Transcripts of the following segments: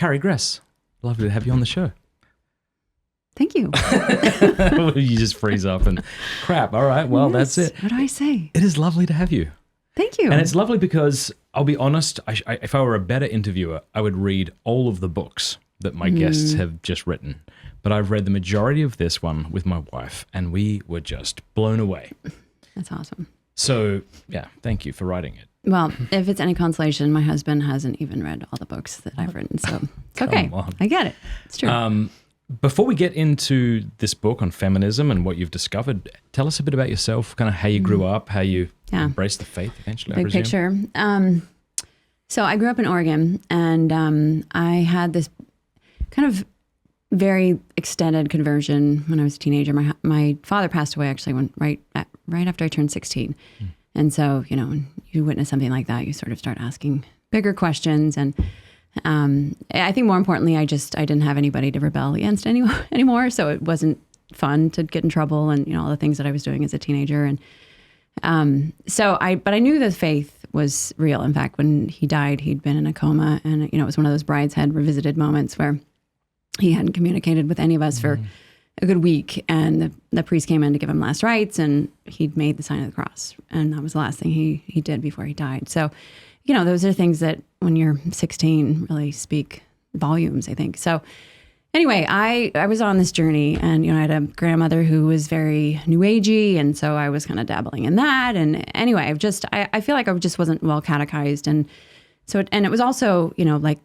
Carrie Gress, lovely to have you on the show. Thank you. You just freeze up and crap. All right, well, Yes. that's it. What do I say? It is lovely to have you. Thank you. And it's lovely because, I'll be honest, if I were a better interviewer, I would read all of the books that my guests have just written. But I've read the majority of this one with my wife, and we were just blown away. That's awesome. So, yeah, thank you for writing it. Well, if it's any consolation, my husband hasn't even read all the books that I've written, so it's okay. Come on. I get it. It's true. Before we get into this book on feminism and what you've discovered, tell us a bit about yourself, kind of how you grew up, how you embraced the faith eventually, Big picture. So I grew up in Oregon, and I had this kind of very extended conversion when I was a teenager. My father passed away actually right after I turned 16. And so, when you witness something like that, you sort of start asking bigger questions. And I think more importantly, I didn't have anybody to rebel against anymore. So it wasn't fun to get in trouble and, all the things that I was doing as a teenager. And but I knew that faith was real. In fact, when he died, he'd been in a coma, and, it was one of those brideshead revisited moments where he hadn't communicated with any of us for a good week, and the priest came in to give him last rites, and he'd made the sign of the cross, and that was the last thing he did before he died. So, those are things that when you're 16 really speak volumes, I think. So anyway, I was on this journey, and, I had a grandmother who was very new agey, and so I was kind of dabbling in that. And anyway, I feel like I just wasn't well catechized. And so, and it was also, like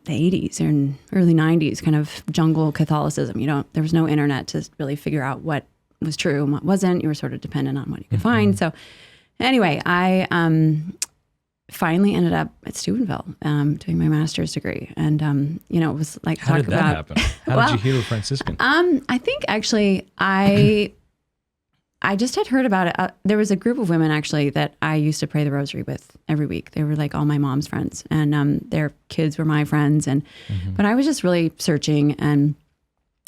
the 80s and early 90s kind of jungle Catholicism. There was no internet to really figure out what was true and what wasn't. You were sort of dependent on what you could find. So anyway, I finally ended up at Steubenville doing my master's degree. And, it was like, how did that happen? How did you hear of Franciscan? I think actually I just had heard about it. There was a group of women actually that I used to pray the rosary with every week. They were like all my mom's friends, and their kids were my friends. And but I was just really searching, and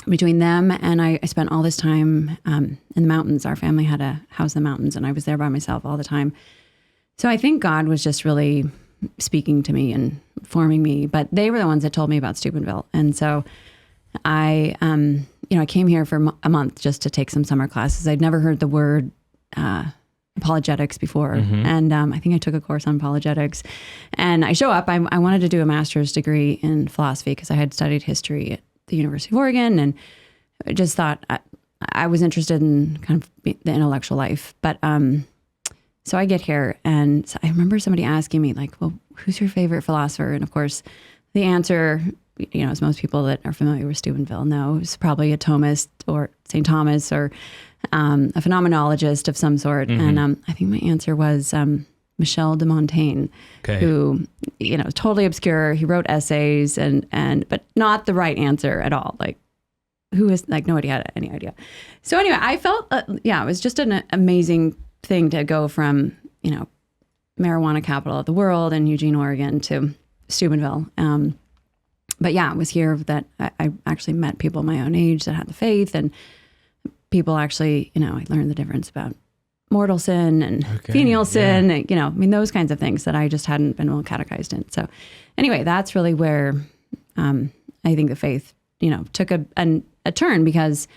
between them and I spent all this time in the mountains. Our family had a house in the mountains, and I was there by myself all the time. So I think God was just really speaking to me and forming me. But they were the ones that told me about Steubenville, and so I came here for a month just to take some summer classes. I'd never heard the word apologetics before. And I think I took a course on apologetics. And I show up, I wanted to do a master's degree in philosophy because I had studied history at the University of Oregon, and I just thought I was interested in kind of the intellectual life. But so I get here, and so I remember somebody asking me, like, well, who's your favorite philosopher? And of course, the answer, as most people that are familiar with Steubenville know, is probably a Thomist or St. Thomas or a phenomenologist of some sort. And I think my answer was Michel de Montaigne, who, is totally obscure. He wrote essays, but not the right answer at all. Like, nobody had any idea. So anyway, I felt, it was just an amazing thing to go from, marijuana capital of the world in Eugene, Oregon to Steubenville. But yeah, it was here that I actually met people my own age that had the faith, and people actually, I learned the difference about mortal sin and venial sin, and, those kinds of things that I just hadn't been well catechized in. So anyway, that's really where I think the faith, took a turn, because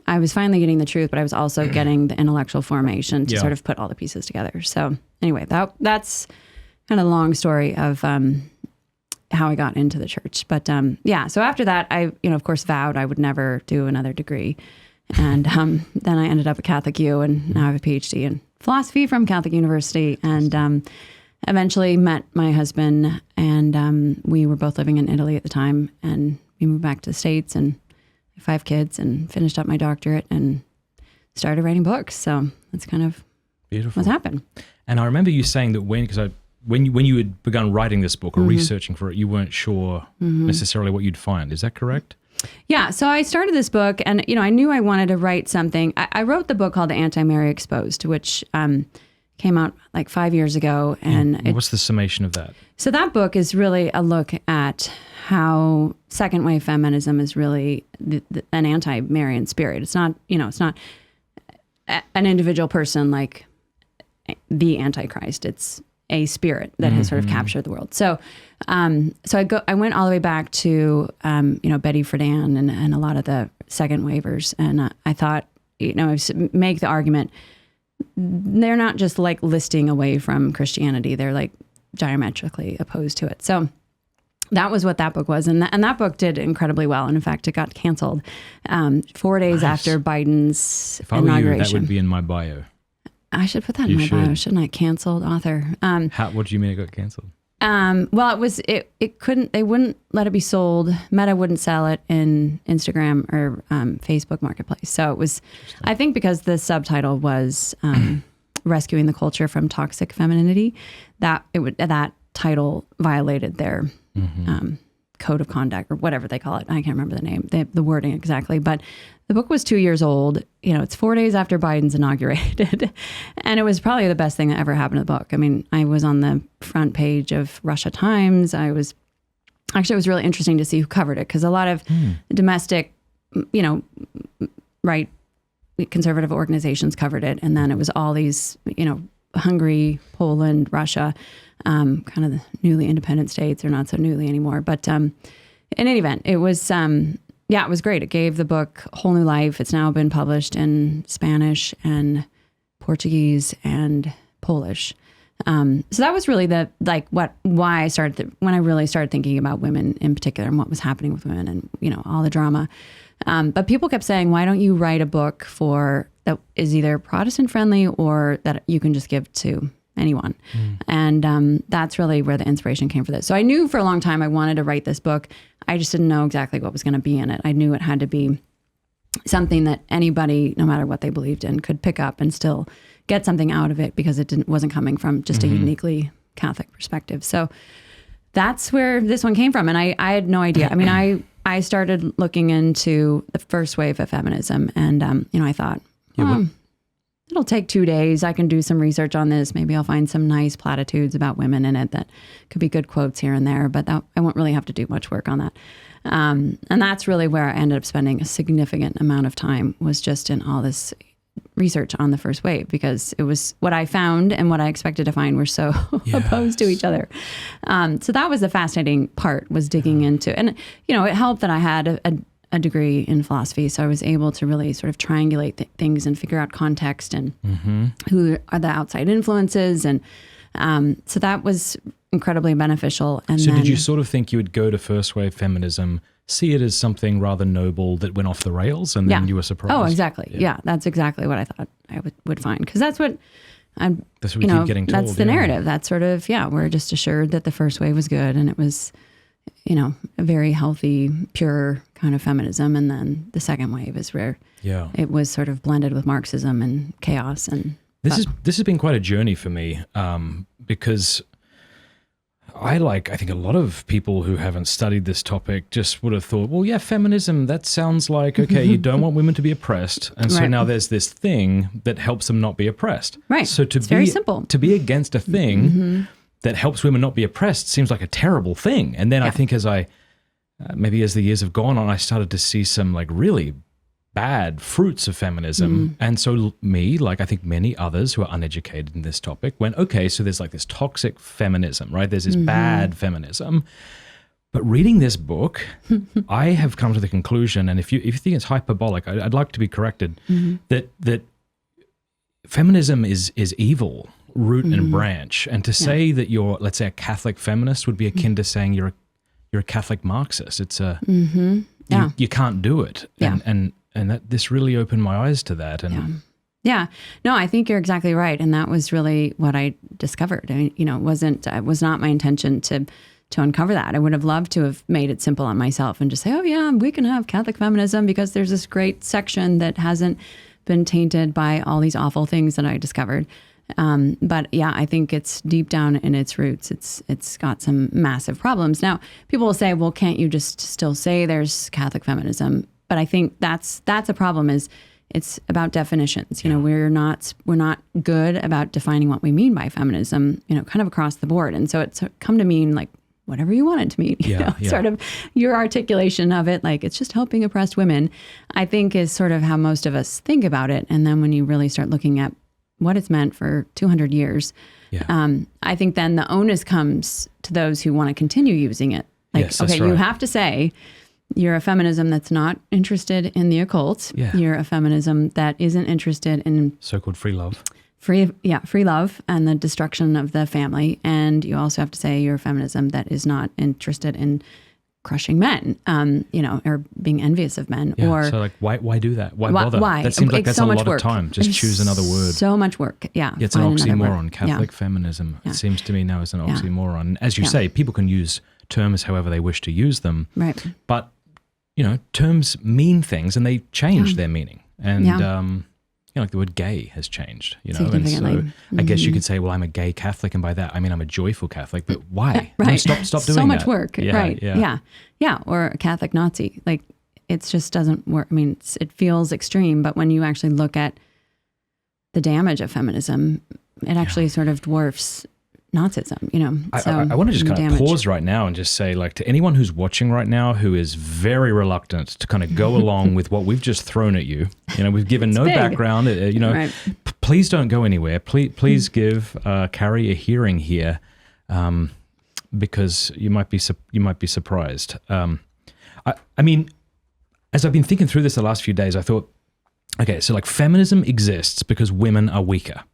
I was finally getting the truth, but I was also getting the intellectual formation to sort of put all the pieces together. So anyway, that's kind of the long story of how I got into the church. But so after that, I, of course, vowed I would never do another degree. And then I ended up at Catholic U, and now I have a PhD in philosophy from Catholic University, and eventually met my husband, and we were both living in Italy at the time, and we moved back to the States, and 5 kids, and finished up my doctorate and started writing books. So that's kind of beautiful. What's happened. And I remember you saying that when you had begun writing this book or researching for it, you weren't sure necessarily what you'd find. Is that correct? Yeah. So I started this book, and, I knew I wanted to write something. I wrote the book called The Anti-Mary Exposed, which came out like 5 years ago. And what's the summation of that? So that book is really a look at how second wave feminism is really an anti-Marian spirit. It's not, it's not an individual person like the Antichrist. It's a spirit that has sort of captured the world. So, I went all the way back to, Betty Friedan and a lot of the second wavers. And I thought, make the argument, they're not just like listing away from Christianity. They're like diametrically opposed to it. So that was what that book was. And that book did incredibly well. And in fact, it got canceled 4 days after Biden's if I were inauguration. you, that would be in my bio. I should put that in my bio, shouldn't I? Canceled author. What do you mean it got canceled? Well, they wouldn't let it be sold. Meta wouldn't sell it in Instagram or Facebook Marketplace. So it was, I think because the subtitle was Rescuing the Culture from Toxic Femininity, that title violated their code of conduct or whatever they call it. I can't remember the name, the wording exactly, but the book was 2 years old. It's 4 days after Biden's inaugurated. And it was probably the best thing that ever happened to the book. I mean, I was on the front page of Russia Times. It was really interesting to see who covered it, because a lot of domestic, right, conservative organizations covered it. And then it was all these, Hungary, Poland, Russia, kind of the newly independent states, or not so newly anymore. But in any event, it was, it was great. It gave the book a whole new life. It's now been published in Spanish and Portuguese and Polish. So that was really why I started, when I really started thinking about women in particular and what was happening with women and, all the drama. But people kept saying, why don't you write a book that is either Protestant friendly or that you can just give to anyone? And that's really where the inspiration came for this. So I knew for a long time I wanted to write this book. I just didn't know exactly what was going to be in it. I knew it had to be something that anybody, no matter what they believed in, could pick up and still get something out of it, because it wasn't coming from just a uniquely Catholic perspective. So that's where this one came from. And I had no idea. I mean, I started looking into the first wave of feminism, and I thought, it'll take 2 days. I can do some research on this. Maybe I'll find some nice platitudes about women in it that could be good quotes here and there, but I won't really have to do much work on that. And that's really where I ended up spending a significant amount of time, was just in all this research on the first wave, because it was what I found and what I expected to find were so opposed to each other. So that was the fascinating part, was digging into, and it helped that I had a degree in philosophy, so I was able to really sort of triangulate things and figure out context and who are the outside influences, and so that was incredibly beneficial. And so did you sort of think you would go to first wave feminism, see it as something rather noble that went off the rails, and then you were surprised? Oh, exactly. Yeah, that's exactly what I thought I would find, because that's what we keep getting told. That's the narrative. That's sort of, we're just assured that the first wave was good, and it was, a very healthy, pure kind of feminism. And then the second wave is where it was sort of blended with Marxism and chaos. And this has been quite a journey for me, because I think a lot of people who haven't studied this topic just would have thought, well, feminism, that sounds like, okay, you don't want women to be oppressed. And so now there's this thing that helps them not be oppressed. Right. So it's very simple. To be against a thing that helps women not be oppressed seems like a terrible thing. And then I think as maybe as the years have gone on, I started to see some like really bad fruits of feminism. And so I think many others who are uneducated in this topic went, okay, so there's like this toxic feminism, right? There's this bad feminism. But reading this book, I have come to the conclusion, and if you think it's hyperbolic, I'd like to be corrected, that feminism is evil, root and branch. And to say that you're, let's say, a Catholic feminist would be akin to saying you're a Catholic Marxist. It's you can't do it. And that this really opened my eyes to that. And no, I think you're exactly right. And that was really what I discovered. I mean, it was not my intention to uncover that. I would have loved to have made it simple on myself and just say, we can have Catholic feminism because there's this great section that hasn't been tainted by all these awful things that I discovered. But I think it's deep down in its roots. It's got some massive problems. Now, people will say, well, can't you just still say there's Catholic feminism? But I think that's a problem, is it's about definitions. We're not good about defining what we mean by feminism, kind of across the board. And so it's come to mean like whatever you want it to mean, sort of your articulation of it, like it's just helping oppressed women, I think is sort of how most of us think about it. And then when you really start looking at what it's meant for 200 years. Yeah. I think then the onus comes to those who want to continue using it. Like, Yes, that's okay, right. you have to say you're a feminism that's not interested in the occult. Yeah. You're a feminism that isn't interested in So-called free love. free love and the destruction of the family. And you also have to say you're a feminism that is not interested in crushing men, or being envious of men. Yeah. Or So like, why do that? Why bother? Why? That seems like It's that's so a much lot work. of time. Just It's choose another word. So much work. Yeah. It's an find another oxymoron. word. Catholic feminism, Yeah. it seems to me now, is an Yeah. oxymoron. As you Yeah. say, people can use terms however they wish to use them. Right. But, terms mean things and they change their meaning. And, Yeah. like the word gay has changed, And Significantly. so I guess you could say, well, I'm a gay Catholic. And by that, I mean, I'm a joyful Catholic. But why? Right. No, stop doing that. So much work. Yeah, Right. Yeah. Yeah. Or a Catholic Nazi. Like, it just doesn't work. I mean, it feels extreme, but when you actually look at the damage of feminism, it actually sort of dwarfs Nazism, I want to just kind of damage. pause right now and just say, like, to anyone who's watching right now who is very reluctant to kind of go along with what we've just thrown at you, we've given no big. background, Right. please don't go anywhere. Please give Carrie a hearing here, because you might be surprised. I mean, as I've been thinking through this the last few days, I thought, okay, so like feminism exists because women are weaker.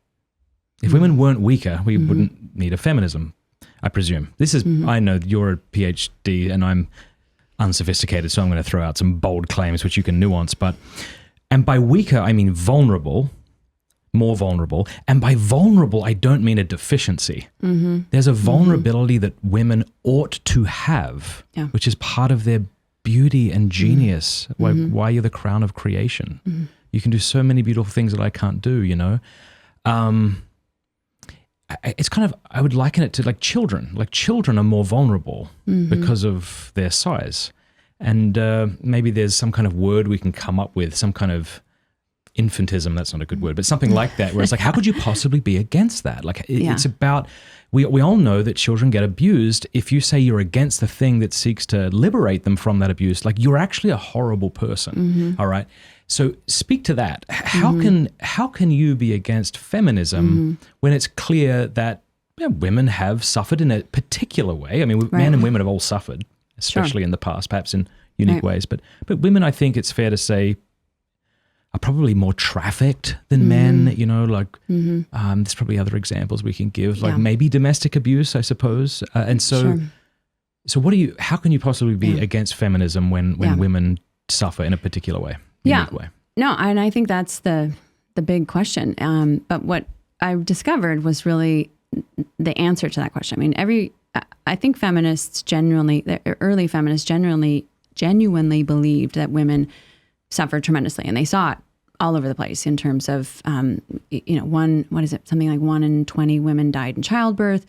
If women weren't weaker, we wouldn't need a feminism, I presume. This is, I know you're a PhD and I'm unsophisticated, so I'm going to throw out some bold claims which you can nuance. And by weaker, I mean vulnerable, more vulnerable. And by vulnerable, I don't mean a deficiency. There's a vulnerability that women ought to have, which is part of their beauty and genius, why you're the crown of creation. You can do so many beautiful things that I can't do, It's kind of, I would liken it to like children. Like children are more vulnerable because of their size. And maybe there's some kind of word we can come up with, some kind of infantism, that's not a good word, but something like that, where it's like, how could you possibly be against that? Like it's about, we all know that children get abused. If you say you're against the thing that seeks to liberate them from that abuse, like you're actually a horrible person, all right? So speak to that. How can you be against feminism when it's clear that women have suffered in a particular way? I mean, men and women have all suffered, especially in the past, perhaps in unique ways. But women, I think it's fair to say, are probably more trafficked than men. There's probably other examples we can give, like maybe domestic abuse, I suppose. And so, so how can you possibly be against feminism when women suffer in a particular way? Way. No, and I think that's the big question. But what I discovered was really the answer to that question. I mean, I think feminists early feminists genuinely believed that women suffered tremendously, and they saw it all over the place in terms of, something like 1 in 20 women died in childbirth.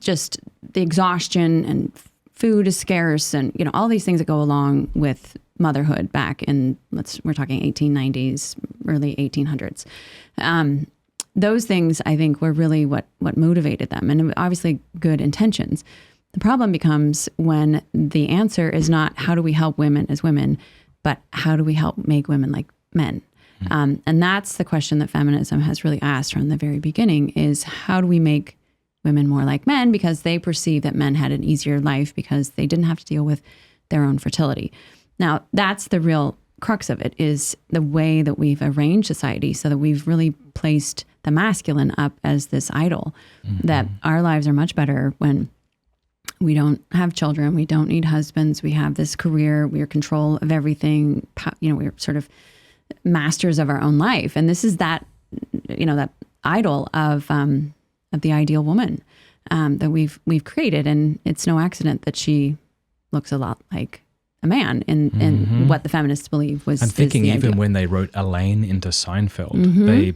Just the exhaustion and food is scarce, and all these things that go along with motherhood back in we're talking 1890s, early 1800s. Those things I think were really what motivated them, and obviously good intentions. The problem becomes when the answer is not how do we help women as women, but how do we help make women like men? And that's the question that feminism has really asked from the very beginning: is how do we make women more like men, because they perceive that men had an easier life because they didn't have to deal with their own fertility. Now, that's the real crux of it, is the way that we've arranged society so that we've really placed the masculine up as this idol, that our lives are much better when we don't have children, we don't need husbands, we have this career, we're in control of everything, we're sort of masters of our own life. And this is that idol of the ideal woman that we've created. And it's no accident that she looks a lot like a man in what the feminists believe was. I'm thinking is the even ideal. when they wrote Elaine into Seinfeld, they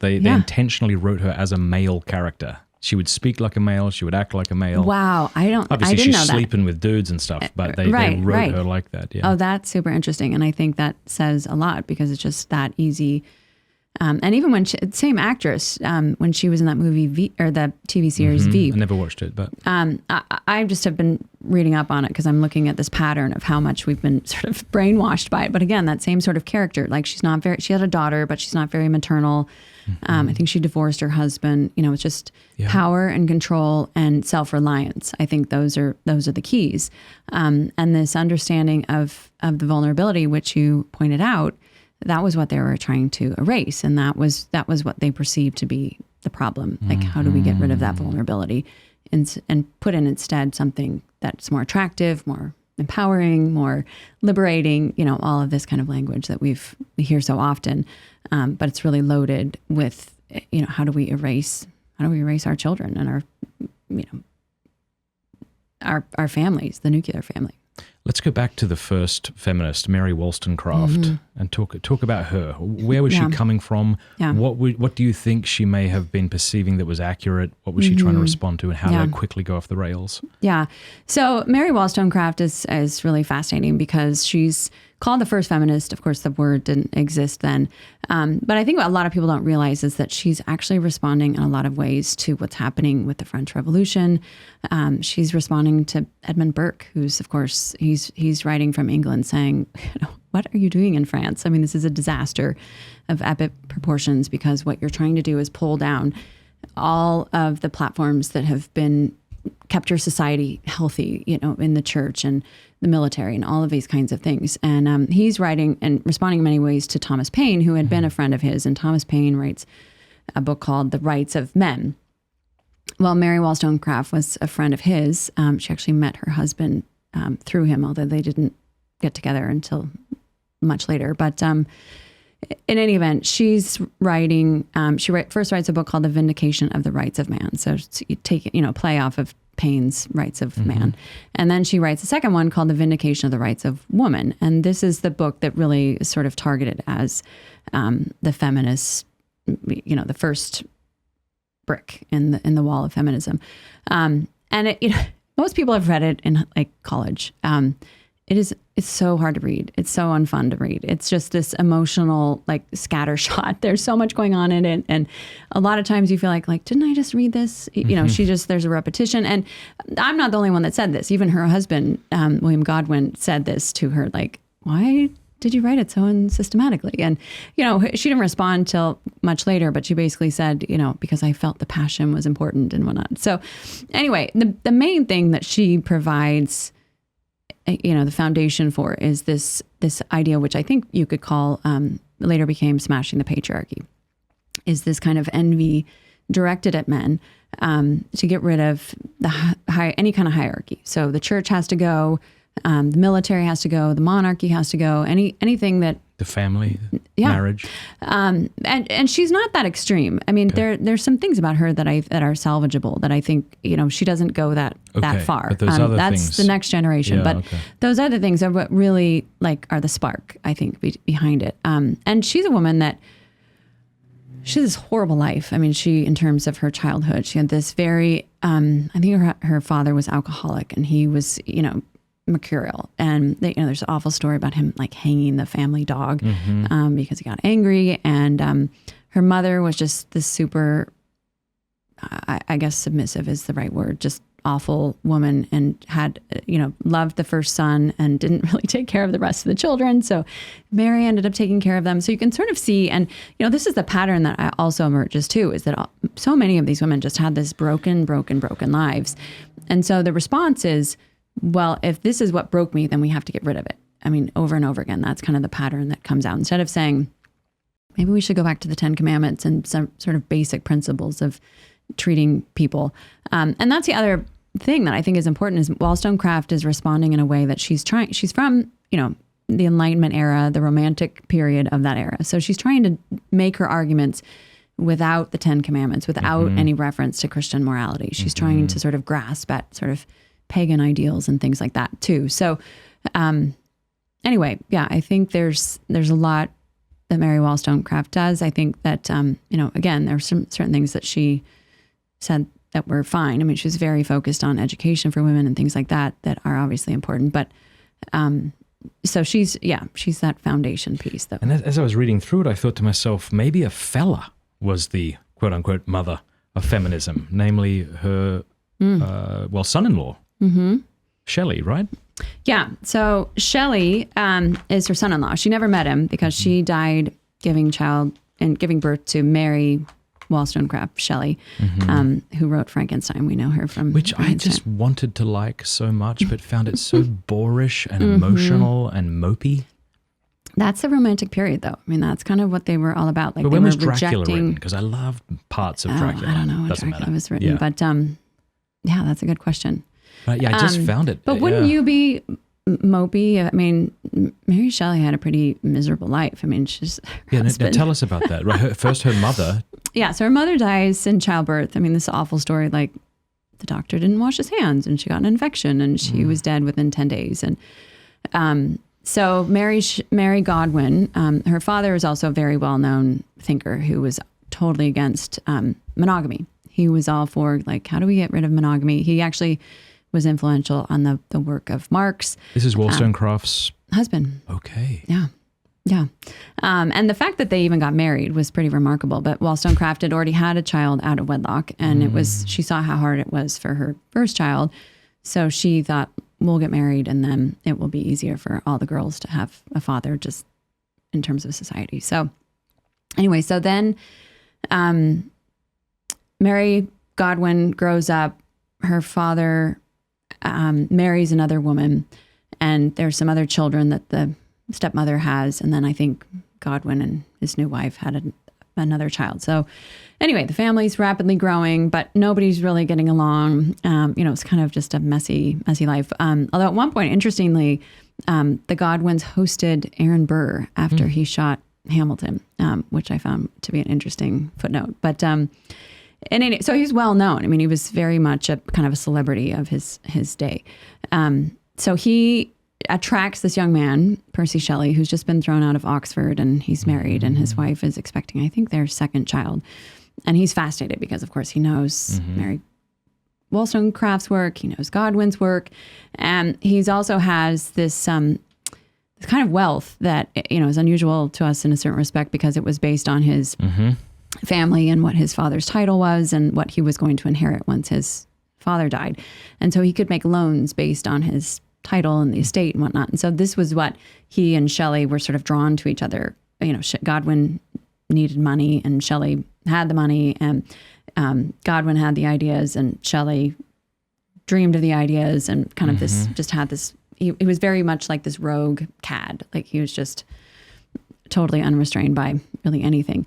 they intentionally wrote her as a male character. She would speak like a male, she would act like a male. Wow, Obviously, I didn't she's know that. sleeping with dudes and stuff, but they wrote her like that. Yeah. Oh, that's super interesting, and I think that says a lot because it's just that easy And even when same actress, when she was in that movie V, or the TV series V. I never watched it, but I just have been reading up on it because I'm looking at this pattern of how much we've been sort of brainwashed by it. But again, that same sort of character, like she had a daughter, but she's not very maternal. I think she divorced her husband. It's just power and control and self-reliance. I think those are the keys. And this understanding of the vulnerability, which you pointed out, that was what they were trying to erase. And that was what they perceived to be the problem. Like, how do we get rid of that vulnerability and put in instead something that's more attractive, more empowering, more liberating, all of this kind of language that we hear so often. But it's really loaded with, how do we erase our children and our families, the nuclear family. Let's go back to the first feminist, Mary Wollstonecraft, and talk about her. Where was she coming from? Yeah. What do you think she may have been perceiving that was accurate? What was she trying to respond to, and how did that quickly go off the rails? Yeah. So Mary Wollstonecraft is really fascinating because she's called the first feminist. Of course, the word didn't exist then. But I think what a lot of people don't realize is that she's actually responding in a lot of ways to what's happening with the French Revolution. She's responding to Edmund Burke, who's, of course, he's writing from England saying, what are you doing in France? I mean, this is a disaster of epic proportions because what you're trying to do is pull down all of the platforms that have been kept your society healthy, in the church and the military and all of these kinds of things. And he's writing and responding in many ways to Thomas Paine, who had been a friend of his. And Thomas Paine writes a book called The Rights of Men. Well, Mary Wollstonecraft was a friend of his. She actually met her husband through him, although they didn't get together until much later. But in any event, she's writing, first writes a book called The Vindication of the Rights of Man. So you take it, play off of Paine's Rights of Man. And then she writes a second one called The Vindication of the Rights of Woman. And this is the book that really is sort of targeted as the feminist, the first brick in the wall of feminism. And most people have read it in college. It's so hard to read. It's so unfun to read. It's just this emotional, scattershot. There's so much going on in it. And a lot of times you feel like, didn't I just read this? There's a repetition. And I'm not the only one that said this. Even her husband, William Godwin, said this to her, why did you write it so unsystematically? And, she didn't respond till much later, but she basically said, because I felt the passion was important and whatnot. So anyway, the main thing that she provides the foundation for is this idea, which I think you could call, later became smashing the patriarchy, is this kind of envy directed at men to get rid of any kind of hierarchy. So the church has to go, the military has to go, the monarchy has to go, anything that the family, marriage, and she's not that extreme. I mean, there's some things about her that are salvageable. That I think she doesn't go that far. But those other that's things, the next generation. Those other things are what really are the spark, I think, behind it. And she's a woman that she had this horrible life. I mean, in terms of her childhood, she had this very. I think her father was alcoholic, and he was mercurial, and there's an awful story about him hanging the family dog because he got angry, and her mother was just this super I guess submissive is the right word, just awful woman, and had loved the first son and didn't really take care of the rest of the children. So Mary ended up taking care of them. So you can sort of see, and this is the pattern that also emerges too, is that so many of these women just had this broken lives. And so the response is, well, if this is what broke me, then we have to get rid of it. I mean, over and over again, that's kind of the pattern that comes out. Instead of saying, maybe we should go back to the 10 Commandments and some sort of basic principles of treating people. And that's the other thing that I think is important, is Wollstonecraft is responding in a way that she's from, the Enlightenment era, the Romantic period of that era. So she's trying to make her arguments without the 10 Commandments, without any reference to Christian morality. She's trying to sort of grasp at sort of pagan ideals and things like that too. So anyway, I think there's a lot that Mary Wollstonecraft does. I think that, again, there are some certain things that she said that were fine. I mean, she was very focused on education for women and things like that are obviously important. But So she's that foundation piece, though. And as I was reading through it, I thought to myself, maybe a fella was the quote unquote mother of feminism, namely her, son-in-law, Shelley, right? Yeah. So Shelley is her son-in-law. She never met him because she died giving birth to Mary Wollstonecraft Shelley, who wrote Frankenstein. We know her from which I just wanted to like so much, but found it so boorish and emotional and mopey. That's the Romantic period, though. I mean, that's kind of what they were all about. Like, but they when were was Dracula rejecting. written? Because I loved parts of Dracula. I don't know when Doesn't Dracula matter. was written, but yeah, that's a good question. But yeah, I just found it. But wouldn't you be mopey? I mean, Mary Shelley had a pretty miserable life. I mean, she's now tell us about that. Right, her mother. Yeah, so her mother dies in childbirth. I mean, this awful story. Like, the doctor didn't wash his hands, and she got an infection, and she was dead within 10 days. And so Mary Godwin, her father is also a very well-known thinker who was totally against monogamy. He was all for, like, how do we get rid of monogamy? He actually was influential on the work of Marx. This is Wollstonecraft's husband. Okay. Yeah. Yeah. And the fact that they even got married was pretty remarkable. But Wollstonecraft had already had a child out of wedlock, and she saw how hard it was for her first child. So she thought, we'll get married, and then it will be easier for all the girls to have a father, just in terms of society. So anyway, so then Mary Godwin grows up. Her father marries another woman, and there's some other children that the stepmother has. And then I think Godwin and his new wife had another child. So anyway, the family's rapidly growing, but nobody's really getting along. It's kind of just a messy life. Although at one point, interestingly, the Godwins hosted Aaron Burr after he shot Hamilton, which I found to be an interesting footnote. But so he's well known. I mean, he was very much a kind of a celebrity of his day. So he attracts this young man, Percy Shelley, who's just been thrown out of Oxford, and he's married, and his wife is expecting, I think, their second child. And he's fascinated because, of course, he knows Mary Wollstonecraft's work, he knows Godwin's work, and he's also has this kind of wealth that is unusual to us in a certain respect, because it was based on his family and what his father's title was and what he was going to inherit once his father died. And so he could make loans based on his title and the estate and whatnot. And so this was what he and Shelley were sort of drawn to each other. Godwin needed money, and Shelley had the money, and Godwin had the ideas, and Shelley dreamed of the ideas, and kind of he was very much like this rogue cad. Like, he was just totally unrestrained by really anything.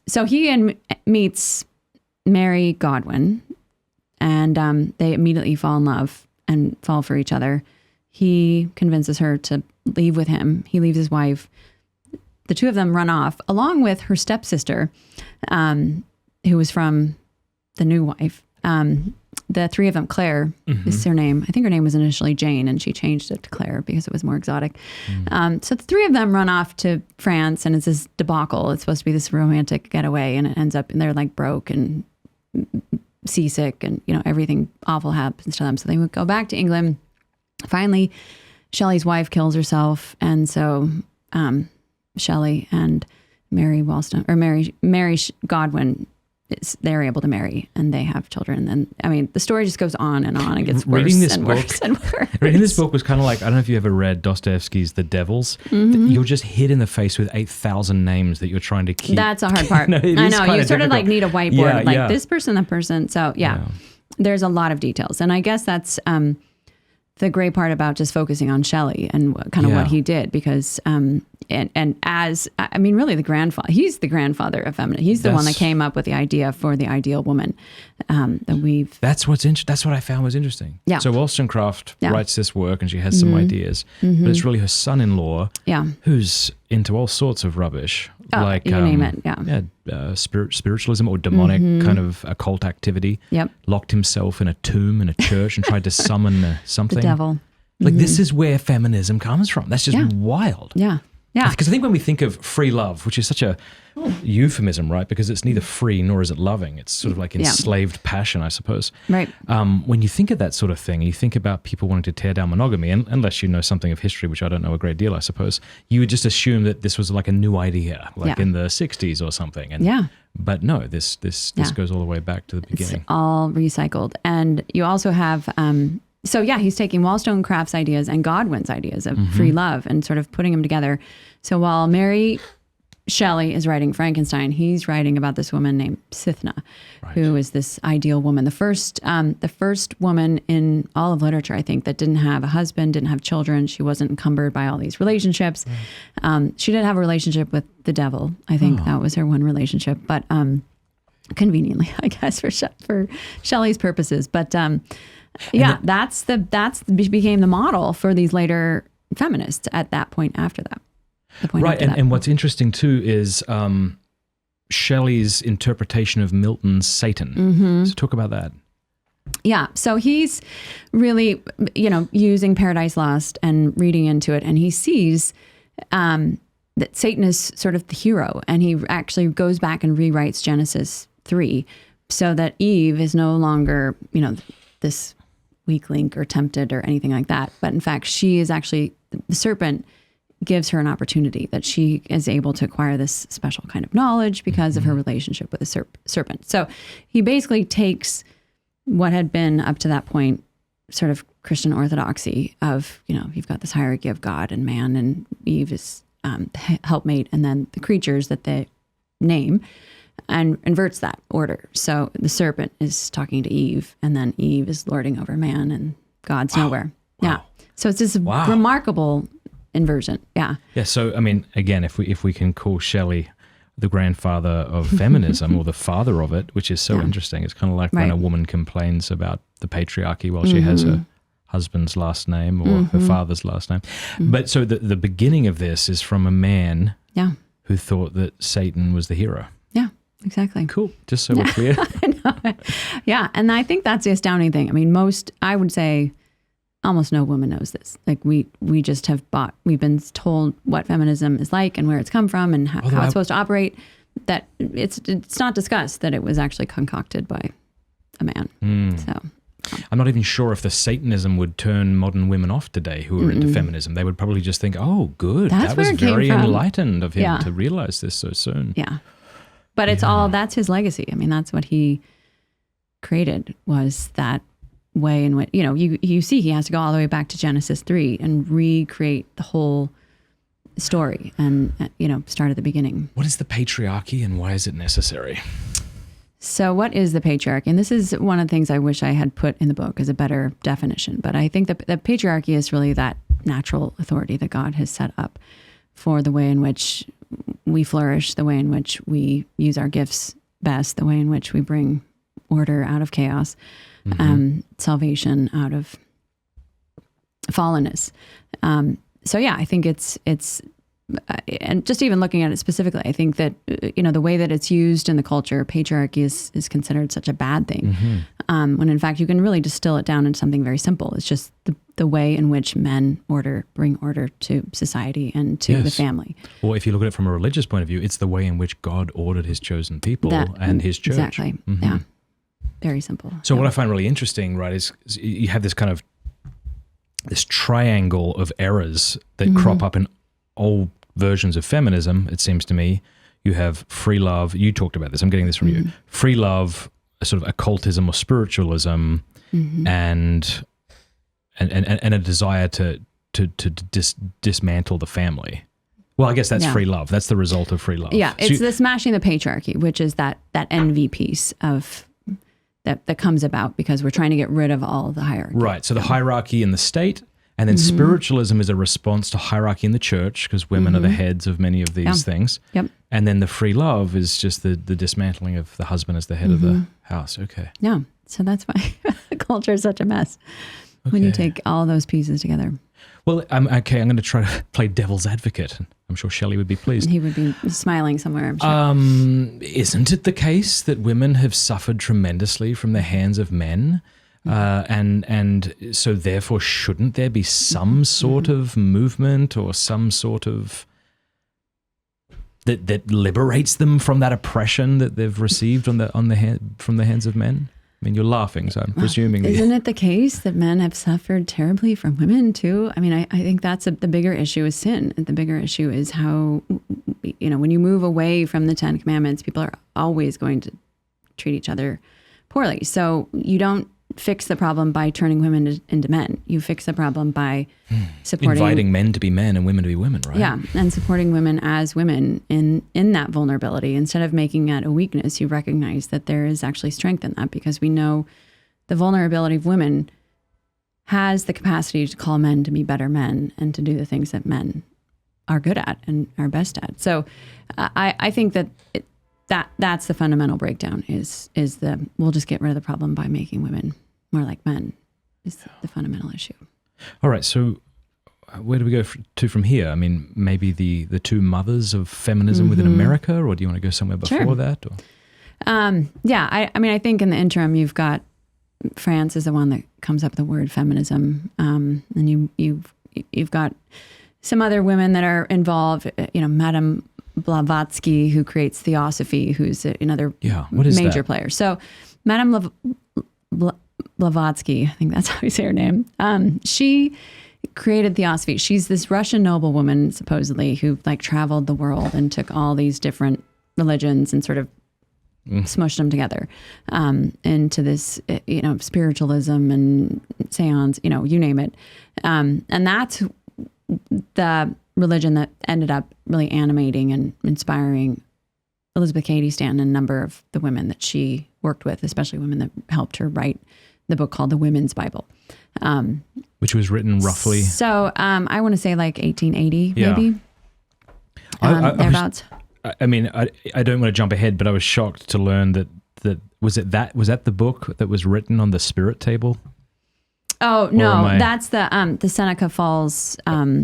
So he meets Mary Godwin, and they immediately fall in love and fall for each other. He convinces her to leave with him. He leaves his wife. The two of them run off, along with her stepsister, who was from the new wife. The three of them, Claire is her name. I think her name was initially Jane, and she changed it to Claire because it was more exotic. So the three of them run off to France, and it's this debacle. It's supposed to be this romantic getaway, and it ends up, and they're like broke and seasick, and everything awful happens to them. So they would go back to England. Finally, Shelley's wife kills herself, and so Shelley and Mary Godwin, they're able to marry, and they have children. And I mean, the story just goes on and on. It gets worse and worse and worse. Reading this book was kind of like, I don't know if you ever read Dostoevsky's The Devils. You're just hit in the face with 8,000 names that you're trying to keep. That's a hard part. I know. You sort of like need a whiteboard, this person, that person. So there's a lot of details. And I guess that's the great part about just focusing on Shelley and kind of what he did, because really the grandfather, he's the grandfather of feminism. He's the one that came up with the idea for the ideal woman That's what I found was interesting. Yeah. So Wollstonecraft writes this work, and she has some ideas, but it's really her son-in-law who's into all sorts of rubbish, like you name it, spiritualism or demonic kind of occult activity. Yep. Locked himself in a tomb in a church and tried to summon something. The devil. Like, this is where feminism comes from. That's just wild. Yeah. Yeah. Because I think when we think of free love, which is such a euphemism, right? Because it's neither free nor is it loving. It's sort of like enslaved passion, I suppose. Right. When you think of that sort of thing, you think about people wanting to tear down monogamy, and unless you know something of history, which I don't know a great deal, I suppose, you would just assume that this was like a new idea, like in the 60s or something. And, but no, this goes all the way back to the beginning. It's all recycled. And you also have... he's taking Wollstonecraft's ideas and Godwin's ideas of free love and sort of putting them together. So while Mary Shelley is writing Frankenstein, he's writing about this woman named Cythna, who is this ideal woman. The first woman in all of literature, I think, that didn't have a husband, didn't have children. She wasn't encumbered by all these relationships. She did have a relationship with the devil. I think that was her one relationship, but conveniently, I guess, for Shelley's purposes. But that's became the model for these later feminists at that point after that. And what's interesting too is Shelley's interpretation of Milton's Satan. So talk about that. Yeah, so he's really, using Paradise Lost and reading into it, and he sees that Satan is sort of the hero, and he actually goes back and rewrites Genesis 3 so that Eve is no longer, this weak link or tempted or anything like that. But in fact, she is actually, the serpent gives her an opportunity that she is able to acquire this special kind of knowledge because of her relationship with the serpent. So he basically takes what had been up to that point sort of Christian orthodoxy of, you've got this hierarchy of God and man, and Eve is the helpmate, and then the creatures that they name, and inverts that order. So the serpent is talking to Eve, and then Eve is lording over man, and God's nowhere. Wow. Yeah. So it's this remarkable inversion. Yeah. Yeah. So, I mean, again, if we can call Shelley the grandfather of feminism or the father of it, which is so interesting. It's kind of like when a woman complains about the patriarchy while she has her husband's last name or her father's last name. But so the beginning of this is from a man who thought that Satan was the hero. Yeah, exactly. Cool. Just so we're clear. Yeah. And I think that's the astounding thing. I mean, I would say almost no woman knows this. Like we just we've been told what feminism is like and where it's come from and how it's supposed to operate, that it's not discussed that it was actually concocted by a man. So I'm not even sure if the Satanism would turn modern women off today who are into feminism. They would probably just think, oh, good. That was very enlightened of him to realize this so soon. Yeah. But it's that's his legacy. I mean, that's what he created, was that way in which, you see he has to go all the way back to Genesis 3 and recreate the whole story and, start at the beginning. What is the patriarchy and why is it necessary? So what is the patriarchy? And this is one of the things I wish I had put in the book as a better definition. But I think the patriarchy is really that natural authority that God has set up for the way in which we flourish, the way in which we use our gifts best, the way in which we bring order out of chaos. Salvation out of fallenness. I think it's and just even looking at it specifically, I think that, the way that it's used in the culture, patriarchy is considered such a bad thing. When in fact, you can really distill it down into something very simple. It's just the way in which men bring order to society and to the family. Or if you look at it from a religious point of view, it's the way in which God ordered his chosen people and his church. Exactly. Yeah. Very simple. So what I find really interesting, right, is you have this kind of this triangle of errors that crop up in all versions of feminism, it seems to me. You have free love. You talked about this. I'm getting this from you. Free love, a sort of occultism or spiritualism, and a desire to dismantle the family. Well, I guess that's free love. That's the result of free love. Yeah, it's the smashing the patriarchy, which is that envy piece of that comes about because we're trying to get rid of all of the hierarchy. Right. So the hierarchy in the state, and then spiritualism is a response to hierarchy in the church because women are the heads of many of these things. Yep. And then the free love is just the dismantling of the husband as the head of the house. Okay. Yeah. So that's why the culture is such a mess when you take all those pieces together. Well, I'm going to try to play devil's advocate. I'm sure Shelley would be pleased. He would be smiling somewhere, I'm sure. Isn't it the case that women have suffered tremendously from the hands of men? And so therefore, shouldn't there be some sort of movement or some sort of that liberates them from that oppression that they've received from the hands of men? I mean, you're laughing, so I'm presuming. Isn't it the case that men have suffered terribly from women too? I mean, I think that's the bigger issue is sin. The bigger issue is how, when you move away from the 10 Commandments, people are always going to treat each other poorly. So you don't fix the problem by turning women into men. You fix the problem by supporting, inviting men to be men and women to be women, right? Yeah, and supporting women as women in that vulnerability. Instead of making that a weakness, you recognize that there is actually strength in that, because we know the vulnerability of women has the capacity to call men to be better men and to do the things that men are good at and are best at. So I think that that's the fundamental breakdown is we'll just get rid of the problem by making women more like men is the fundamental issue. All right, so where do we go to from here? I mean, maybe the two mothers of feminism within America, or do you want to go somewhere before that? Or? Yeah, I mean, I think in the interim, you've got France is the one that comes up with the word feminism, and you've got some other women that are involved. Madame Blavatsky, who creates Theosophy, who's another major player. So Madame Blavatsky, I think that's how you say her name, she created Theosophy. She's this Russian noblewoman, supposedly, who traveled the world and took all these different religions and sort of smushed them together into this, spiritualism and seance, you name it. And that's the religion that ended up really animating and inspiring Elizabeth Cady Stanton and a number of the women that she worked with, especially women that helped her write the book called The Women's Bible. Which was written roughly? So I want to say 1880, maybe. Thereabouts. I don't want to jump ahead, but I was shocked to learn that was that the book that was written on the spirit table? Oh, no, that's the Seneca Falls, what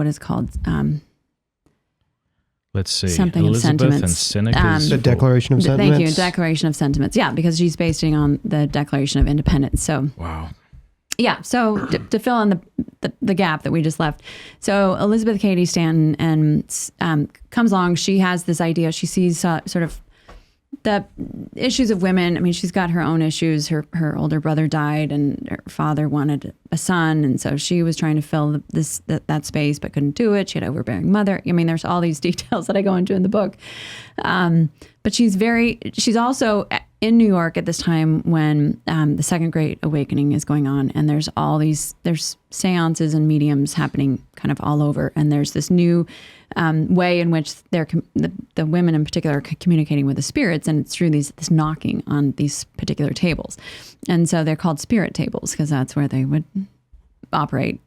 is it called? Let's see. Something Elizabeth of and sentiments. Seneca's the Declaration of Sentiments. Thank you, Declaration of Sentiments. Yeah, because she's basing on the Declaration of Independence. So wow. Yeah, so to fill in the gap that we just left. So Elizabeth Cady Stanton comes along. She has this idea. She sees sort of the issues of women. I mean, she's got her own issues. Her older brother died, and her father wanted a son, and so she was trying to fill that space, but couldn't do it. She had an overbearing mother. I mean, there's all these details that I go into in the book. But she's also in New York at this time when the Second Great Awakening is going on, and there's seances and mediums happening kind of all over, and there's this new way in which the women in particular are communicating with the spirits, and it's through this knocking on these particular tables. And so they're called spirit tables because that's where they would operate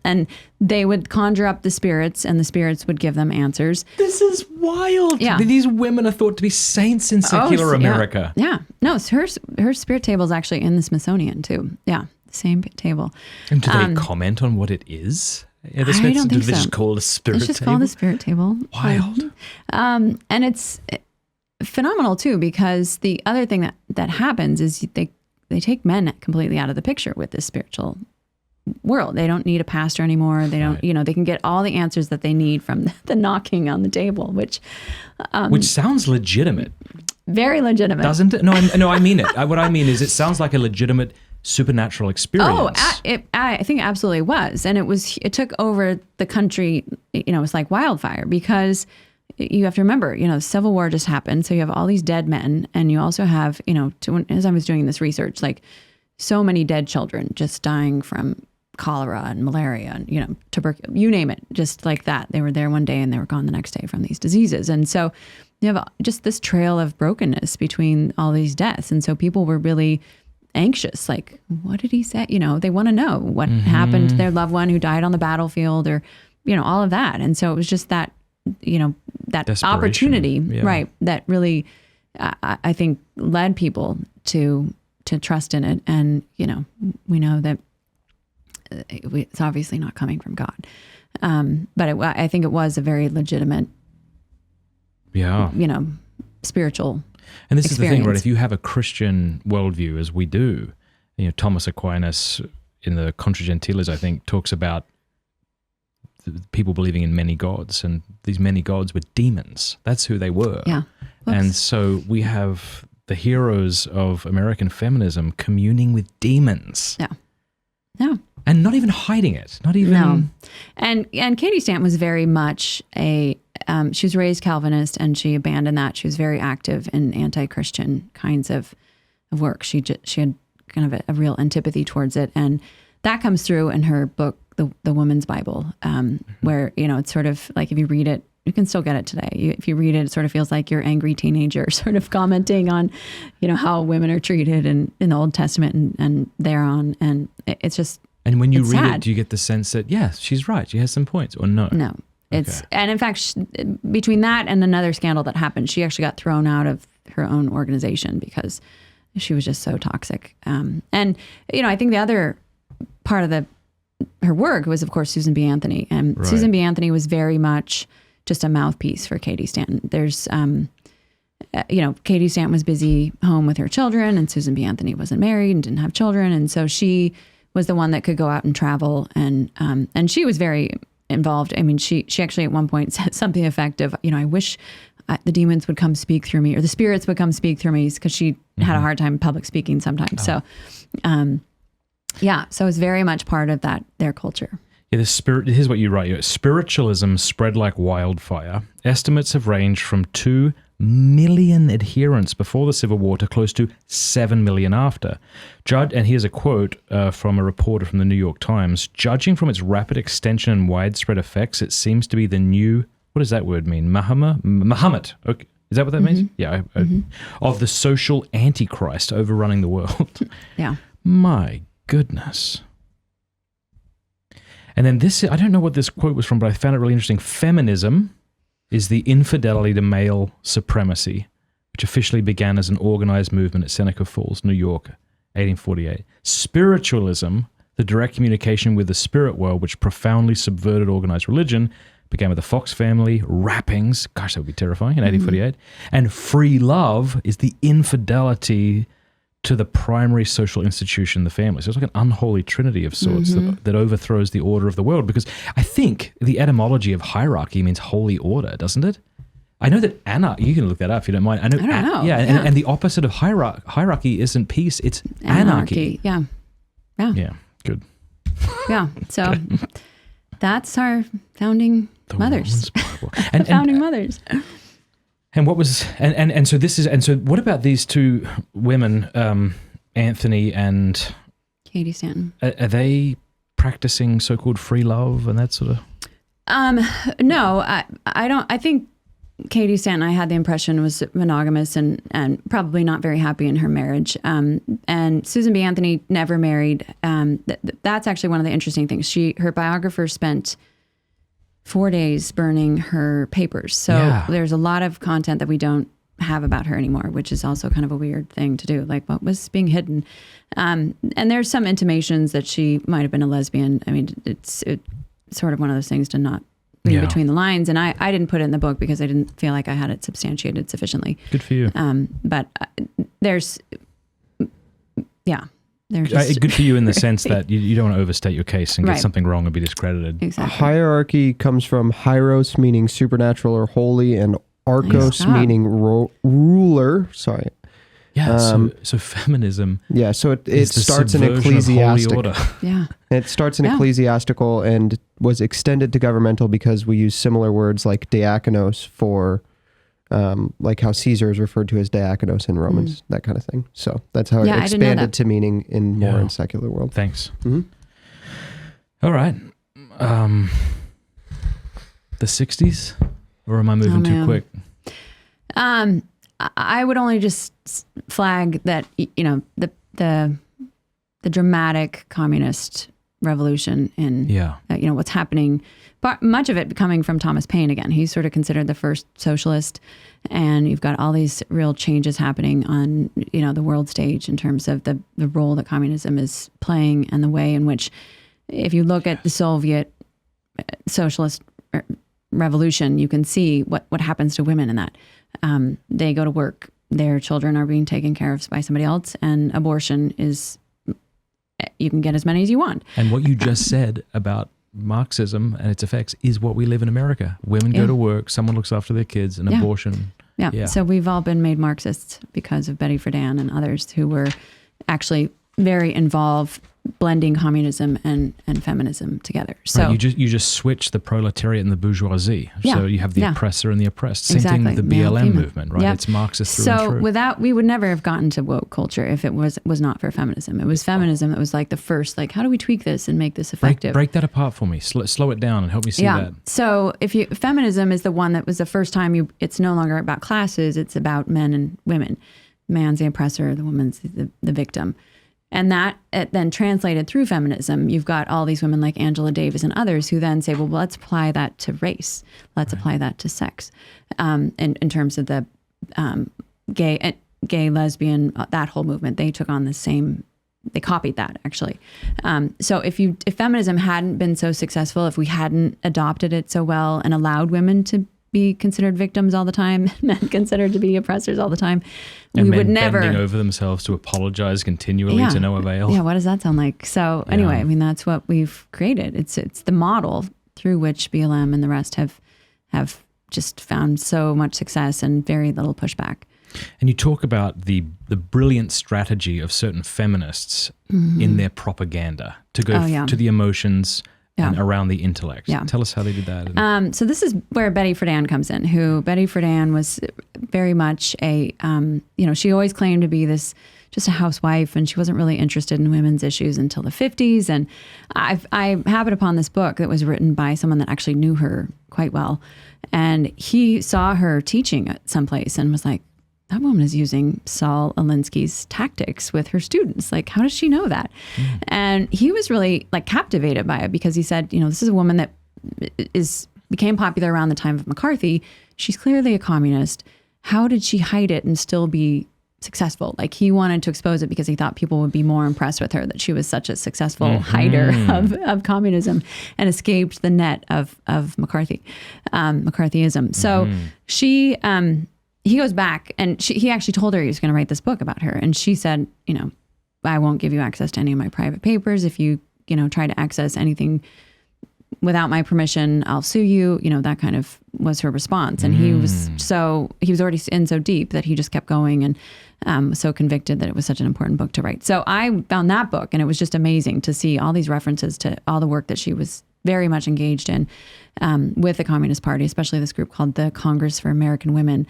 and they would conjure up the spirits, and the spirits would give them answers. This is wild. Yeah. These women are thought to be saints in secular America. Yeah. No, her spirit table is actually in the Smithsonian too. Yeah, the same table. And do they comment on what it is? I don't think so. Do they just call it a spirit table? It's just called a spirit table. Wild. And it's phenomenal too, because the other thing that happens is they take men completely out of the picture with this spiritual world. They don't need a pastor anymore. They don't, they can get all the answers that they need from the knocking on the table, which sounds legitimate. Very legitimate. Doesn't it? No, I mean it. What I mean is it sounds like a legitimate supernatural experience. Oh, I think it absolutely was. And it took over the country, it was like wildfire, because you have to remember, the Civil War just happened. So you have all these dead men, and you also have, as I was doing this research, so many dead children just dying from cholera and malaria and, tuberculosis, you name it, just like that. They were there one day and they were gone the next day from these diseases. And so you have just this trail of brokenness between all these deaths. And so people were really anxious. Like, what did he say? They want to know what happened to their loved one who died on the battlefield, or, all of that. And so it was just that, that opportunity, right, that really, I think, led people to trust in it. And, we know that it's obviously not coming from God. But I think it was a very legitimate, spiritual And this experience. is the thing, right? If you have a Christian worldview, as we do, Thomas Aquinas in the Contra Gentiles, I think, talks about people believing in many gods, and these many gods were demons. That's who they were. Yeah. And so we have the heroes of American feminism communing with demons. Yeah. Yeah. And not even hiding it. Not even... No. And Cady Stanton was very much she was raised Calvinist, and she abandoned that. She was very active in anti-Christian kinds of work. She had kind of a real antipathy towards it. And that comes through in her book, The Woman's Bible, where, it's sort of like, if you read it, you can still get it today. If you read it, it sort of feels like your angry teenager sort of commenting on, how women are treated in the Old Testament and thereon. And it's just... And when you read sad. it, do you get the sense that, yeah, she's right, she has some points, or no? No. And in fact, between that and another scandal that happened, she actually got thrown out of her own organization because she was just so toxic. And, I think the other part of her work was, of course, Susan B. Anthony. And right. Susan B. Anthony was very much just a mouthpiece for Cady Stanton. There's, Cady Stanton was busy home with her children, and Susan B. Anthony wasn't married and didn't have children. And so she was the one that could go out and travel. And she was very involved. I mean, she actually at one point said something effective, I wish the demons would come speak through me, or the spirits would come speak through me, because she had a hard time public speaking sometimes. So, so it's very much part of their culture. Yeah, here's what you write. Spiritualism spread like wildfire. Estimates have ranged from 2 million adherents before the Civil War to close to 7 million after. And here's a quote from a reporter from the New York Times. Judging from its rapid extension and widespread effects, it seems to be the new, what does that word mean? Muhammad. Okay. Is that what that means? Yeah. Of the social antichrist overrunning the world. Yeah. My goodness. And then this, I don't know what this quote was from, but I found it really interesting. Feminism is the infidelity to male supremacy, which officially began as an organized movement at Seneca Falls, New York, 1848. Spiritualism, the direct communication with the spirit world, which profoundly subverted organized religion, began with the Fox family, rappings, gosh, that would be terrifying, in 1848. And free love is the infidelity to the primary social institution, the family. So it's like an unholy trinity of sorts that overthrows the order of the world, because I think the etymology of hierarchy means holy order, doesn't it? I know that you can look that up if you don't mind. I don't know. Yeah, and the opposite of hierarchy isn't peace, it's anarchy. Yeah. Yeah, good. Yeah, so that's our founding mothers. And founding mothers. And what was and so this is, and so what about these two women, Anthony and Cady Stanton? Are they practicing so-called free love and that sort of? No, I don't. I think Cady Stanton, I had the impression, was monogamous and probably not very happy in her marriage. And Susan B. Anthony never married. That's actually one of the interesting things. Her biographer spent 4 days burning her papers. So there's a lot of content that we don't have about her anymore, which is also kind of a weird thing to do. Like, what was being hidden? And there's some intimations that she might have been a lesbian. I mean, it's sort of one of those things to not read between the lines. And I didn't put it in the book because I didn't feel like I had it substantiated sufficiently. Good for you. But there's good for you in the sense that you don't want to overstate your case and get something wrong and be discredited. Exactly. Hierarchy comes from hieros, meaning supernatural or holy, and archos, meaning ruler. Sorry. Yeah, so feminism. Yeah, so it starts in ecclesiastical. Yeah. It starts in ecclesiastical and was extended to governmental because we use similar words like diakonos for like how Caesar is referred to as diakonos in Romans, that kind of thing. So that's how it expanded to meaning in more in secular world. Thanks. All right. The 60s? Or am I moving too quick? I would only just flag that, the dramatic communist revolution in, what's happening. But much of it coming from Thomas Paine again. He's sort of considered the first socialist, and you've got all these real changes happening on, the world stage in terms of the role that communism is playing and the way in which, if you look at the Soviet socialist revolution, you can see what happens to women in that. They go to work, their children are being taken care of by somebody else, and abortion is, you can get as many as you want. And what you just said about Marxism and its effects is what we live in America. Women go to work, someone looks after their kids, and abortion. Yeah. So we've all been made Marxists because of Betty Friedan and others who were actually very involved blending communism and feminism together. So right, you just switch the proletariat and the bourgeoisie. So you have the oppressor and the oppressed. Same thing with the BLM movement, right? It's Marxist through and through. We would never have gotten to woke culture if it was not for feminism. It was feminism that was like the first, like, how do we tweak this and make this effective? Break that apart for me. Slow it down and help me see that. So feminism is the one that was the first time it's no longer about classes, it's about men and women. Man's the oppressor, the woman's the victim. And that then translated through feminism. You've got all these women like Angela Davis and others who then say, well, let's apply that to race. Let's apply that to sex. In terms of the gay, lesbian, that whole movement, they took on they copied that actually. So if feminism hadn't been so successful, if we hadn't adopted it so well and allowed women to be considered victims all the time, men considered to be oppressors all the time, and we would never bending over themselves to apologize continually to no avail. Yeah, what does that sound like? So anyway, I mean, that's what we've created. It's the model through which BLM and the rest have just found so much success and very little pushback. And you talk about the brilliant strategy of certain feminists in their propaganda to go to the emotions and around the intellect. Yeah. Tell us how they did that. So this is where Betty Friedan comes in, Betty Friedan was very much she always claimed to be just a housewife, and she wasn't really interested in women's issues until the 50s. And I happened upon this book that was written by someone that actually knew her quite well. And he saw her teaching at someplace and was like, that woman is using Saul Alinsky's tactics with her students. Like, how does she know that? And he was really like captivated by it because he said, this is a woman that became popular around the time of McCarthy. She's clearly a communist. How did she hide it and still be successful? Like, he wanted to expose it because he thought people would be more impressed with her, that she was such a successful hider of communism and escaped the net of McCarthyism. So he goes back and he actually told her he was going to write this book about her. And she said, I won't give you access to any of my private papers. If you, try to access anything without my permission, I'll sue you. That kind of was her response. And he was already in so deep that he just kept going and was so convicted that it was such an important book to write. So I found that book, and it was just amazing to see all these references to all the work that she was very much engaged in with the Communist Party, especially this group called the Congress for American Women,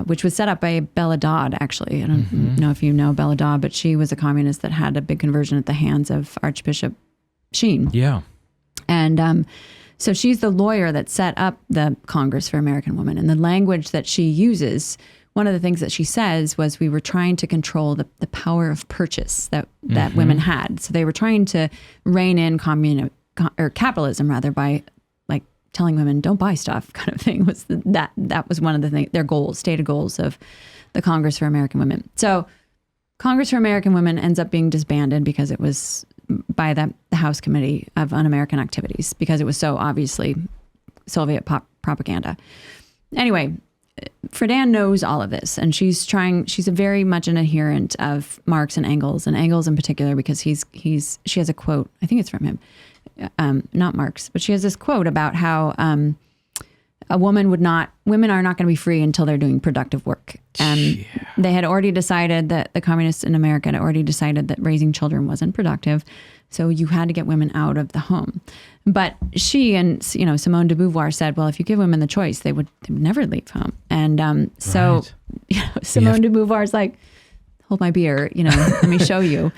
which was set up by Bella Dodd, actually. I don't know if you know Bella Dodd, but she was a communist that had a big conversion at the hands of Archbishop Sheen. Yeah. And so she's the lawyer that set up the Congress for American Women. And the language that she uses, one of the things that she says was we were trying to control the power of purchase that women had. So they were trying to rein in capitalism, rather, by telling women don't buy stuff, kind of thing. That was one of the their goals, stated goals of the Congress for American Women. So Congress for American Women ends up being disbanded because it was by the House Committee of Un-American Activities, because it was so obviously Soviet propaganda. Anyway, Friedan knows all of this, and she's a very much an adherent of Marx and Engels in particular, because she has a quote, I think it's from him, not Marx, but she has this quote about how women are not going to be free until they're doing productive work. And they had already decided that the communists in America had already decided that raising children wasn't productive. So you had to get women out of the home. But she and, Simone de Beauvoir said, well, if you give women the choice, they would never leave home. And Simone de Beauvoir's like, hold my beer, let me show you.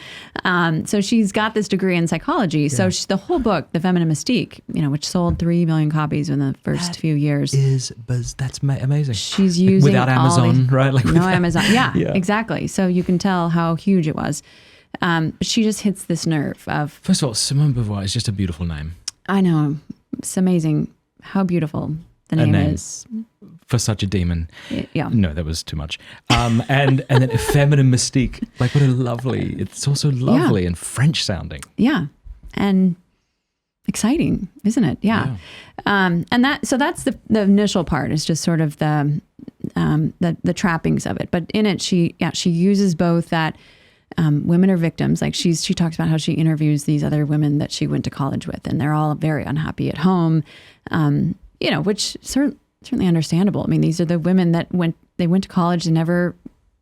So she's got this degree in psychology. So the whole book, The Feminine Mystique, which sold 3 million copies in the first few years. That's amazing. She's using without Amazon, right? No Amazon. Yeah, exactly. So you can tell how huge it was. But she just hits this nerve of... First of all, Simone de Beauvoir is just a beautiful name. I know. It's amazing how beautiful the name is. For such a demon. Yeah. No, that was too much. And then a feminine mystique. Like, what a lovely, it's also lovely and French sounding. Yeah. And exciting, isn't it? Yeah. And that's the initial part, is just sort of the trappings of it. But in it, she uses both that women are victims. Like she talks about how she interviews these other women that she went to college with, and they're all very unhappy at home, which certainly understandable. I mean, these are the women that went to college and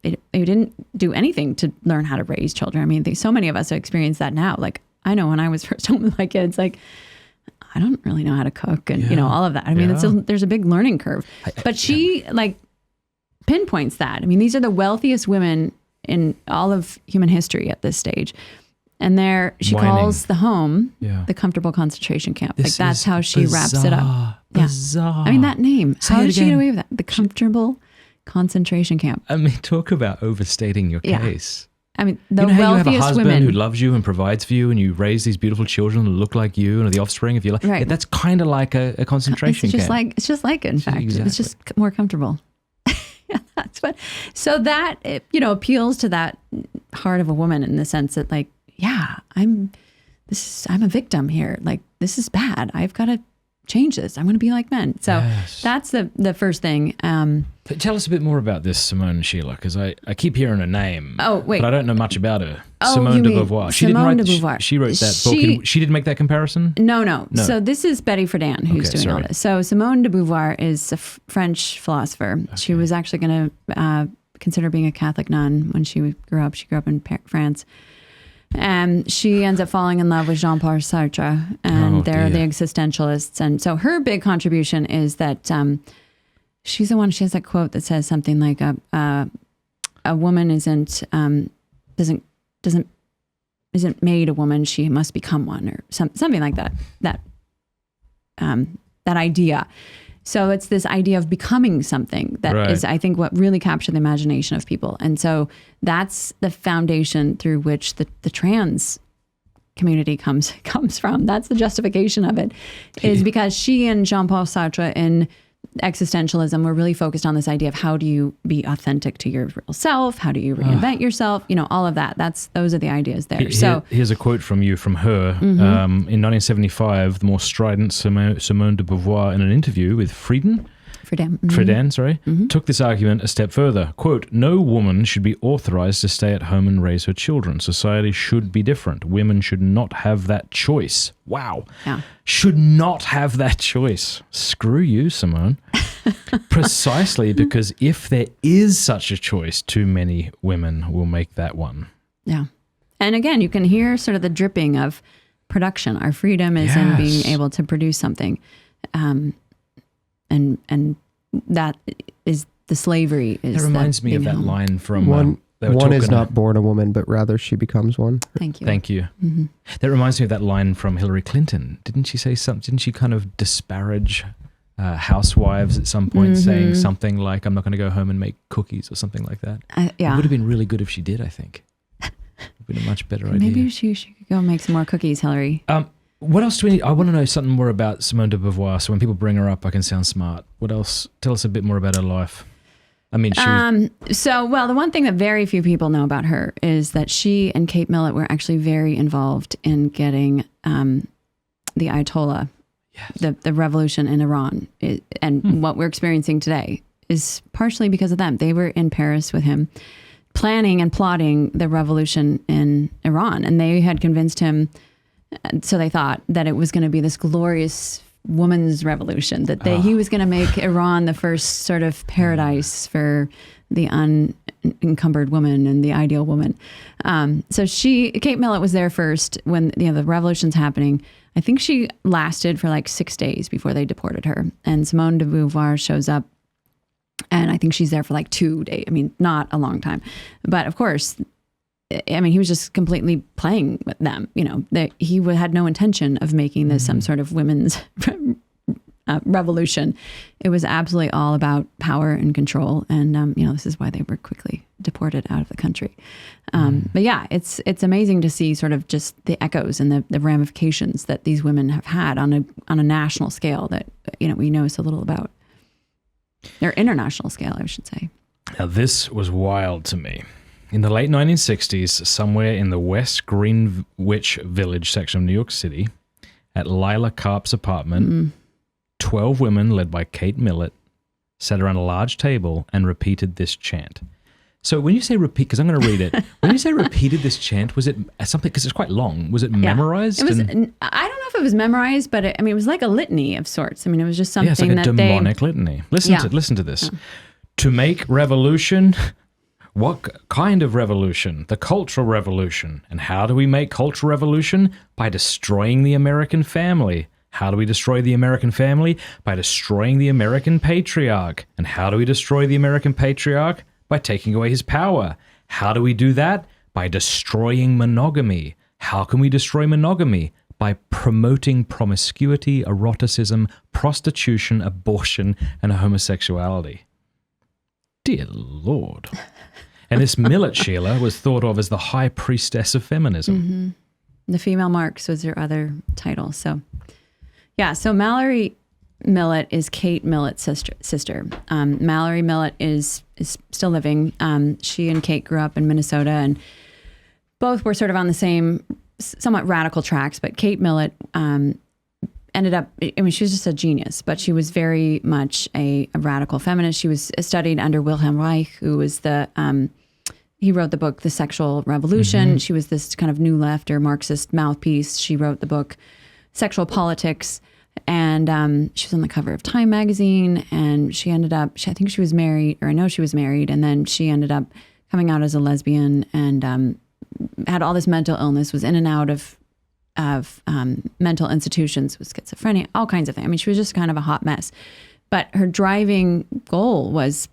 they didn't do anything to learn how to raise children. I mean, so many of us experience that now. Like I know when I was first home with my kids, like I don't really know how to cook and all of that. I mean, there's a big learning curve, but she like pinpoints that. I mean, these are the wealthiest women in all of human history at this stage. And she calls the home the comfortable concentration camp. Like that's how she wraps it up. Bizarre. I mean, that name. How did she get away with that? The comfortable concentration camp. I mean, talk about overstating your case. I mean, the how you have a wealthiest husband women who loves you and provides for you, and you raise these beautiful children who look like you and are the offspring of your life. Right. Yeah, that's kind of like a concentration camp. It's just like it, in fact. Exactly. It's just more comfortable. That's what. So that appeals to that heart of a woman in the sense that, like, I'm a victim here. Like, this is bad. I've got to change this. I'm going to be like men. So that's the first thing. But tell us a bit more about this Simone Sheila, because I keep hearing her name. Oh, wait. But I don't know much about her. Oh, Simone de you mean Beauvoir. Simone de Beauvoir. She wrote that book. She didn't make that comparison? No. So this is Betty Friedan who's doing all this. So Simone de Beauvoir is a French philosopher. Okay. She was actually going to consider being a Catholic nun when she grew up. She grew up in France. And she ends up falling in love with Jean-Paul Sartre, and they're the existentialists. And so her big contribution is that she's the one. She has that quote that says something like, "A woman isn't made a woman; she must become one," or something like that. That idea. So it's this idea of becoming something that is, I think, what really captured the imagination of people. And so that's the foundation through which the trans community comes from. That's the justification of it, is because she and Jean-Paul Sartre in existentialism were really focused on this idea of how do you be authentic to your real self? How do you reinvent yourself? All of that. Those are the ideas there. Here's a quote from her. In 1975, the more strident Simone de Beauvoir, in an interview with Friedan, took this argument a step further. Quote, "No woman should be authorized to stay at home and raise her children. Society should be different. Women should not have that choice." Wow. Yeah. Should not have that choice. Screw you, Simone. Precisely because if there is such a choice, too many women will make that one. Yeah. And again, you can hear sort of the dripping of production. Our freedom is in being able to produce something. And that is the slavery. That reminds me of that line from one is not born a woman, but rather she becomes one. Thank you. Mm-hmm. That reminds me of that line from Hillary Clinton. Didn't she say something? Didn't she kind of disparage housewives at some point, saying something like, "I'm not going to go home and make cookies," or something like that? It would have been really good if she did, I think. It would have been a much better idea. Maybe she could go make some more cookies, Hillary. What else do we need? I want to know something more about Simone de Beauvoir, so when people bring her up, I can sound smart. What else? Tell us a bit more about her life. I mean, the one thing that very few people know about her is that she and Kate Millet were actually very involved in getting the Ayatollah, the revolution in Iran, and what we're experiencing today is partially because of them. They were in Paris with him, planning and plotting the revolution in Iran, and they had convinced him. So they thought that it was going to be this glorious woman's revolution, that he was going to make Iran the first sort of paradise for the unencumbered woman and the ideal woman. So Kate Millet was there first when the revolution's happening. I think she lasted for like 6 days before they deported her. And Simone de Beauvoir shows up, and I think she's there for like 2 days. I mean, not a long time. But of course, I mean, he was just completely playing with them. He had no intention of making this some sort of women's revolution. It was absolutely all about power and control. And, this is why they were quickly deported out of the country. But yeah, it's amazing to see sort of just the echoes and the ramifications that these women have had on a national scale that, we know so little about. Or international scale, I should say. Now, this was wild to me. In the late 1960s, somewhere in the West Greenwich Village section of New York City, at Lila Karp's apartment, 12 women led by Kate Millet sat around a large table and repeated this chant. So when you say repeat, because I'm going to read it, when you say repeated this chant, was it something, because it's quite long, was it memorized? It was, I don't know if it was memorized, but it was like a litany of sorts. I mean, it was just something it's like a demonic litany. Listen to this. To make revolution, what kind of revolution? The cultural revolution. And how do we make cultural revolution? By destroying the American family. How do we destroy the American family? By destroying the American patriarch. And how do we destroy the American patriarch? By taking away his power. How do we do that? By destroying monogamy. How can we destroy monogamy? By promoting promiscuity, eroticism, prostitution, abortion, and homosexuality. Dear Lord. And this Millet, Sheila, was thought of as the high priestess of feminism. The female Marx was her other title. So, so Mallory Millet is Kate Millet's sister. Mallory Millet is still living. She and Kate grew up in Minnesota, and both were sort of on the same, somewhat radical tracks. But Kate Millet ended up, she was just a genius, but she was very much a radical feminist. She was studied under Wilhelm Reich, who was he wrote the book, The Sexual Revolution. She was this kind of new left or Marxist mouthpiece. She wrote the book, Sexual Politics. And she was on the cover of Time magazine, and she ended up, I think she was married, or I know she was married, and then she ended up coming out as a lesbian and had all this mental illness, was in and out of mental institutions with schizophrenia, all kinds of things. I mean, she was just kind of a hot mess. But her driving goal was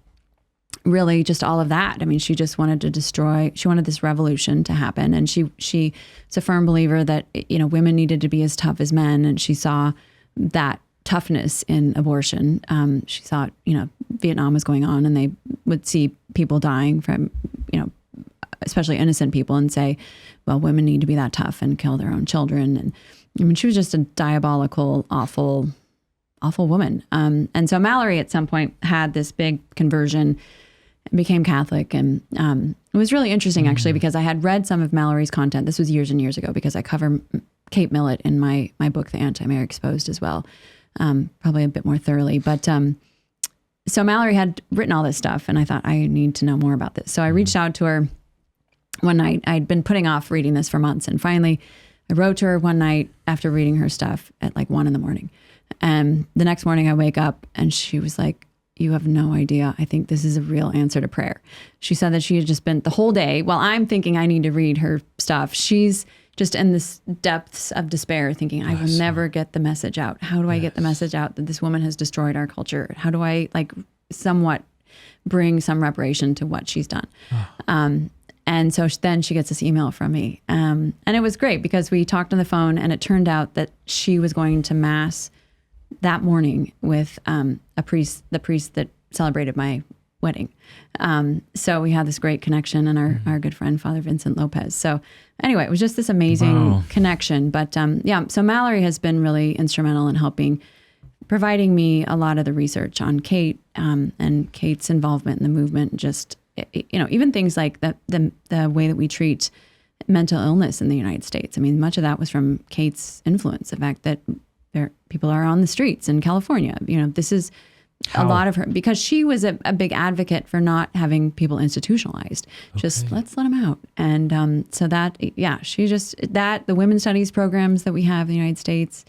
really just all of that. I mean, she just wanted to she wanted this revolution to happen. And she's a firm believer that, women needed to be as tough as men. And she saw that toughness in abortion. She saw, Vietnam was going on, and they would see people dying from, especially innocent people, and say, well, women need to be that tough and kill their own children. And I mean, she was just a diabolical, awful woman. And so Mallory at some point had this big conversion, became Catholic. And it was really interesting, actually, because I had read some of Mallory's content. This was years and years ago, because I cover Kate Millet in my book, The Anti-Mare Exposed, as well, probably a bit more thoroughly. But so Mallory had written all this stuff, and I thought, I need to know more about this. So I reached out to her one night. I'd been putting off reading this for months, and finally I wrote to her one night after reading her stuff at like 1 a.m. And the next morning I wake up, and she was like, you have no idea. I think this is a real answer to prayer. She said that she had just spent the whole day, while I'm thinking I need to read her stuff, she's just in this depths of despair, thinking, I will never get the message out. How do I get the message out that this woman has destroyed our culture? How do I somewhat bring some reparation to what she's done? And so then she gets this email from me. And it was great, because we talked on the phone, and it turned out that she was going to Mass that morning with the priest that celebrated my wedding. So we had this great connection, and our good friend, Father Vincent Lopez. So anyway, it was just this amazing connection. But so Mallory has been really instrumental in providing me a lot of the research on Kate and Kate's involvement in the movement. Just, even things like the way that we treat mental illness in the United States. I mean, much of that was from Kate's influence, the fact that people are on the streets in California. This is a lot of her, because she was a big advocate for not having people institutionalized. Okay. Just let's let them out. And so that, she just, the women's studies programs that we have in the United States,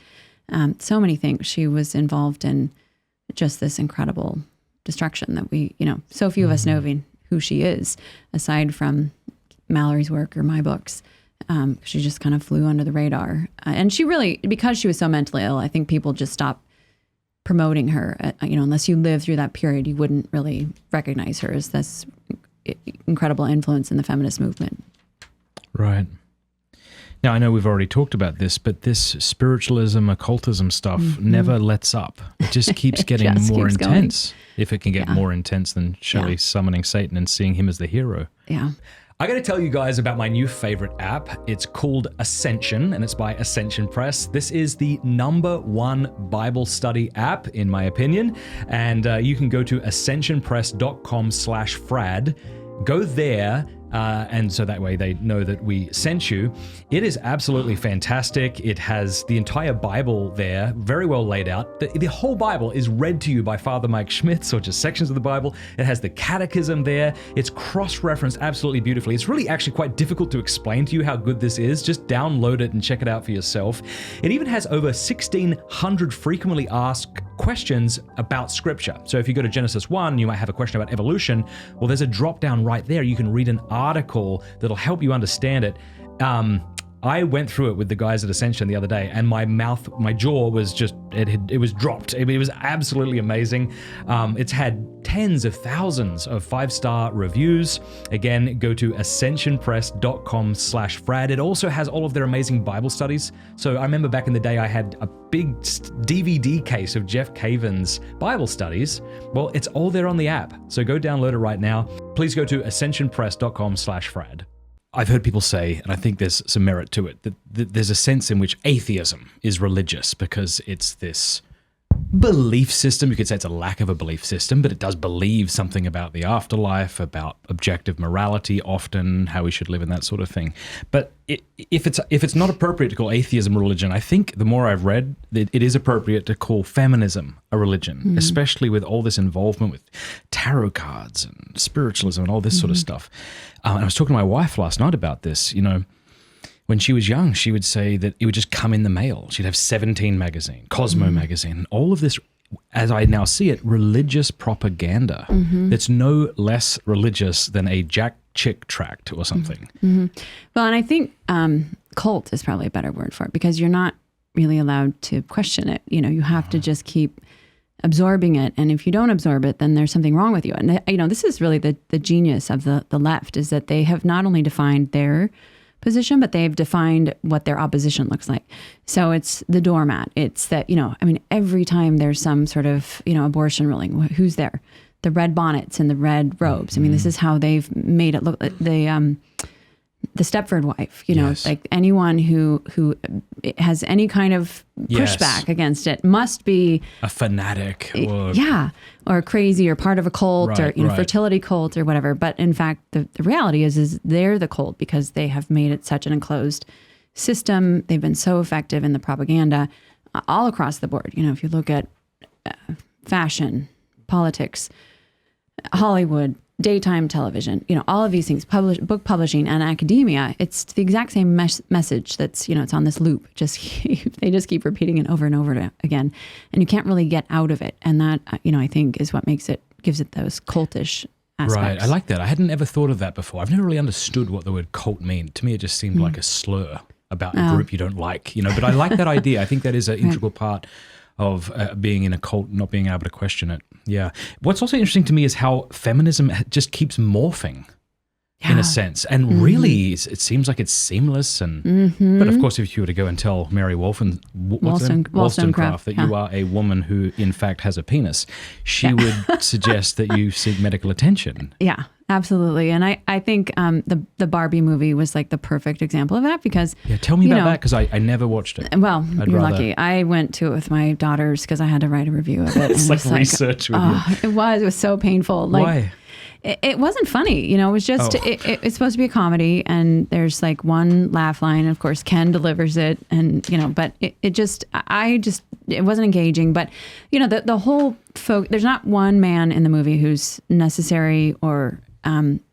so many things. She was involved in just this incredible destruction that we, so few of us know who she is, aside from Mallory's work or my books. She just kind of flew under the radar. And she really, because she was so mentally ill, I think people just stopped promoting her. Unless you lived through that period, you wouldn't really recognize her as this incredible influence in the feminist movement. Right. Now, I know we've already talked about this, but this spiritualism, occultism stuff never lets up. It just keeps getting more intense. If it can get more intense than Shelley summoning Satan and seeing him as the hero. Yeah. I got to tell you guys about my new favorite app. It's called Ascension, and it's by Ascension Press. This is the #1 Bible study app, in my opinion. And you can go to ascensionpress.com/Fradd. go there. And so that way they know that we sent you. It is absolutely fantastic. It has the entire Bible there, very well laid out. The whole Bible is read to you by Father Mike Schmitz, or just sections of the Bible. It has the catechism there. It's cross-referenced absolutely beautifully. It's really actually quite difficult to explain to you how good this is. Just download it and check it out for yourself. It even has over 1,600 frequently asked questions about Scripture. So if you go to Genesis 1, you might have a question about evolution. Well, there's a drop down right there. You can read an article that'll help you understand it. I went through it with the guys at Ascension the other day, and my jaw was just, it was dropped. It was absolutely amazing. It's had tens of thousands of 5-star reviews. Again, go to ascensionpress.com/Fradd. It also has all of their amazing Bible studies. So I remember back in the day, I had a big DVD case of Jeff Caven's Bible studies. Well, it's all there on the app. So go download it right now. Please go to ascensionpress.com/Fradd. I've heard people say, and I think there's some merit to it, that there's a sense in which atheism is religious because it's this belief system. You could say it's a lack of a belief system, but it does believe something about the afterlife, about objective morality, often how we should live and that sort of thing. But if it's not appropriate to call atheism a religion, I think the more I've read, it is appropriate to call feminism a religion, especially with all this involvement with tarot cards and spiritualism and all this sort of stuff. And I was talking to my wife last night about this. You know, when she was young, she would say that it would just come in the mail. She'd have 17 magazine, Cosmo magazine, and all of this, as I now see it, religious propaganda that's no less religious than a Jack Chick tract or something. Well, and I think cult is probably a better word for it, because you're not really allowed to question it. You know, you have to just keep absorbing it, and if you don't absorb it, then there's something wrong with you. And you know, this is really the genius of the left, is that they have not only defined their position, but they've defined what their opposition looks like. So it's the doormat. It's that, you know, I mean, every time there's some sort of, you know, abortion ruling, who's there? The red bonnets and the red robes. I mean, this is how they've made it look. The Stepford wife, you know, like anyone who has any kind of pushback against it must be a fanatic, or crazy, or part of a cult, or fertility cult, or whatever. But in fact, the reality is they're the cult because they have made it such an enclosed system. They've been so effective in the propaganda all across the board. You know, if you look at fashion, politics, Hollywood, daytime television, you know, all of these things, book publishing and academia, it's the exact same message that's, you know, it's on this loop. They just keep repeating it over and over again, and you can't really get out of it. And that, you know, I think is what gives it those cultish aspects. Right. I like that. I hadn't ever thought of that before. I've never really understood what the word cult meant. To me, it just seemed like a slur about a group you don't like, you know, but I like that idea. I think that is an integral part of being in a cult, not being able to question it. Yeah. What's also interesting to me is how feminism just keeps morphing in a sense. And really, it seems like it's seamless. And but of course, if you were to go and tell Mary Wollstonecraft that you are a woman who, in fact, has a penis, she would suggest that you seek medical attention. Yeah, absolutely. And I think the Barbie movie was like the perfect example of that, because tell me about that, because I never watched it. Well, you're lucky. I went to it with my daughters because I had to write a review of it. It's like research with you. It was so painful. Like, why? It wasn't funny, you know. It was just it's supposed to be a comedy, and there's like one laugh line, and of course Ken delivers it, and you know, but it wasn't engaging. But you know, the whole there's not one man in the movie who's necessary or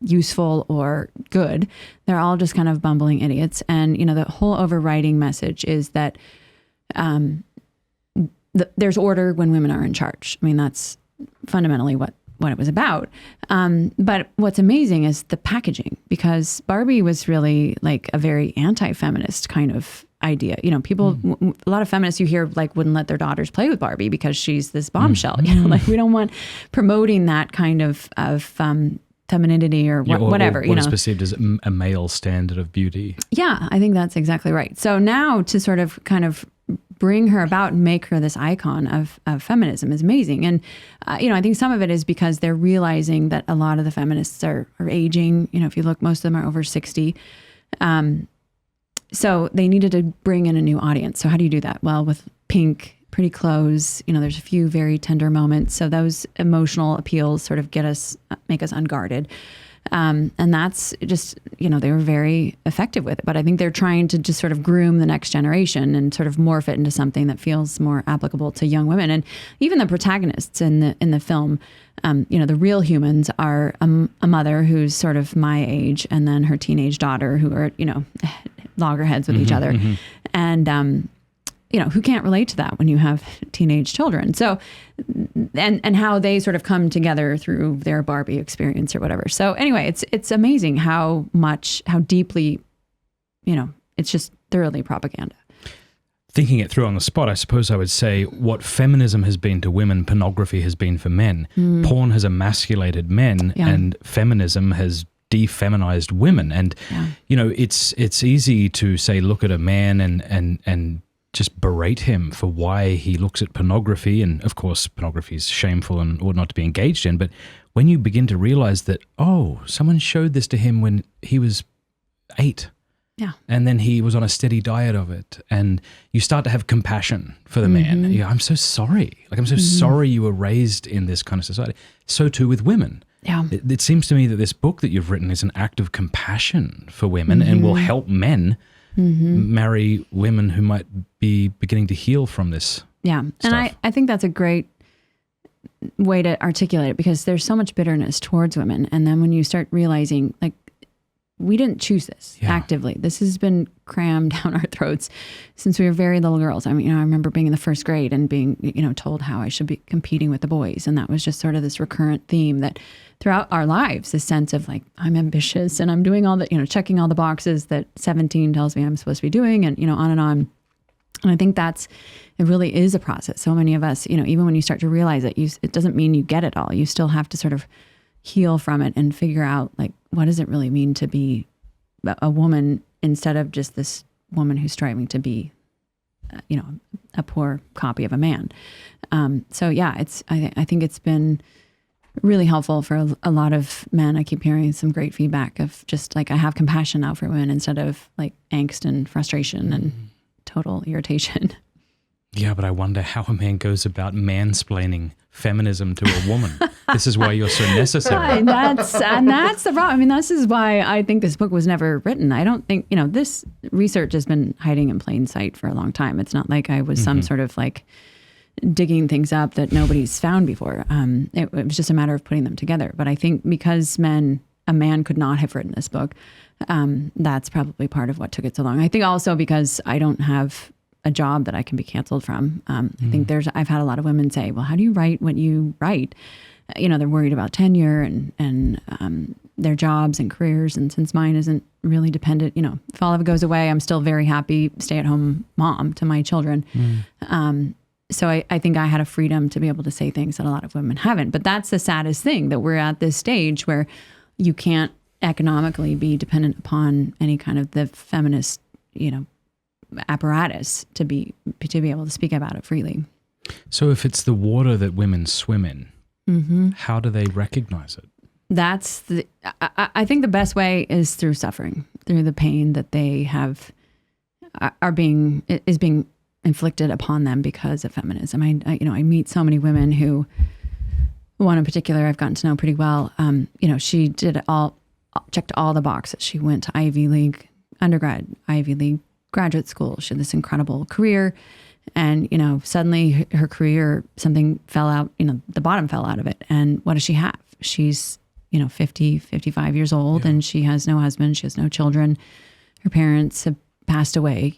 useful or good. They're all just kind of bumbling idiots. And you know, the whole overriding message is that there's order when women are in charge. I mean, that's fundamentally what it was about. But what's amazing is the packaging, because Barbie was really like a very anti-feminist kind of idea. You know, people, a lot of feminists you hear like wouldn't let their daughters play with Barbie because she's this bombshell. You know, like we don't want promoting that kind of femininity or whatever. What is perceived as a male standard of beauty. Yeah, I think that's exactly right. So now to sort of kind of bring her about and make her this icon of feminism is amazing. And, you know, I think some of it is because they're realizing that a lot of the feminists are aging. You know, if you look, most of them are over 60. So they needed to bring in a new audience. So how do you do that? Well, with pink, pretty clothes, you know, there's a few very tender moments. So those emotional appeals sort of make us unguarded. And that's just, they were very effective with it. But I think they're trying to just sort of groom the next generation and sort of morph it into something that feels more applicable to young women. And even the protagonists in the film, the real humans are a mother who's sort of my age, and then her teenage daughter, who are, loggerheads with each other. And, who can't relate to that when you have teenage children? So, and how they sort of come together through their Barbie experience or whatever. So anyway, it's amazing how deeply, it's just thoroughly propaganda. Thinking it through on the spot, I suppose I would say what feminism has been to women, pornography has been for men. Porn has emasculated men, and feminism has defeminized women. And, it's easy to say, look at a man and just berate him for why he looks at pornography. And of course, pornography is shameful and ought not to be engaged in. But when you begin to realize that, someone showed this to him when he was 8. Yeah. And then he was on a steady diet of it. And you start to have compassion for the man. I'm so sorry. I'm so sorry you were raised in this kind of society. So too with women. Yeah. It seems to me that this book that you've written is an act of compassion for women and will help men marry women who might be beginning to heal from this. Yeah. Stuff. And I think that's a great way to articulate it, because there's so much bitterness towards women. And then when you start realizing, we didn't choose this actively. This has been crammed down our throats since we were very little girls. I mean, I remember being in the first grade and being, told how I should be competing with the boys. And that was just sort of this recurrent theme that throughout our lives, this sense of I'm ambitious and I'm doing all the, checking all the boxes that 17 tells me I'm supposed to be doing, and, on and on. And I think it really is a process. So many of us, even when you start to realize it, it doesn't mean you get it all. You still have to sort of heal from it and figure out what does it really mean to be a woman instead of just this woman who's striving to be, a poor copy of a man. So yeah, I think it's been really helpful for a lot of men. I keep hearing some great feedback of just I have compassion now for women instead of angst and frustration and total irritation. Yeah, but I wonder how a man goes about mansplaining feminism to a woman. This is why you're so necessary. Right, that's the problem. I mean, this is why I think this book was never written. I don't think, this research has been hiding in plain sight for a long time. It's not like I was some sort of digging things up that nobody's found before. It was just a matter of putting them together. But I think because a man could not have written this book, that's probably part of what took it so long. I think also because I don't have a job that I can be canceled from. I think I've had a lot of women say, well, how do you write what you write? They're worried about tenure and their jobs and careers. And since mine isn't really dependent, if all of it goes away, I'm still very happy stay-at-home mom to my children. So I think I had a freedom to be able to say things that a lot of women haven't. But that's the saddest thing, that we're at this stage where you can't economically be dependent upon any kind of the feminist, apparatus to be able to speak about it freely. So if it's the water that women swim in, how do they recognize it? I think the best way is through suffering, through the pain that they have is being inflicted upon them because of feminism. I meet so many women who, one in particular I've gotten to know pretty well. She checked all the boxes. She went to Ivy League undergrad, Ivy League graduate school. She had this incredible career, and suddenly her career, something fell out. The bottom fell out of it. And what does she have? She's 50, 55 years old, and she has no husband. She has no children. Her parents have passed away.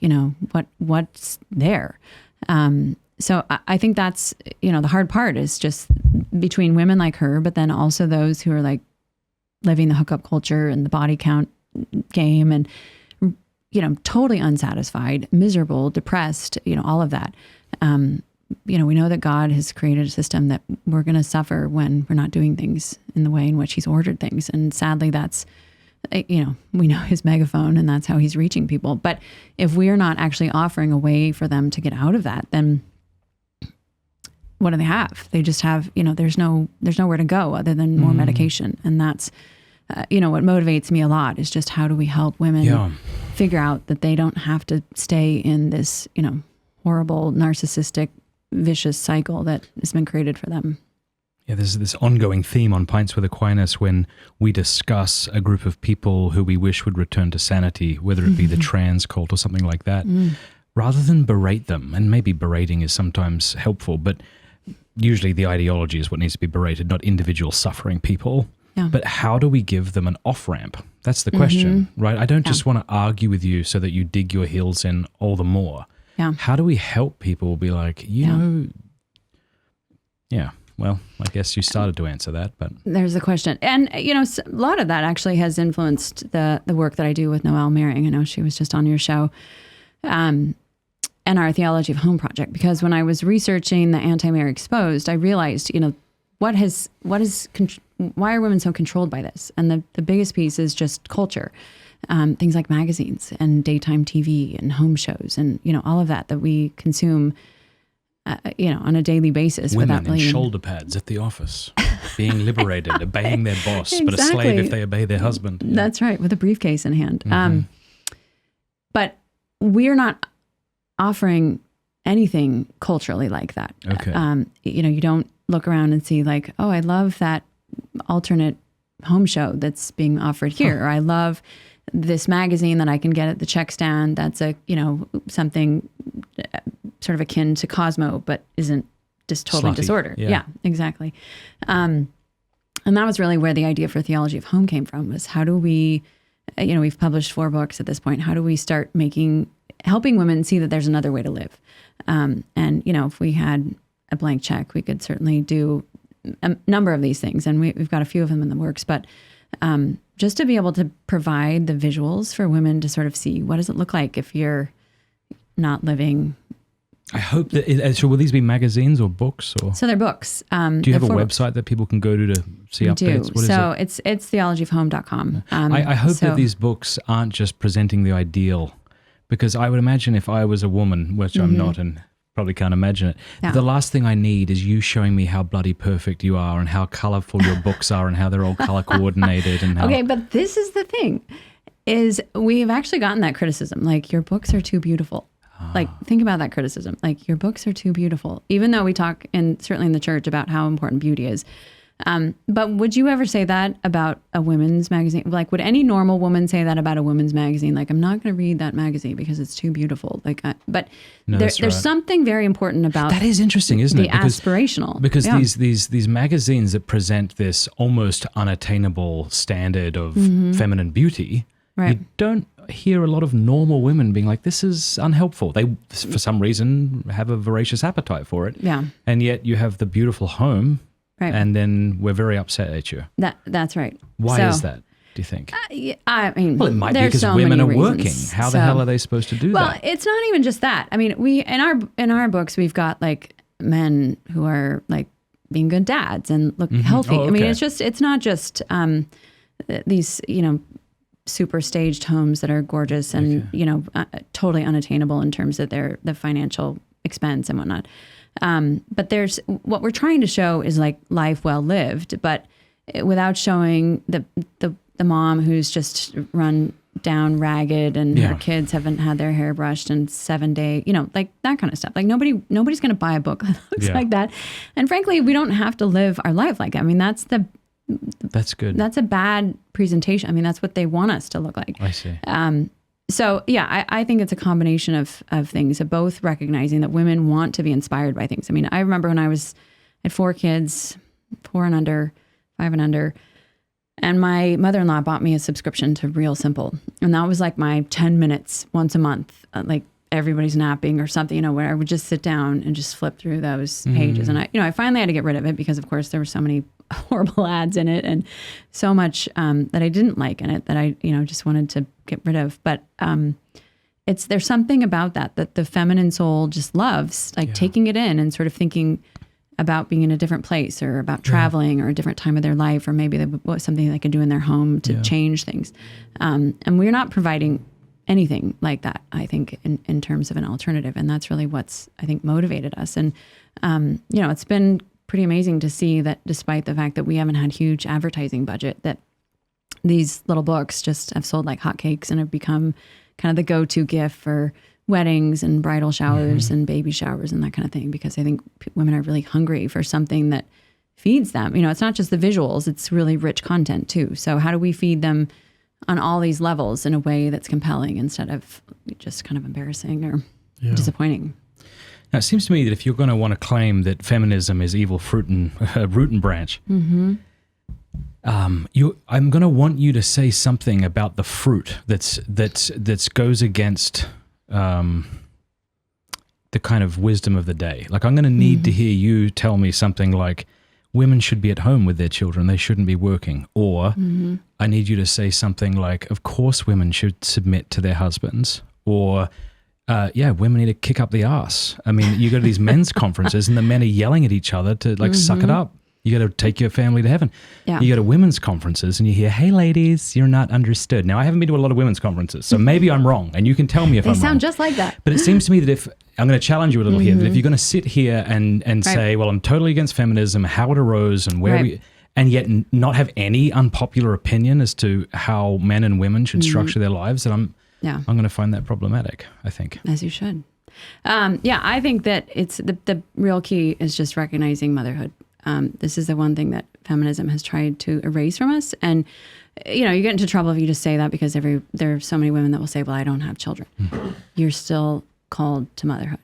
What's there? So I think that's the hard part is just between women like her, but then also those who are living the hookup culture and the body count game, and totally unsatisfied, miserable, depressed, all of that. We know that God has created a system that we're going to suffer when we're not doing things in the way in which he's ordered things. And sadly, that's, we know his megaphone and that's how he's reaching people. But if we're not actually offering a way for them to get out of that, then what do they have? They just have, there's nowhere to go other than more medication. And that's, what motivates me a lot is just how do we help women figure out that they don't have to stay in this, horrible, narcissistic, vicious cycle that has been created for them. Yeah, there's this ongoing theme on Pints with Aquinas when we discuss a group of people who we wish would return to sanity, whether it be the trans cult or something like that, rather than berate them. And maybe berating is sometimes helpful, but usually the ideology is what needs to be berated, not individual suffering people. Yeah. But how do we give them an off-ramp? That's the question, right? I don't just want to argue with you so that you dig your heels in all the more. Yeah. How do we help people be like, you know, well, I guess you started to answer that, but... There's the question. And, you know, a lot of that actually has influenced the work that I do with Noelle Mehring. I know she was just on your show. And our Theology of Home project, because when I was researching the Anti-Marriage Exposed, I realized, you know, why are women so controlled by this? And the biggest piece is just culture. Things like magazines and daytime TV and home shows and, you know, all of that we consume, you know, on a daily basis. Women in shoulder pads at the office, being liberated, obeying their boss, but a slave if they obey their husband. Yeah. That's right, with a briefcase in hand. But we're not offering anything culturally like that. Okay. You know, you don't look around and see like, oh, I love that alternate home show that's being offered here. Or I love this magazine that I can get at the check stand. That's something sort of akin to Cosmo, but isn't just totally Slutty. disordered. Yeah. Yeah, exactly. And that was really where the idea for Theology of Home came from, was how do we, you know, we've published 4 books at this point. How do we start helping women see that there's another way to live? And, you know, if we had a blank check, we could certainly do a number of these things. And we've got a few of them in the works, but just to be able to provide the visuals for women to sort of see what does it look like if you're not living. I hope that, so will these be magazines or books? Or So they're books. do you have a website that people can go to see updates? What is it? It's theologyofhome.com. I hope that these books aren't just presenting the ideal, because I would imagine if I was a woman, which I'm not and probably can't imagine it, the last thing I need is you showing me how bloody perfect you are and how colorful your books are and how they're all color coordinated. And how... Okay, but this is the thing, is we've actually gotten that criticism, like your books are too beautiful. Like, think about that criticism. Like, your books are too beautiful, even though we talk, and certainly in the church, about how important beauty is. But would you ever say that about a women's magazine? Like, would any normal woman say that about a women's magazine? Like, I'm not going to read that magazine because it's too beautiful. Like, but there's something very important about that. Is interesting, isn't it? Because aspirational. Because these magazines that present this almost unattainable standard of feminine beauty, you don't hear a lot of normal women being like, this is unhelpful. They, for some reason, have a voracious appetite for it. Yeah. And yet you have the beautiful home. Right. And then we're very upset at you. That's right. Why is that, do you think? I mean, well, it might be because so women are reasons. working. How the hell are they supposed to do that? Well, it's not even just that. I mean, we in our books, we've got like men who are like being good dads and look healthy. Oh, okay. I mean, it's not just these, you know, super staged homes that are gorgeous and, you know, totally unattainable in terms of the financial expense and whatnot. But what we're trying to show is like life well lived, but without showing the mom who's just run down ragged and her kids haven't had their hair brushed in 7 days, you know, like that kind of stuff. Like nobody's going to buy a book that looks like that. And frankly, we don't have to live our life like that. I mean, that's good. That's a bad presentation. I mean, that's what they want us to look like. I see. So yeah, I think it's a combination of things, of both recognizing that women want to be inspired by things. I mean, I remember when I had 4 kids, 4 and under, 5 and under, and my mother-in-law bought me a subscription to Real Simple. And that was like my 10 minutes once a month, like everybody's napping or something, you know, where I would just sit down and just flip through those pages. And I finally had to get rid of it because of course there were so many horrible ads in it and so much that I didn't like in it that I, you know, just wanted to get rid of. But there's something about that the feminine soul just loves, like taking it in and sort of thinking about being in a different place or about traveling or a different time of their life, or maybe something they could do in their home to change things. And we're not providing anything like that, I think, in terms of an alternative. And that's really what's, I think, motivated us. And, you know, it's been pretty amazing to see that despite the fact that we haven't had huge advertising budget, that these little books just have sold like hotcakes and have become kind of the go-to gift for weddings and bridal showers and baby showers and that kind of thing, because I think women are really hungry for something that feeds them. It's not just the visuals, it's really rich content too. So how do we feed them on all these levels in a way that's compelling instead of just kind of embarrassing or disappointing? Now, it seems to me that if you're going to want to claim that feminism is evil fruit and root and branch, I'm going to want you to say something about the fruit that goes against the kind of wisdom of the day. Like, I'm going to need to hear you tell me something like, women should be at home with their children, they shouldn't be working. Or I need you to say something like, of course women should submit to their husbands. Or women need to kick up the ass. I mean, you go to these men's conferences and the men are yelling at each other to like suck it up. You got to take your family to heaven. Yeah. You go to women's conferences and you hear, hey ladies, you're not understood. Now, I haven't been to a lot of women's conferences, so maybe I'm wrong and you can tell me if I'm wrong. They sound just like that. But it seems to me that if, I'm going to challenge you a little here, that if you're going to sit here and say, well, I'm totally against feminism, how it arose and where we, and yet not have any unpopular opinion as to how men and women should structure their lives, then I'm going to find that problematic, I think. As you should. I think that it's the real key is just recognizing motherhood. This is the one thing that feminism has tried to erase from us. And, you get into trouble if you just say that because there are so many women that will say, well, I don't have children. You're still called to motherhood.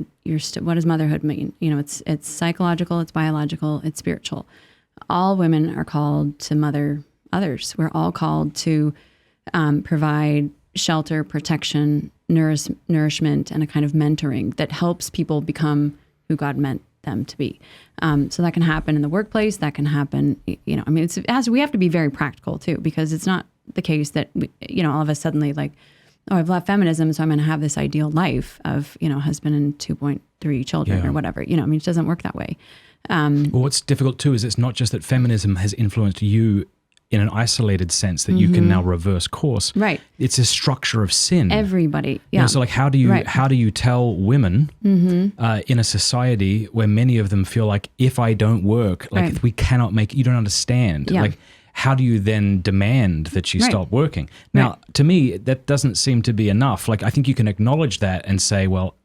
What does motherhood mean? It's psychological, it's biological, it's spiritual. All women are called to mother others. We're all called to provide shelter, protection, nourishment, and a kind of mentoring that helps people become who God meant them to be. So that can happen in the workplace. That can happen, we have to be very practical too, because it's not the case that all of us suddenly like, oh, I've left feminism, so I'm going to have this ideal life of, husband and 2.3 children or whatever. It doesn't work that way. Well, what's difficult too is it's not just that feminism has influenced you in an isolated sense that you can now reverse course. Right. It's a structure of sin. Everybody. Yeah. So like how do you tell women in a society where many of them feel like if I don't work, like we cannot make, you don't understand. Yeah. Like how do you then demand that she stop working? Now, to me, that doesn't seem to be enough. Like I think you can acknowledge that and say, well,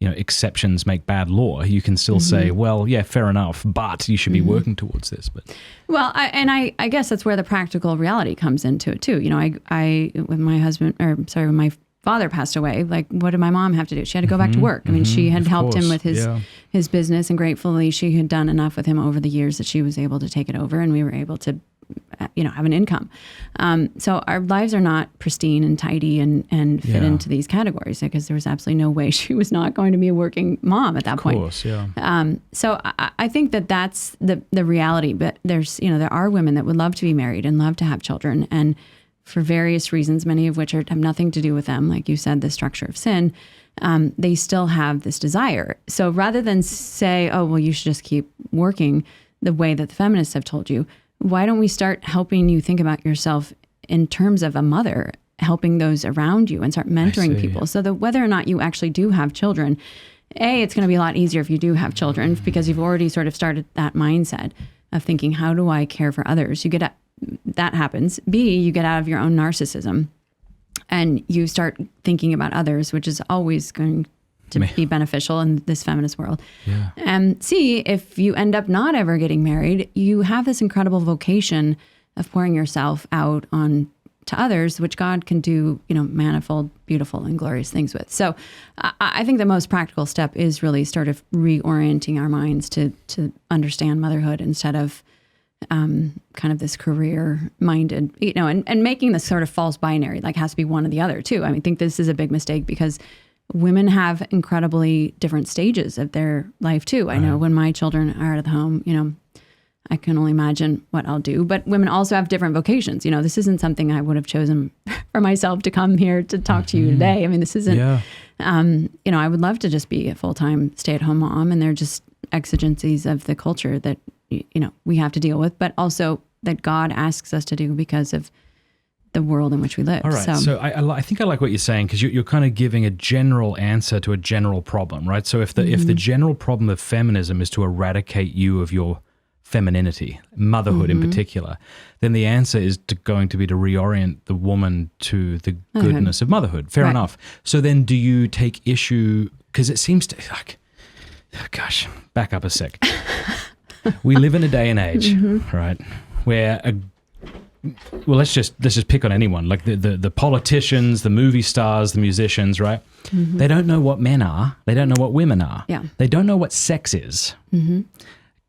exceptions make bad law. You can still say, well, yeah, fair enough, but you should be working towards this. But I guess that's where the practical reality comes into it too. When my father passed away, like what did my mom have to do? She had to go back to work. I mean, she had helped him with his business, and gratefully she had done enough with him over the years that she was able to take it over, and we were able to have an income. So our lives are not pristine and tidy and fit into these categories, because there was absolutely no way she was not going to be a working mom at that point. Of course, yeah. So I think that that's the reality. But there's, there are women that would love to be married and love to have children, and for various reasons, many of which have nothing to do with them, like you said, the structure of sin, they still have this desire. So rather than say, oh, well, you should just keep working the way that the feminists have told you, why don't we start helping you think about yourself in terms of a mother, helping those around you and start mentoring people, so that whether or not you actually do have children, it's going to be a lot easier if you do have children, because you've already sort of started that mindset of thinking, how do I care for others? That happens. B, you get out of your own narcissism and you start thinking about others, which is always going to be beneficial in this feminist world. Yeah. And C, if you end up not ever getting married, you have this incredible vocation of pouring yourself out on to others, which God can do, manifold, beautiful, and glorious things with. So I think the most practical step is really sort of reorienting our minds to understand motherhood instead of kind of this career-minded, and making this sort of false binary, like has to be one or the other too. I think this is a big mistake, because women have incredibly different stages of their life too. I know when my children are out of the home, I can only imagine what I'll do, but women also have different vocations. This isn't something I would have chosen for myself to come here to talk to you today. I mean, this isn't, I would love to just be a full-time stay-at-home mom, and they're just exigencies of the culture that, we have to deal with, but also that God asks us to do because of the world in which we live. All right. So I think I like what you're saying, because you're kind of giving a general answer to a general problem, right? So if the general problem of feminism is to eradicate you of your femininity, motherhood in particular, then the answer is going to be to reorient the woman to the goodness of motherhood. Fair enough. So then do you take issue, because it seems to, back up a sec. We live in a day and age, right, where let's just pick on anyone, like the politicians, the movie stars, the musicians, right? They don't know what men are. They don't know what women are. Yeah. They don't know what sex is.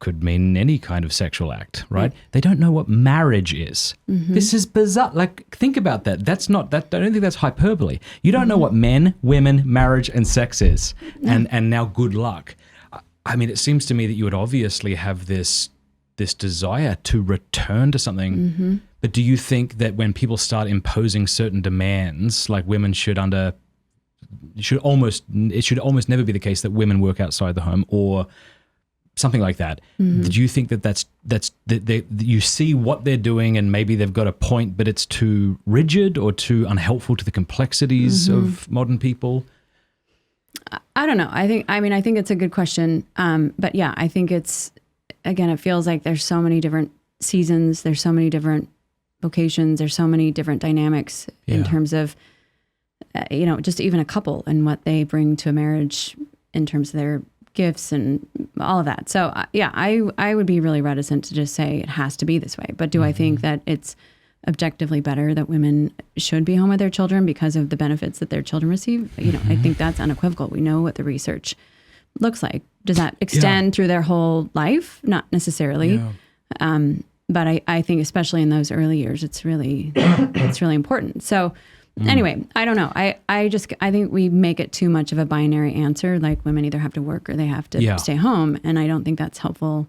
Could mean any kind of sexual act, right? They don't know what marriage is. This is bizarre. Like, think about that. That's not that. I don't think that's hyperbole. You don't know what men, women, marriage, and sex is, and now good luck. I mean, it seems to me that you would obviously have this desire to return to something. But do you think that when people start imposing certain demands, like women it should almost never be the case that women work outside the home or something like that? Do you think that you see what they're doing and maybe they've got a point, but it's too rigid or too unhelpful to the complexities of modern people? I don't know. I think it's a good question. But yeah, I think it feels like there's so many different seasons. There's so many different vocations. There's so many different dynamics in terms of, just even a couple and what they bring to a marriage in terms of their gifts and all of that. So I would be really reticent to just say it has to be this way. But do I think that it's objectively better that women should be home with their children because of the benefits that their children receive? I think that's unequivocal. We know what the research looks like. Does that extend through their whole life? Not necessarily. Yeah. But I think especially in those early years, it's really important. So anyway, I don't know. I think we make it too much of a binary answer, like women either have to work or they have to stay home. And I don't think that's helpful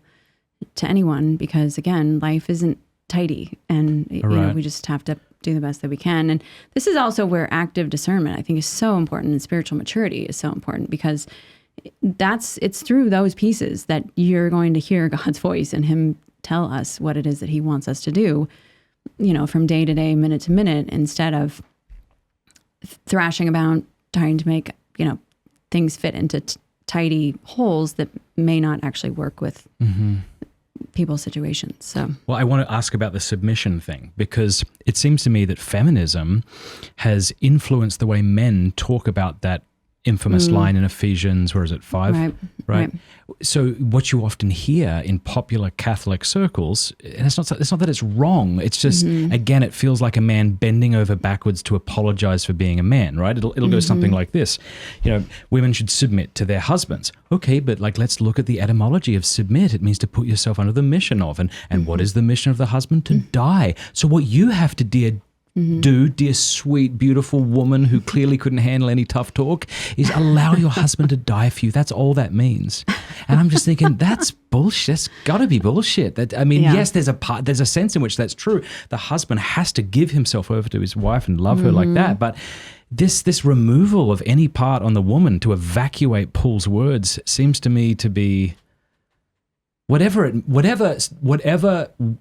to anyone because, again, life isn't tidy and we just have to do the best that we can. And this is also where active discernment, I think, is so important, and spiritual maturity is so important because it's through those pieces that you're going to hear God's voice and him tell us what it is that he wants us to do, from day to day, minute to minute, instead of thrashing about trying to make, things fit into tidy holes that may not actually work with people's situations. So, well, I want to ask about the submission thing because it seems to me that feminism has influenced the way men talk about that infamous line in Ephesians, where is it, 5? Right. So what you often hear in popular Catholic circles, and it's not that it's wrong, it's just, again, it feels like a man bending over backwards to apologize for being a man, right? It'll go something like this. Women should submit to their husbands. Okay, but let's look at the etymology of submit. It means to put yourself under the mission of, and what is the mission of the husband? To die. So what you have to do, dear, sweet, beautiful woman who clearly couldn't handle any tough talk, is allow your husband to die for you. That's all that means. And I'm just thinking, that's bullshit. That's got to be bullshit. Yes, there's a sense in which that's true. The husband has to give himself over to his wife and love her like that. But this removal of any part on the woman to evacuate Paul's words seems to me to be whatever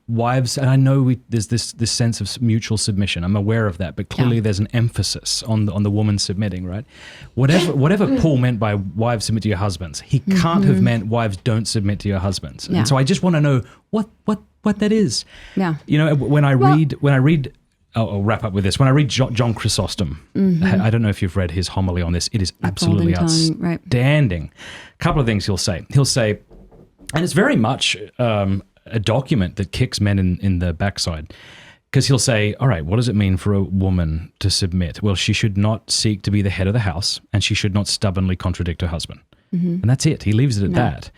wives, and I know there's this sense of mutual submission. I'm aware of that, but clearly there's an emphasis on the woman submitting, right? Whatever Paul meant by wives submit to your husbands, he can't have meant wives don't submit to your husbands. And so I just want to know what that is. Yeah. When I read. I'll wrap up with this. When I read John Chrysostom, I don't know if you've read his homily on this. It is absolutely outstanding. Right. A couple of things he'll say. And it's very much a document that kicks men in the backside, because he'll say, all right, what does it mean for a woman to submit? Well, she should not seek to be the head of the house, and she should not stubbornly contradict her husband. And that's it. He leaves it at that.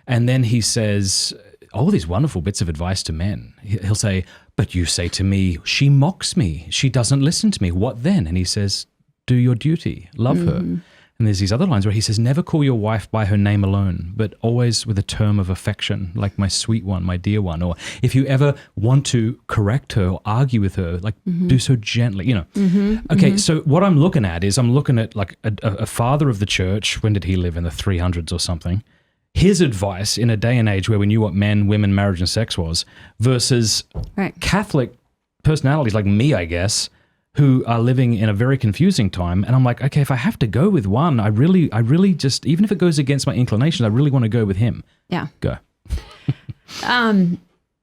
And then he says all these wonderful bits of advice to men. He'll say, but you say to me, she mocks me. She doesn't listen to me. What then? And he says, do your duty. Love her. And there's these other lines where he says, never call your wife by her name alone, but always with a term of affection, like my sweet one, my dear one. Or if you ever want to correct her or argue with her, do so gently, Okay, so what I'm looking at like a father of the church. When did he live? In the 300s or something? His advice in a day and age where we knew what men, women, marriage, and sex was, versus Catholic personalities like me, I guess, who are living in a very confusing time. And I'm like, okay, if I have to go with one, I really just, even if it goes against my inclinations, I really want to go with him. Yeah. Go.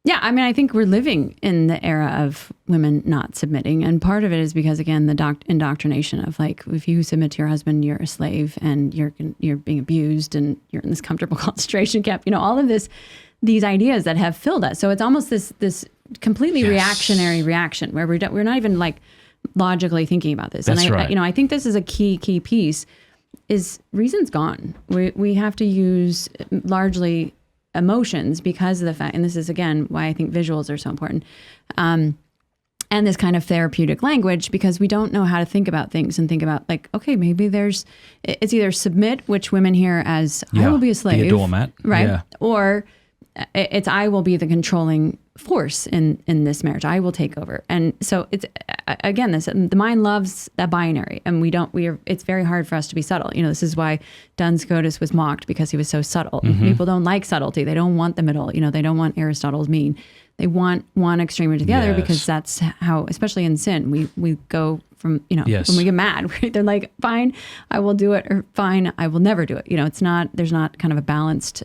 Yeah, I mean, I think we're living in the era of women not submitting. And part of it is because, again, the indoctrination of like, if you submit to your husband, you're a slave and you're being abused and you're in this comfortable concentration camp. All of these ideas that have filled us. So it's almost this completely reactionary reaction where we're not even like logically thinking about this. That's and right. I think this is a key piece is reason's gone. We have to use largely emotions because of the fact, and this is again why I think visuals are so important, and this kind of therapeutic language, because we don't know how to think about things and think about like, okay, maybe it's either submit, which women hear as I will be a slave, be a doormat, right? Or it's I will be the controlling force in this marriage. I will take over. And so it's again the mind loves that binary, and it's very hard for us to be subtle. This is why Duns Scotus was mocked, because he was so subtle. People don't like subtlety. They don't want the middle. They don't want Aristotle's mean. They want one extreme or to the other, because that's how, especially in sin, we go from, when we get mad, they're like, fine, I will do it, or fine, I will never do it. There's not kind of a balanced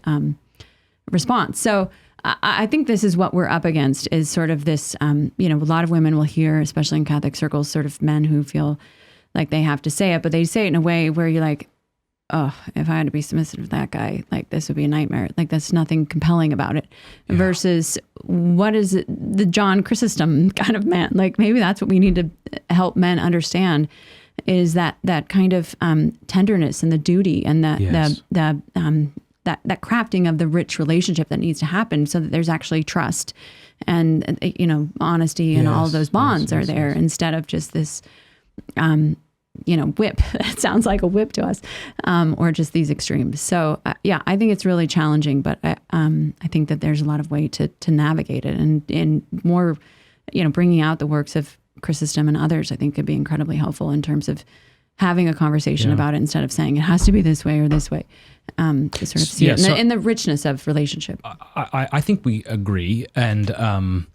response. So I think this is what we're up against, is sort of this, a lot of women will hear, especially in Catholic circles, sort of men who feel like they have to say it, but they say it in a way where you're like, oh, if I had to be submissive to that guy, like this would be a nightmare. Like there's nothing compelling about it. Yeah. Versus what is it, the John Chrysostom kind of man? Like maybe that's what we need to help men understand, is that kind of tenderness and the duty and that crafting of the rich relationship that needs to happen, so that there's actually trust and honesty and all of those bonds are there, instead of just this whip. It sounds like a whip to us, or just these extremes. So I think it's really challenging, but I think that there's a lot of way to navigate it, and more, bringing out the works of Chrysostom and others, I think could be incredibly helpful in terms of having a conversation about it, instead of saying it has to be this way or this way, to sort of see it in the richness of relationship. I think we agree, and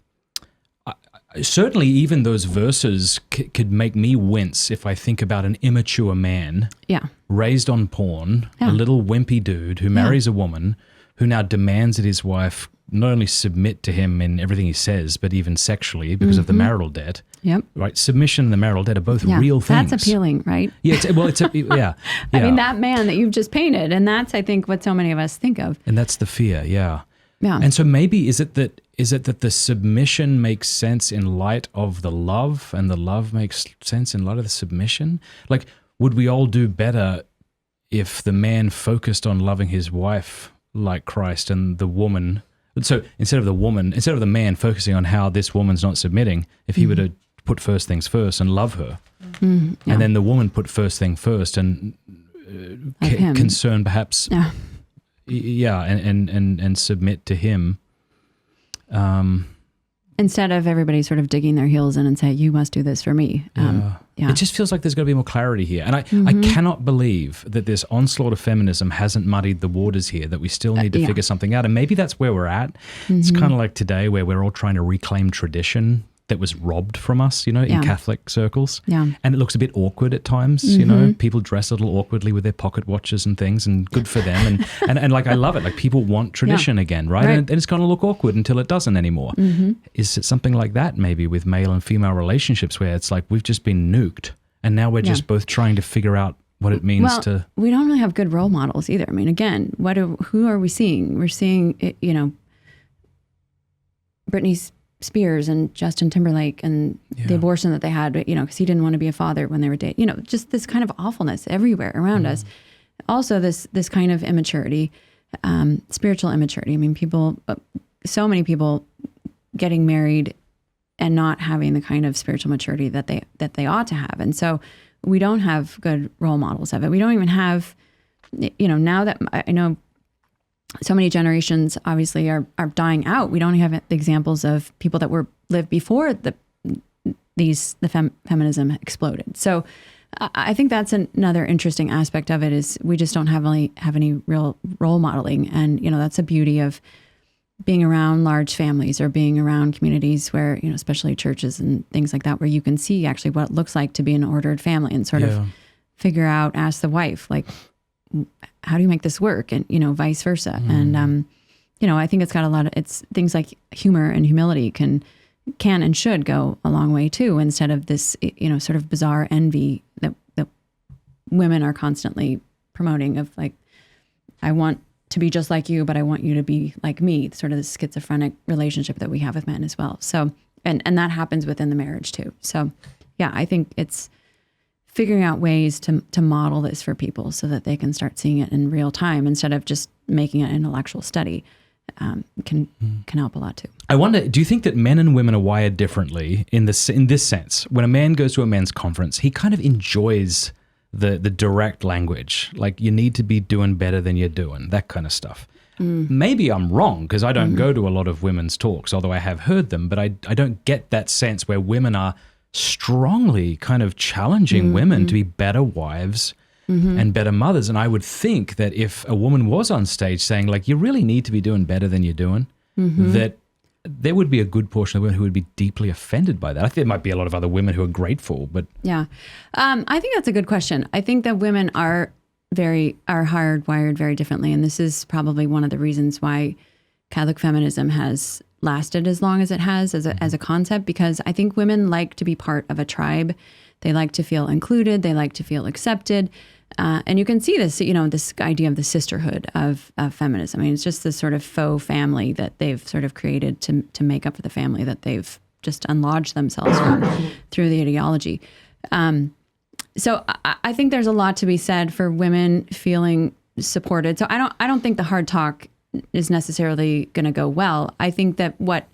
certainly even those verses could make me wince if I think about an immature man raised on porn, a little wimpy dude who marries a woman who now demands that his wife not only submit to him in everything he says, but even sexually because of the marital debt. Yep. Right. Submission and the marital debt are both real things. That's appealing, right? Yeah. I mean, that man that you've just painted, and that's, I think, what so many of us think of. And that's the fear. Yeah. Yeah. And so maybe is it that the submission makes sense in light of the love, and the love makes sense in light of the submission? Like, would we all do better if the man focused on loving his wife like Christ, and the woman? So instead of the man focusing on how this woman's not submitting, if he were to put first things first and love her, and then the woman put first thing first and concern perhaps, and submit to him. Instead of everybody sort of digging their heels in and say, you must do this for me. It just feels like there's got to be more clarity here. And I cannot believe that this onslaught of feminism hasn't muddied the waters here, that we still need to figure something out. And maybe that's where we're at. It's kind of like today, where we're all trying to reclaim tradition that was robbed from us, in Catholic circles. Yeah. And it looks a bit awkward at times, people dress a little awkwardly with their pocket watches and things, and good for them. And like, I love it. Like, people want tradition again, right? And it's going to look awkward until it doesn't anymore. Is it something like that maybe with male and female relationships, where it's like we've just been nuked and now we're just both trying to figure out what it means to... We don't really have good role models either. I mean, again, who are we seeing? We're seeing, Britney Spears and Justin Timberlake and the abortion that they had, because he didn't want to be a father when they were dating, just this kind of awfulness everywhere around us. Also this kind of immaturity, spiritual immaturity. I mean, so many people getting married and not having the kind of spiritual maturity that they ought to have. And so we don't have good role models of it. We don't even have, now that I know so many generations obviously are dying out, we don't have examples of people that lived before the feminism exploded. So I think that's another interesting aspect of it, is we just don't have any real role modeling. And, that's a beauty of being around large families, or being around communities where, especially churches and things like that, where you can see actually what it looks like to be an ordered family, and sort of figure out, ask the wife, like, how do you make this work? And, vice versa. And I think it's got a lot of, it's things like humor and humility can and should go a long way too, instead of this, sort of bizarre envy that women are constantly promoting of like, I want to be just like you, but I want you to be like me, sort of this schizophrenic relationship that we have with men as well. So, and that happens within the marriage too. So yeah, I think it's figuring out ways to model this for people so that they can start seeing it in real time instead of just making it an intellectual study. Can help a lot too. I wonder, do you think that men and women are wired differently in this sense? When a man goes to a men's conference, he kind of enjoys the direct language, like you need to be doing better than you're doing, that kind of stuff. Maybe I'm wrong because I don't go to a lot of women's talks, although I have heard them, but I don't get that sense where women are strongly kind of challenging women to be better wives and better mothers. And I would think that if a woman was on stage saying like, you really need to be doing better than you're doing, that there would be a good portion of women who would be deeply offended by that. I think there might be a lot of other women who are grateful, but... Yeah. I think that's a good question. I think that women are hardwired very differently. And this is probably one of the reasons why Catholic feminism has lasted as long as it has as a concept, because I think women like to be part of a tribe. They like to feel included. They like to feel accepted. And you can see this, this idea of the sisterhood of feminism. I mean, it's just this sort of faux family that they've sort of created to make up for the family that they've just unlodged themselves from through the ideology. So I think there's a lot to be said for women feeling supported. So I don't think the hard talk is necessarily going to go well. I think that what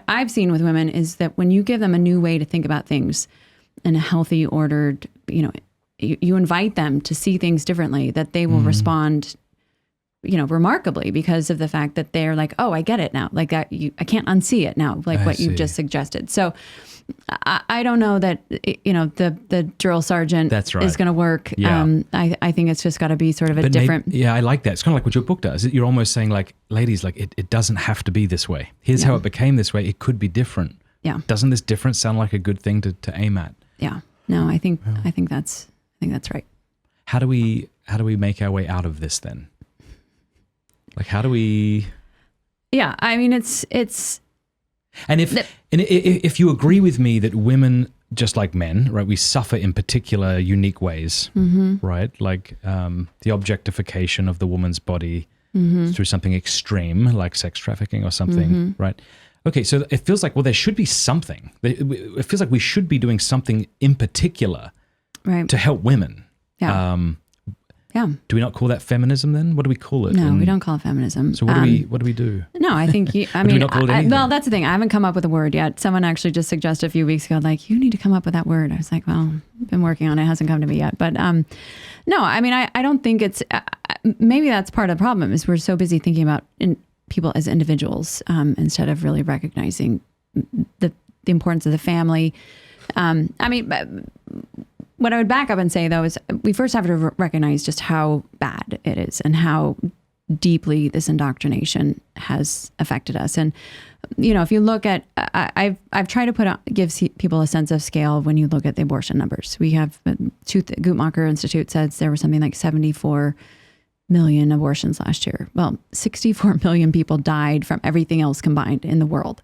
I've seen with women is that when you give them a new way to think about things in a healthy, ordered, you invite them to see things differently, that they will respond, remarkably because of the fact that they're like, oh, I get it now. Like that, I can't unsee it now, like what you've just suggested. So I don't know that, the drill sergeant That's right. is going to work. Yeah. I think it's just got to be sort of a different. Yeah, I like that. It's kind of like what your book does. You're almost saying like, ladies, like it doesn't have to be this way. Here's how it became this way. It could be different. Yeah. Doesn't this difference sound like a good thing to aim at? Yeah. No, I think that's right. How do we make our way out of this then? Like, how do we? Yeah, I mean, it's. And if you agree with me that women, just like men, right, we suffer in particular unique ways, right? Like the objectification of the woman's body through something extreme, like sex trafficking or something, right? Okay, so it feels like, well, there should be something. It feels like we should be doing something in particular to help women. Yeah. Yeah. Do we not call that feminism then? What do we call it? No, we don't call it feminism. So what do we do? No, I think do we not call it anything? Well, that's the thing. I haven't come up with a word yet. Someone actually just suggested a few weeks ago, like, you need to come up with that word. I was like, well, I've been working on it. It hasn't come to me yet. But no, I mean, I don't think it's, maybe that's part of the problem is we're so busy thinking about people as individuals instead of really recognizing the importance of the family. I mean, what I would back up and say, though, is we first have to recognize just how bad it is and how deeply this indoctrination has affected us. And, if you look at, I've tried to give people a sense of scale when you look at the abortion numbers. We have, Guttmacher Institute says there were something like 74 million abortions last year. Well, 64 million people died from everything else combined in the world.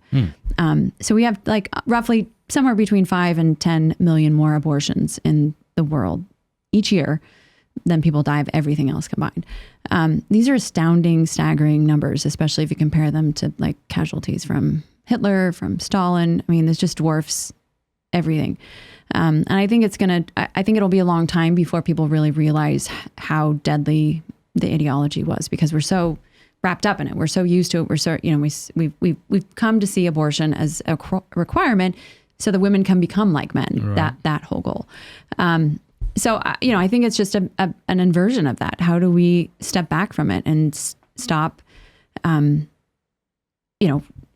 So we have like roughly somewhere between 5 and 10 million more abortions in the world each year than people die of everything else combined. These are astounding, staggering numbers, especially if you compare them to like casualties from Hitler, from Stalin. I mean, this just dwarfs everything. And I think I think it'll be a long time before people really realize how deadly the ideology was, because we're so wrapped up in it. We're so used to it. We're so, we've come to see abortion as a requirement so that women can become like men, right. that whole goal. So, I think it's just an inversion of that. How do we step back from it and stop,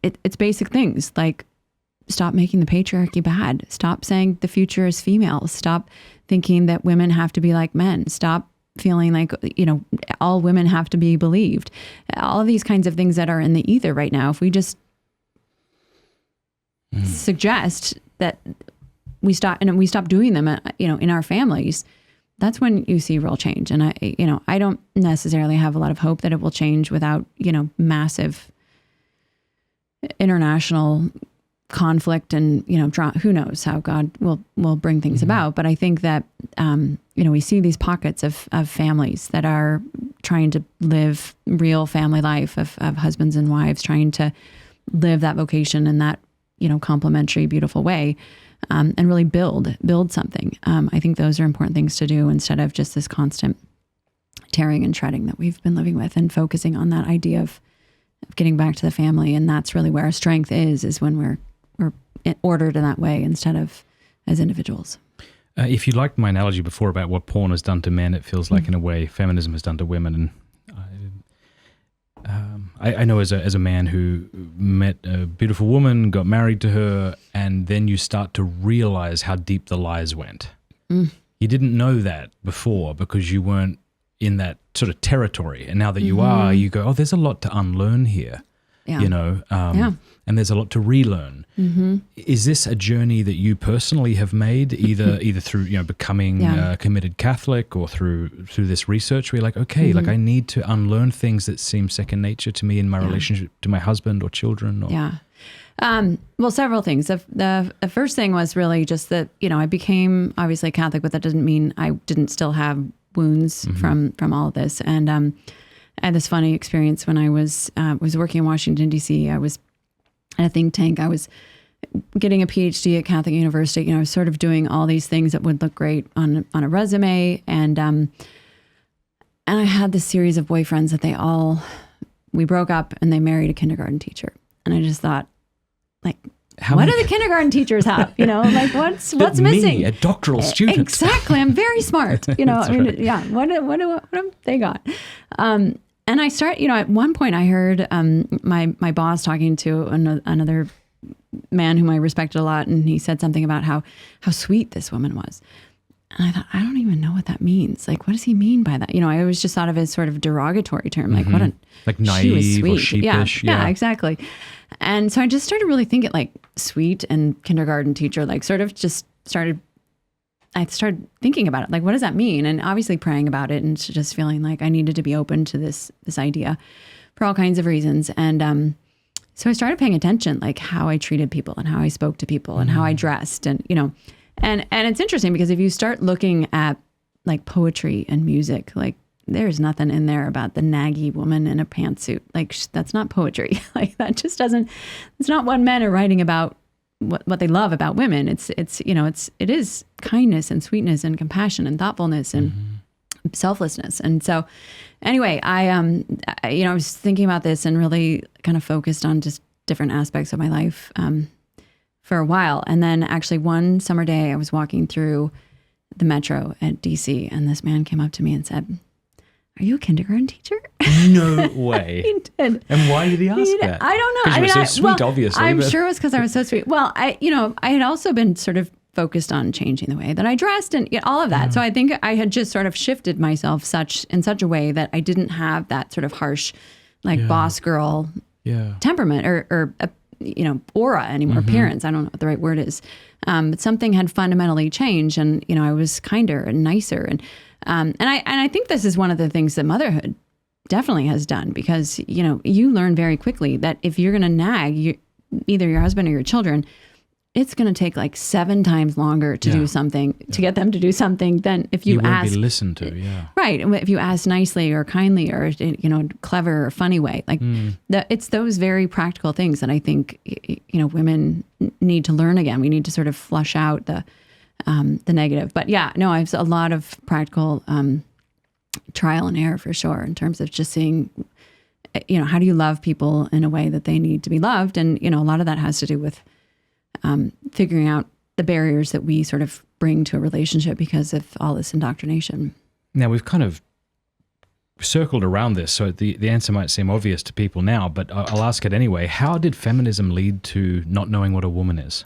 it's basic things like stop making the patriarchy bad. Stop saying the future is female. Stop thinking that women have to be like men. Stop feeling like, all women have to be believed. All of these kinds of things that are in the ether right now, if we just suggest that we stop doing them, in our families, that's when you see real change. And I don't necessarily have a lot of hope that it will change without, massive international conflict and, who knows how God will bring things about. But I think that, we see these pockets of families that are trying to live real family life of husbands and wives, trying to live that vocation in that, complementary, beautiful way, and really build something. I think those are important things to do instead of just this constant tearing and shredding that we've been living with, and focusing on that idea of getting back to the family. And that's really where our strength is when we're ordered in that way instead of as individuals. If you liked my analogy before about what porn has done to men, it feels like in a way feminism has done to women. And I know as a man who met a beautiful woman, got married to her, and then you start to realize how deep the lies went. You didn't know that before because you weren't in that sort of territory. And now that you are, you go, oh, there's a lot to unlearn here. Yeah. And there's a lot to relearn. Is this a journey that you personally have made, either through becoming a committed Catholic or through this research, where you're like, okay, like I need to unlearn things that seem second nature to me in my relationship to my husband or children? Well, several things. The first thing was really just that I became obviously Catholic, but that doesn't mean I didn't still have wounds from all of this. And I had this funny experience when I was working in Washington, D.C. I was at a think tank. I was getting a PhD at Catholic University. I was sort of doing all these things that would look great on a resume. And I had this series of boyfriends that we broke up and they married a kindergarten teacher. And I just thought, like, what do the kindergarten teachers have? Like what's missing? Me, a doctoral student. Exactly. I'm very smart. Right. Yeah. What have they got? And I start, at one point I heard my boss talking to another man whom I respected a lot, and he said something about how sweet this woman was. And I thought, I don't even know what that means. Like, what does he mean by that? I always just thought of it as sort of derogatory term, like like naive she was sweet. Or sheepish. Yeah, exactly. And so I just started really thinking like sweet and kindergarten teacher, like sort of just I started thinking about it, like, what does that mean? And obviously praying about it and just feeling like I needed to be open to this idea for all kinds of reasons. And so I started paying attention, like how I treated people and how I spoke to people and how I dressed. And, and it's interesting because if you start looking at like poetry and music, like there's nothing in there about the naggy woman in a pantsuit. Like that's not poetry. Like that just doesn't, it's not what men are writing about what they love about women. It is kindness and sweetness and compassion and thoughtfulness and selflessness. And so anyway, I was thinking about this and really kind of focused on just different aspects of my life for a while. And then actually one summer day I was walking through the metro at DC and this man came up to me and said, "Are you a kindergarten teacher?" No way. He did. And why did he ask that? I don't know. Because you were so sweet, obviously. I'm sure it was because I was so sweet. Well, I had also been sort of focused on changing the way that I dressed and all of that. So I think I had just sort of shifted myself in such a way that I didn't have that sort of harsh, like boss girl temperament or aura anymore, appearance. I don't know what the right word is. But something had fundamentally changed, and I was kinder and nicer, and I think this is one of the things that motherhood definitely has done, because you learn very quickly that if you're going to nag either your husband or your children, it's going to take like 7 times longer to do something, to get them to do something, than if you ask. Won't be listened to, right. If you ask nicely or kindly or clever or funny way, like it's those very practical things that I think women need to learn again. We need to sort of flush out the negative. But I've a lot of practical trial and error for sure, in terms of just seeing, how do you love people in a way that they need to be loved? And, a lot of that has to do with figuring out the barriers that we sort of bring to a relationship because of all this indoctrination. Now, we've kind of circled around this, so the answer might seem obvious to people now, but I'll ask it anyway. How did feminism lead to not knowing what a woman is?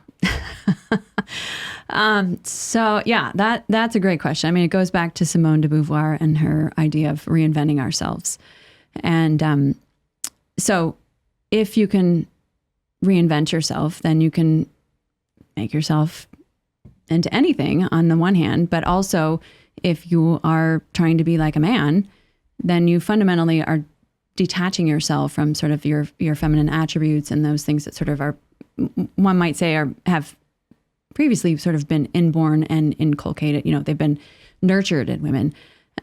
That's a great question. I mean, it goes back to Simone de Beauvoir and her idea of reinventing ourselves. And so if you can reinvent yourself, then you can make yourself into anything on the one hand, but also if you are trying to be like a man, then you fundamentally are detaching yourself from sort of your feminine attributes and those things that sort of are, one might say, have previously sort of been inborn and inculcated. They've been nurtured in women.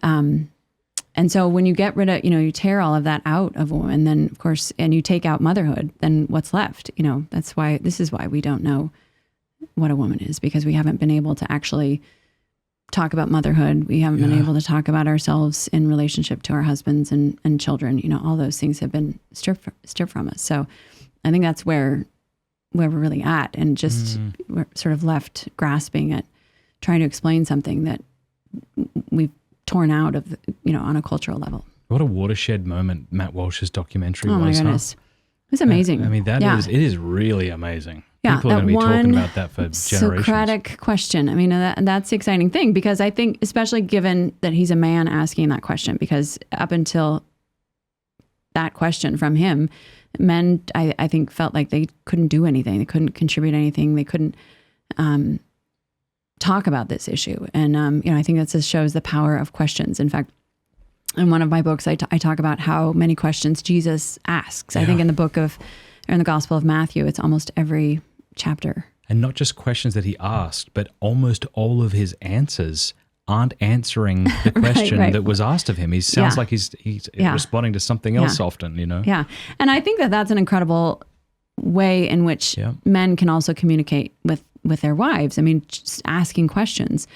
And so when you get rid of, you tear all of that out of a woman, then of course, and you take out motherhood, then what's left? This is why we don't know what a woman is, because we haven't been able to actually talk about motherhood. We haven't been able to talk about ourselves in relationship to our husbands and children. All those things have been stripped from us. So I think that's where we're really at, and just we're sort of left grasping at trying to explain something that we've torn out of, on a cultural level. What a watershed moment Matt Walsh's documentary was. Oh my goodness. It was amazing. It is really amazing. Yeah, people are going to be talking about that for generations. Socratic question. That's the exciting thing, because I think, especially given that he's a man asking that question, because up until that question from him, men, I think, felt like they couldn't do anything. They couldn't contribute anything. They couldn't talk about this issue. And, I think that just shows the power of questions. In fact, in one of my books, I talk about how many questions Jesus asks. I think in the Gospel of Matthew, it's almost every chapter. And not just questions that he asked, but almost all of his answers aren't answering the question that was asked of him. He sounds like he's responding to something else often, Yeah. And I think that that's an incredible way in which men can also communicate with their wives. Just asking questions.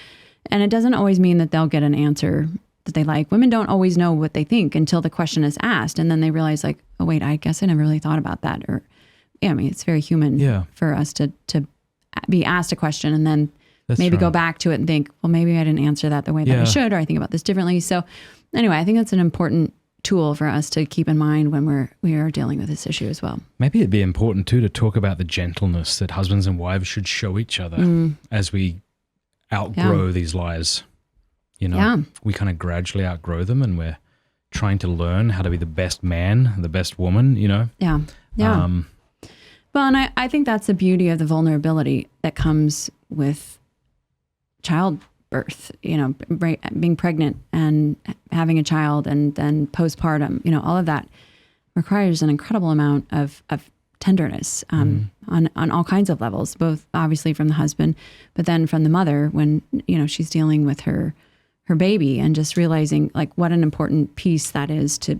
And it doesn't always mean that they'll get an answer that they like. Women don't always know what they think until the question is asked. And then they realize, like, oh, wait, I guess I never really thought about that. Or, it's very human for us to be asked a question and then go back to it and think, well, maybe I didn't answer that the way that I should, or I think about this differently. So anyway, I think that's an important tool for us to keep in mind when we are dealing with this issue as well. Maybe it'd be important too to talk about the gentleness that husbands and wives should show each other as we outgrow these lies. We kind of gradually outgrow them, and we're trying to learn how to be the best man, the best woman, Yeah. Well, and I think that's the beauty of the vulnerability that comes with childbirth, being pregnant and having a child, and then postpartum, all of that requires an incredible amount of tenderness on all kinds of levels, both obviously from the husband, but then from the mother when, she's dealing with her baby, and just realizing like what an important piece that is to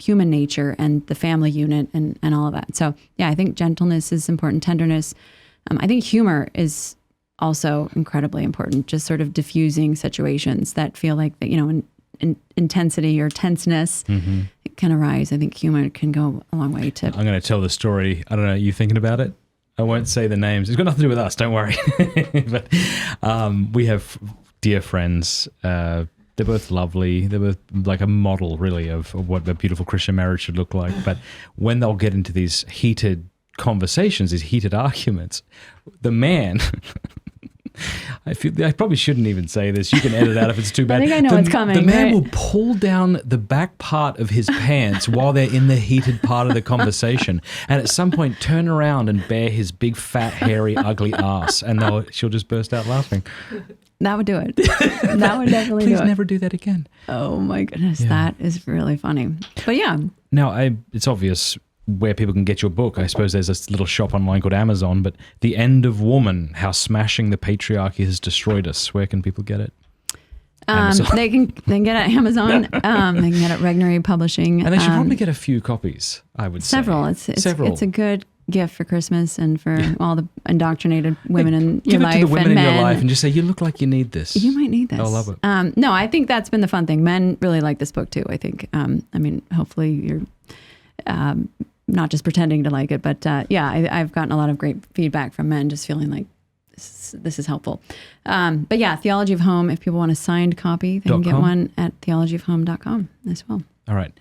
human nature and the family unit and all of that. So I think gentleness is important, tenderness. I think humor is also incredibly important, just sort of diffusing situations that feel like that, in intensity or tenseness can arise. I think humor can go a long way to... I'm going to tell the story. I don't know, are you thinking about it? I won't say the names. It's got nothing to do with us, don't worry. But we have dear friends. They're both lovely. They're both like a model, really, of what a beautiful Christian marriage should look like. But when they'll get into these heated conversations, these heated arguments, the man... I probably shouldn't even say this. You can edit out if it's too bad. I think I know what's coming. The man will pull down the back part of his pants while they're in the heated part of the conversation, and at some point turn around and bare his big, fat, hairy, ugly ass, and she'll just burst out laughing. That would do it. That would definitely do it. Please never do that again. Oh my goodness, that is really funny. But yeah. Now, it's obvious where people can get your book. I suppose there's a little shop online called Amazon, but The End of Woman, How Smashing the Patriarchy Has Destroyed Us. Where can people get it? They can get it at Amazon. They can get it at Regnery Publishing. And they should probably get a few copies, I would say. Several. It's a good gift for Christmas and for all the indoctrinated women in your life. Give it to the women and in men. your life and just say, you look like you need this. You might need this. They'll love it. No, I think that's been the fun thing. Men really like this book too, I think. Hopefully you're not just pretending to like it, but I've gotten a lot of great feedback from men just feeling like this is helpful. But yeah, Theology of Home, if people want a signed copy, they can get one at theologyofhome.com as well. All right.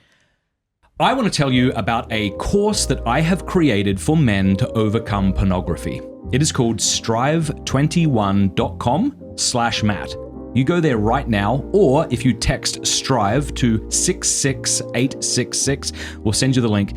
I want to tell you about a course that I have created for men to overcome pornography. It is called strive21.com/Matt. You go there right now, or if you text STRIVE to 66866, we'll send you the link.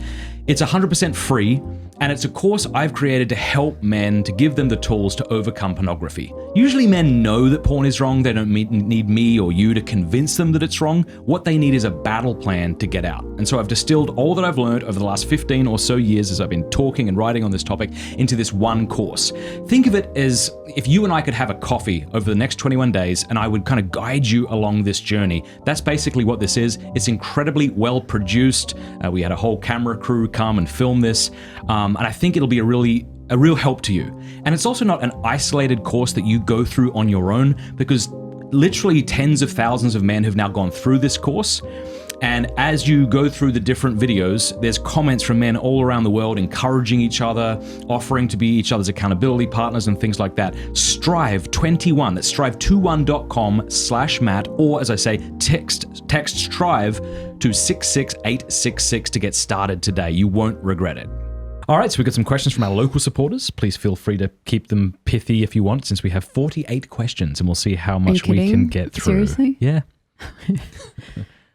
It's 100% free, And it's a course I've created to help men, to give them the tools to overcome pornography. Usually men know that porn is wrong. They don't need me or you to convince them that it's wrong. What they need is a battle plan to get out. And so I've distilled all that I've learned over the last 15 or so years as I've been talking and writing on this topic into this one course. Think of it as if you and I could have a coffee over the next 21 days and I would kind of guide you along this journey. That's basically what this is. It's incredibly well produced. We had a whole camera crew come and film this. And I think it'll be a real help to you. And it's also not an isolated course that you go through on your own, because literally tens of thousands of men have now gone through this course. And as you go through the different videos, there's comments from men all around the world encouraging each other, offering to be each other's accountability partners and things like that. Strive21, that's strive21.com/Matt, or as I say, text Strive to 66866 to get started today. You won't regret it. All right, so we've got some questions from our local supporters. Please feel free to keep them pithy if you want, since we have 48 questions, and we'll see how much we can get through. Seriously? Yeah.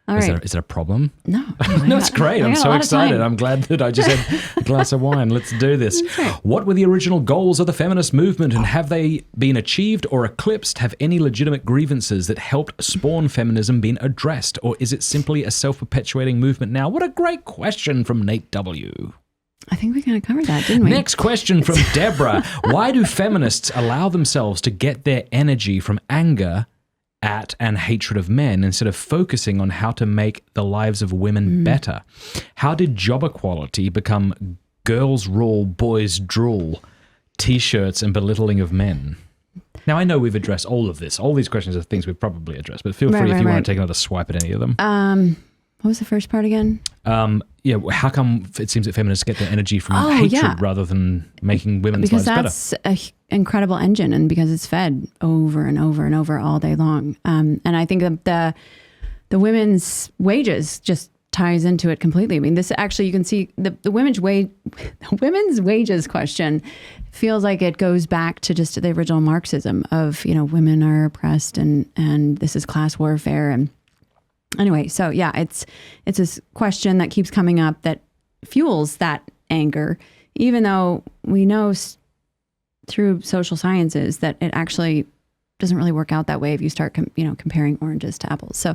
All right. Is it a problem? No. No, it's great. I'm so excited. I'm glad that I just had a glass of wine. Let's do this. Right. What were the original goals of the feminist movement, and have they been achieved or eclipsed? Have any legitimate grievances that helped spawn feminism been addressed, or is it simply a self-perpetuating movement now? What a great question from Nate W. I think we kind of covered that, didn't we? Next question from Deborah. Why do feminists allow themselves to get their energy from anger at and hatred of men instead of focusing on how to make the lives of women better? How did job equality become girls rule, boys drool, t-shirts and belittling of men? Now, I know we've addressed all of this. All these questions are things we've probably addressed, but feel free if you want to take another swipe at any of them. What was the first part again? How come it seems that feminists get their energy from hatred rather than making women's lives better? Because that's an incredible engine, and because it's fed over and over and over all day long. And I think that the women's wages just ties into it completely. I mean, this actually, you can see the women's wages question feels like it goes back to just the original Marxism of, women are oppressed and this is class warfare. And anyway, so yeah, it's this question that keeps coming up that fuels that anger, even though we know through social sciences that it actually doesn't really work out that way if you start comparing oranges to apples. So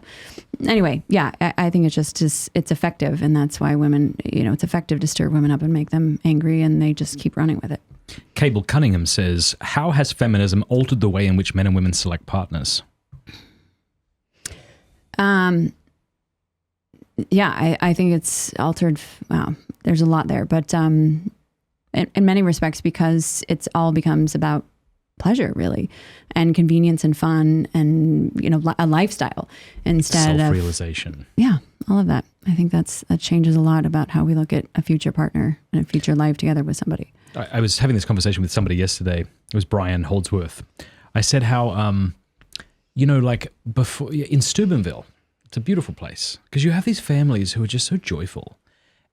anyway, yeah, I think it's just it's effective, and that's why women, it's effective to stir women up and make them angry, and they just keep running with it. Cable Cunningham says, how has feminism altered the way in which men and women select partners? Yeah, I think it's altered. Wow, there's a lot there, but in many respects, because it's all becomes about pleasure, really, and convenience and fun, and a lifestyle instead self-realization. Yeah, all of that. I think that changes a lot about how we look at a future partner and a future life together with somebody. I was having this conversation with somebody yesterday. It was Brian Holdsworth. I said how, like before in Steubenville, it's a beautiful place because you have these families who are just so joyful,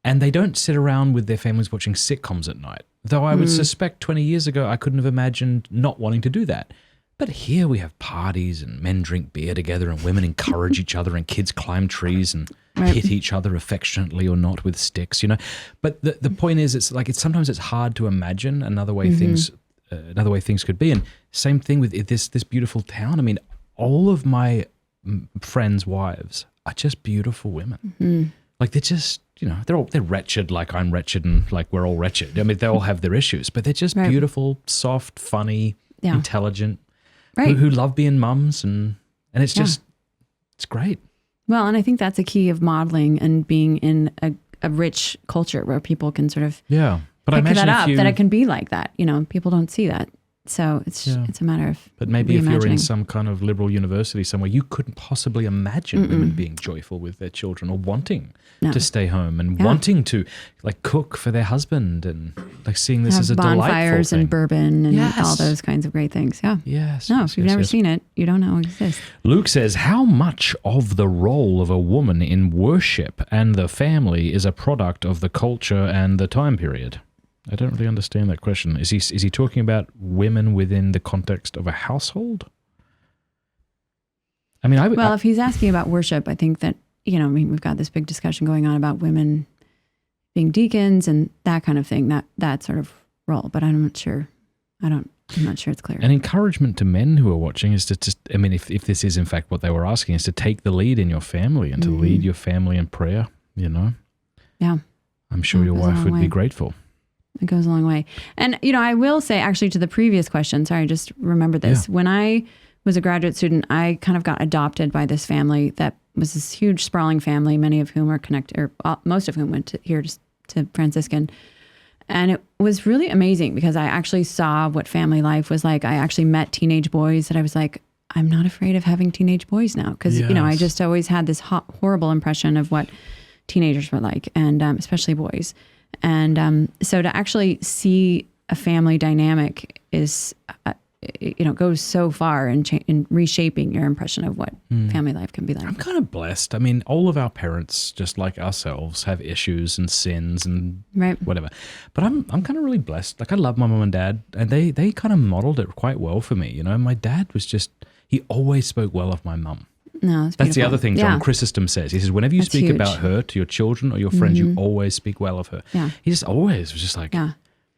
and they don't sit around with their families watching sitcoms at night. Though I would suspect 20 years ago, I couldn't have imagined not wanting to do that. But here we have parties and men drink beer together and women encourage each other and kids climb trees and hit each other affectionately or not with sticks, But the point is, sometimes it's hard to imagine another way things could be. And same thing with this beautiful town. I mean, all of my friends' wives are just beautiful women. Like they're just, they're wretched like I'm wretched and like we're all wretched. I mean, they all have their issues, but they're just beautiful, soft, funny, intelligent, who love being mums. And it's just, it's great. Well, and I think that's a key of modeling and being in a rich culture where people can sort of but I imagine that it can be like that. People don't see that. So it's a matter of But maybe if you're in some kind of liberal university somewhere, you couldn't possibly imagine women being joyful with their children or wanting to stay home and wanting to cook for their husband and seeing this as a delightful bonfires thing. And bourbon and all those kinds of great things. Yeah. Yes. No, if you've never seen it, you don't know it exists. Luke says, how much of the role of a woman in worship and the family is a product of the culture and the time period? I don't really understand that question. Is he talking about women within the context of a household? I mean, if he's asking about worship, I think that, we've got this big discussion going on about women being deacons and that kind of thing, that sort of role. But I'm not sure. I'm not sure it's clear. An encouragement to men who are watching is to just, I mean, if this is in fact what they were asking, is to take the lead in your family and to lead your family in prayer, you know? Yeah. I'm sure your wife would be grateful. It goes a long way. And, you know, I will say actually to the previous question, sorry, I just remembered this. Yeah. When I was a graduate student, I kind of got adopted by this family that was this huge sprawling family, many of whom are connected, or most of whom went here to Franciscan. And it was really amazing because I actually saw what family life was like. I actually met teenage boys that I was like, I'm not afraid of having teenage boys now. Because, you know, I just always had this horrible impression of what teenagers were like, and especially boys. And so to actually see a family dynamic is, you know, goes so far in reshaping your impression of what family life can be like. I'm kind of blessed. I mean, all of our parents, just like ourselves, have issues and sins and whatever. But I'm kind of really blessed. Like, I love my mom and dad, and they kind of modeled it quite well for me. You know, my dad was just, he always spoke well of my mum. No, that's the other thing John Chrysostom says. He says, whenever you speak about her to your children or your friends, you always speak well of her. Yeah. He just always was just like,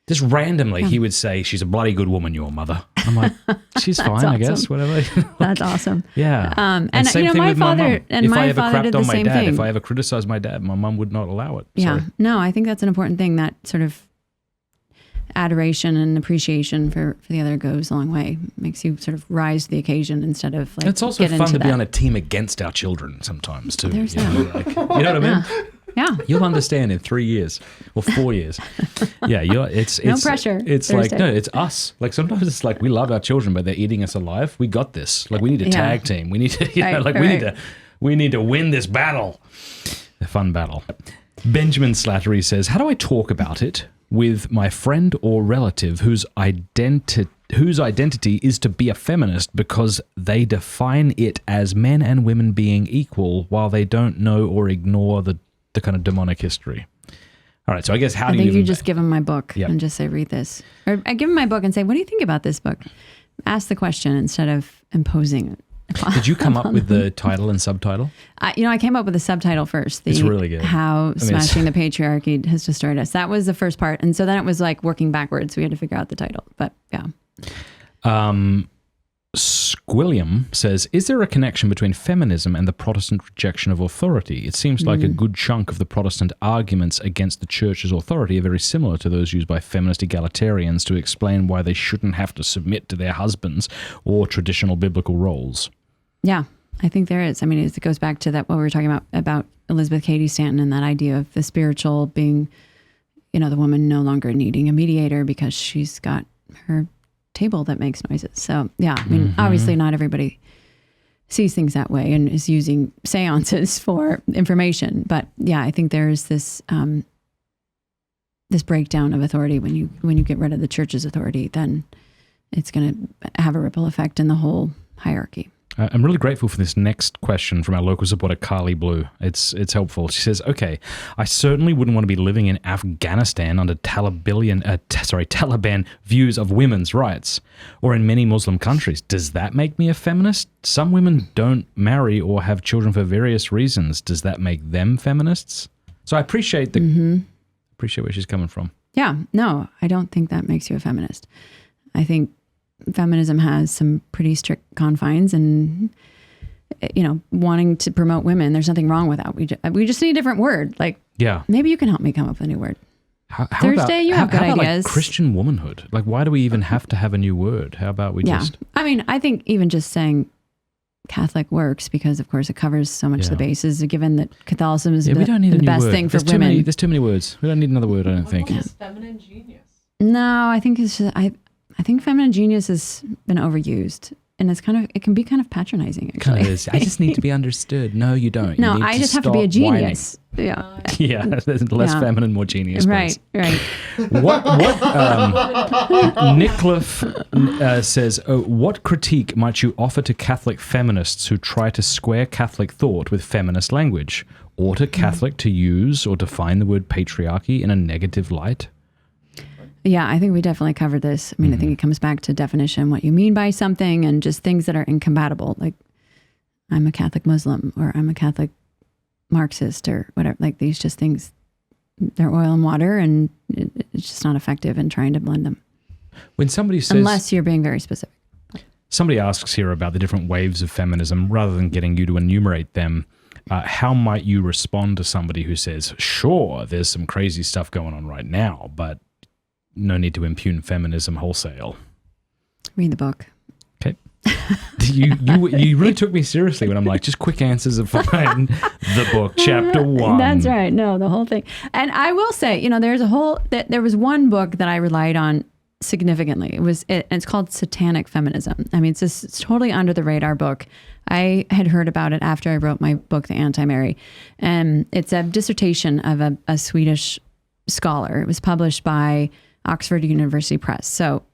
just randomly, he would say, she's a bloody good woman, your mother. I'm like, she's fine, awesome. I guess, whatever. Like, that's awesome. Yeah. And same thing with my father, and my father did the same thing. If I ever criticized my dad, my mum would not allow it. Yeah. So. No, I think that's an important thing, that sort of adoration and appreciation for the other goes a long way. Makes you sort of rise to the occasion instead of like. It's also fun to be on a team against our children sometimes too. There's that. Like, you know what I mean? Yeah. You'll understand in 3 years or 4 years. Yeah, it's no pressure. It's Thursday. Like, no, it's us. Like, sometimes it's like we love our children, but they're eating us alive. We got this. Like, we need a tag team. We need to, we need to win this battle. A fun battle. Benjamin Slattery says, how do I talk about it with my friend or relative whose identity is to be a feminist because they define it as men and women being equal while they don't know or ignore the kind of demonic history? All right, so I guess I think you just give them my book and just say, read this. Or I give them my book and say, what do you think about this book? Ask the question instead of imposing it. Did you come up with the title and subtitle? I came up with the subtitle first. It's really good. How Smashing the Patriarchy Has Destroyed Us. That was the first part. And so then it was like working backwards. We had to figure out the title. But yeah. Squilliam says, is there a connection between feminism and the Protestant rejection of authority? It seems like a good chunk of the Protestant arguments against the church's authority are very similar to those used by feminist egalitarians to explain why they shouldn't have to submit to their husbands or traditional biblical roles. Yeah, I think there is. I mean, it goes back to that what we were talking about Elizabeth Cady Stanton and that idea of the spiritual being, you know, the woman no longer needing a mediator because she's got her table that makes noises. So yeah, I mean, obviously not everybody sees things that way and is using seances for information. But yeah, I think there's this this breakdown of authority when you get rid of the church's authority, then it's going to have a ripple effect in the whole hierarchy. I'm really grateful for this next question from our local supporter, Carly Blue. It's helpful. She says, okay, I certainly wouldn't want to be living in Afghanistan under Taliban views of women's rights, or in many Muslim countries. Does that make me a feminist? Some women don't marry or have children for various reasons. Does that make them feminists? So I appreciate appreciate where she's coming from. Yeah, no, I don't think that makes you a feminist. I think feminism has some pretty strict confines, and you know, wanting to promote women, there's nothing wrong with that. We just need a different word. Like, maybe you can help me come up with a new word. How Thursday, about, you have good ideas. Like Christian womanhood. Like, why do we even have to have a new word? How about we just? I mean, I think even just saying Catholic works because, of course, it covers so much of the bases. Given that Catholicism is the best thing for women. There's too many words. We don't need another word. I don't think. Feminine genius. No, I think it's just, I think feminine genius has been overused, and it can be kind of patronizing. Actually, kind of is. I just need to be understood. No, you don't. No, I just have to be a genius. Whining. Yeah, there's less feminine, more genius. Right. What Nickliff says, what critique might you offer to Catholic feminists who try to square Catholic thought with feminist language, or to Catholic to use or define the word patriarchy in a negative light? Yeah, I think we definitely covered this. I mean, I think it comes back to definition, what you mean by something, and just things that are incompatible. Like, I'm a Catholic Muslim, or I'm a Catholic Marxist, or whatever. Like, these just things they're oil and water, and it's just not effective in trying to blend them. When somebody says, unless you're being very specific. Somebody asks here about the different waves of feminism, rather than getting you to enumerate them, how might you respond to somebody who says, sure, there's some crazy stuff going on right now, but no need to impugn feminism wholesale? Read the book. Okay. You really took me seriously when I'm like, just quick answers are fine. The book, chapter 1. That's right. No, the whole thing. And I will say, there was one book that I relied on significantly. It's called Satanic Feminism. I mean, it's totally under the radar book. I had heard about it after I wrote my book, The Anti-Mary. And it's a dissertation of a Swedish scholar. It was published by Oxford University Press. So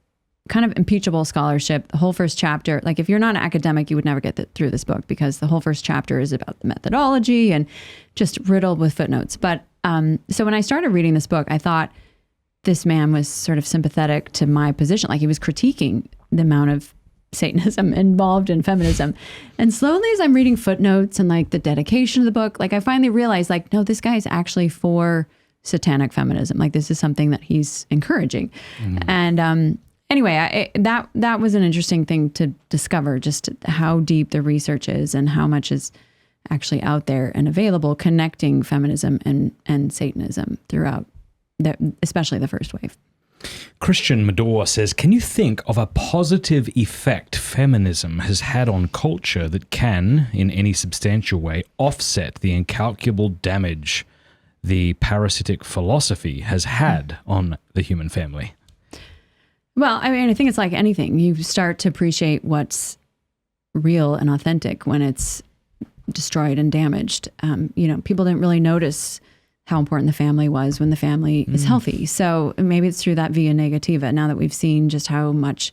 kind of impeachable scholarship. The whole first chapter, like if you're not an academic, you would never get through this book, because the whole first chapter is about the methodology and just riddled with footnotes. But so when I started reading this book, I thought this man was sort of sympathetic to my position. Like he was critiquing the amount of Satanism involved in feminism. And slowly, as I'm reading footnotes and like the dedication of the book, like I finally realized, like, no, this guy is actually for satanic feminism. Like this is something that he's encouraging. And anyway, that was an interesting thing to discover, just how deep the research is and how much is actually out there and available, connecting feminism and Satanism throughout, especially the first wave. Christian Medor says, can you think of a positive effect feminism has had on culture that can, in any substantial way, offset the incalculable damage the parasitic philosophy has had on the human family? Well, I mean, I think it's like anything. You start to appreciate what's real and authentic when it's destroyed and damaged. People didn't really notice how important the family was when the family is healthy. So maybe it's through that via negativa. Now that we've seen just how much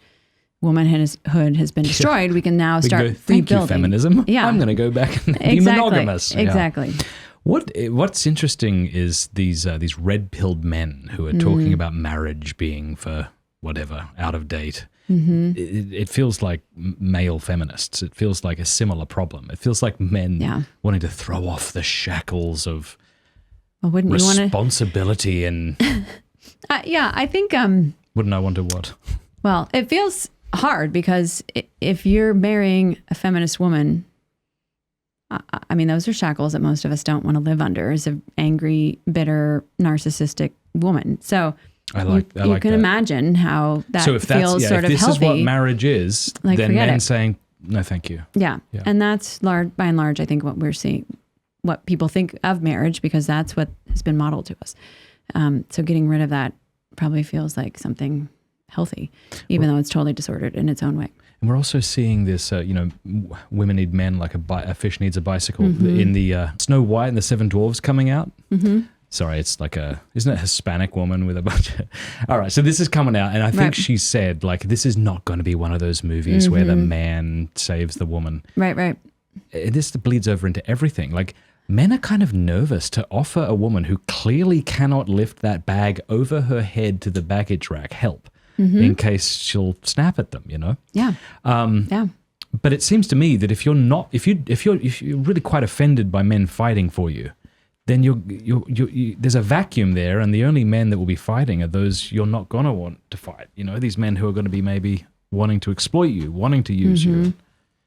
womanhood has been destroyed, we can now start rebuilding. Thank you, feminism. Yeah. I'm going to go back and be monogamous. Exactly. Yeah. What's interesting is these red-pilled men who are talking about marriage being for whatever, out of date. It feels like male feminists. It feels like a similar problem. It feels like men wanting to throw off the shackles of responsibility and... I think... Wouldn't I want to what? Well, it feels hard because if you're marrying a feminist woman, I mean, those are shackles that most of us don't want to live under, as an angry, bitter, narcissistic woman. So you can imagine how that feels sort of healthy. If this is what marriage is, like, then men saying, no, thank you. Yeah. And that's by and large, I think, what we're seeing, what people think of marriage, because that's what has been modeled to us. So getting rid of that probably feels like something healthy, even though it's totally disordered in its own way. And we're also seeing this, women need men like a fish needs a bicycle. In the Snow White and the Seven Dwarfs coming out. Sorry, it's like isn't it a Hispanic woman with a bunch of... All right, so this is coming out, and I think she said, like, this is not going to be one of those movies where the man saves the woman. Right. This bleeds over into everything. Like, men are kind of nervous to offer a woman who clearly cannot lift that bag over her head to the baggage rack help in case she'll snap at them, Yeah. But it seems to me that if you're really quite offended by men fighting for you, then there's a vacuum there, and the only men that will be fighting are those you're not going to want to fight. These men who are going to be maybe wanting to exploit you, wanting to use you.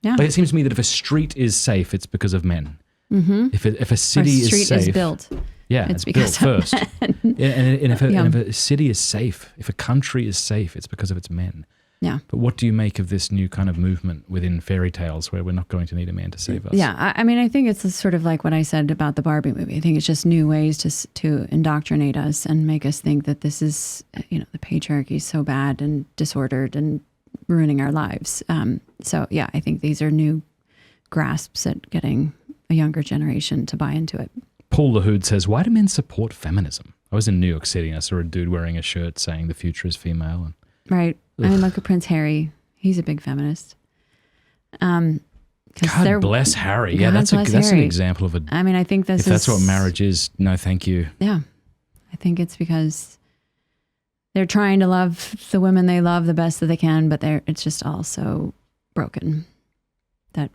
Yeah. Like, it seems to me that if a street is safe, it's because of men. If a city is safe, street is built. Yeah, it's built first. And if a city is safe, if a country is safe, it's because of its men. Yeah. But what do you make of this new kind of movement within fairy tales where we're not going to need a man to save us? Yeah, I mean, I think it's sort of like what I said about the Barbie movie. I think it's just new ways to indoctrinate us and make us think that this is, the patriarchy is so bad and disordered and ruining our lives. So yeah, I think these are new grasps at getting a younger generation to buy into it. Paul LaHood says, why do men support feminism? I was in New York City and I saw a dude wearing a shirt saying the future is female. Right. I mean, look at Prince Harry. He's a big feminist. God bless Harry. Yeah, that's an example of I think if that's what marriage is, no thank you. Yeah. I think it's because they're trying to love the women they love the best that they can, but it's just all so broken that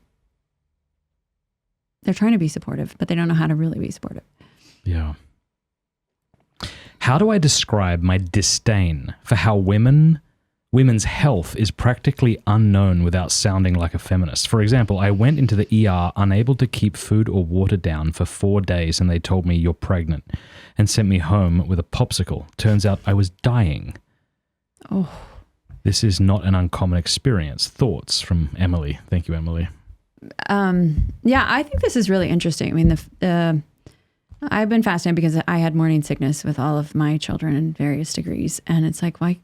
they're trying to be supportive, but they don't know how to really be supportive. Yeah. How do I describe my disdain for how women's health is practically unknown without sounding like a feminist? For example, I went into the ER unable to keep food or water down for 4 days, and they told me you're pregnant and sent me home with a popsicle. Turns out I was dying. Oh. This is not an uncommon experience. Thoughts from Emily. Thank you, Emily. Yeah, I think this is really interesting. I mean, I've been fascinated because I had morning sickness with all of my children in various degrees. And it's like, why?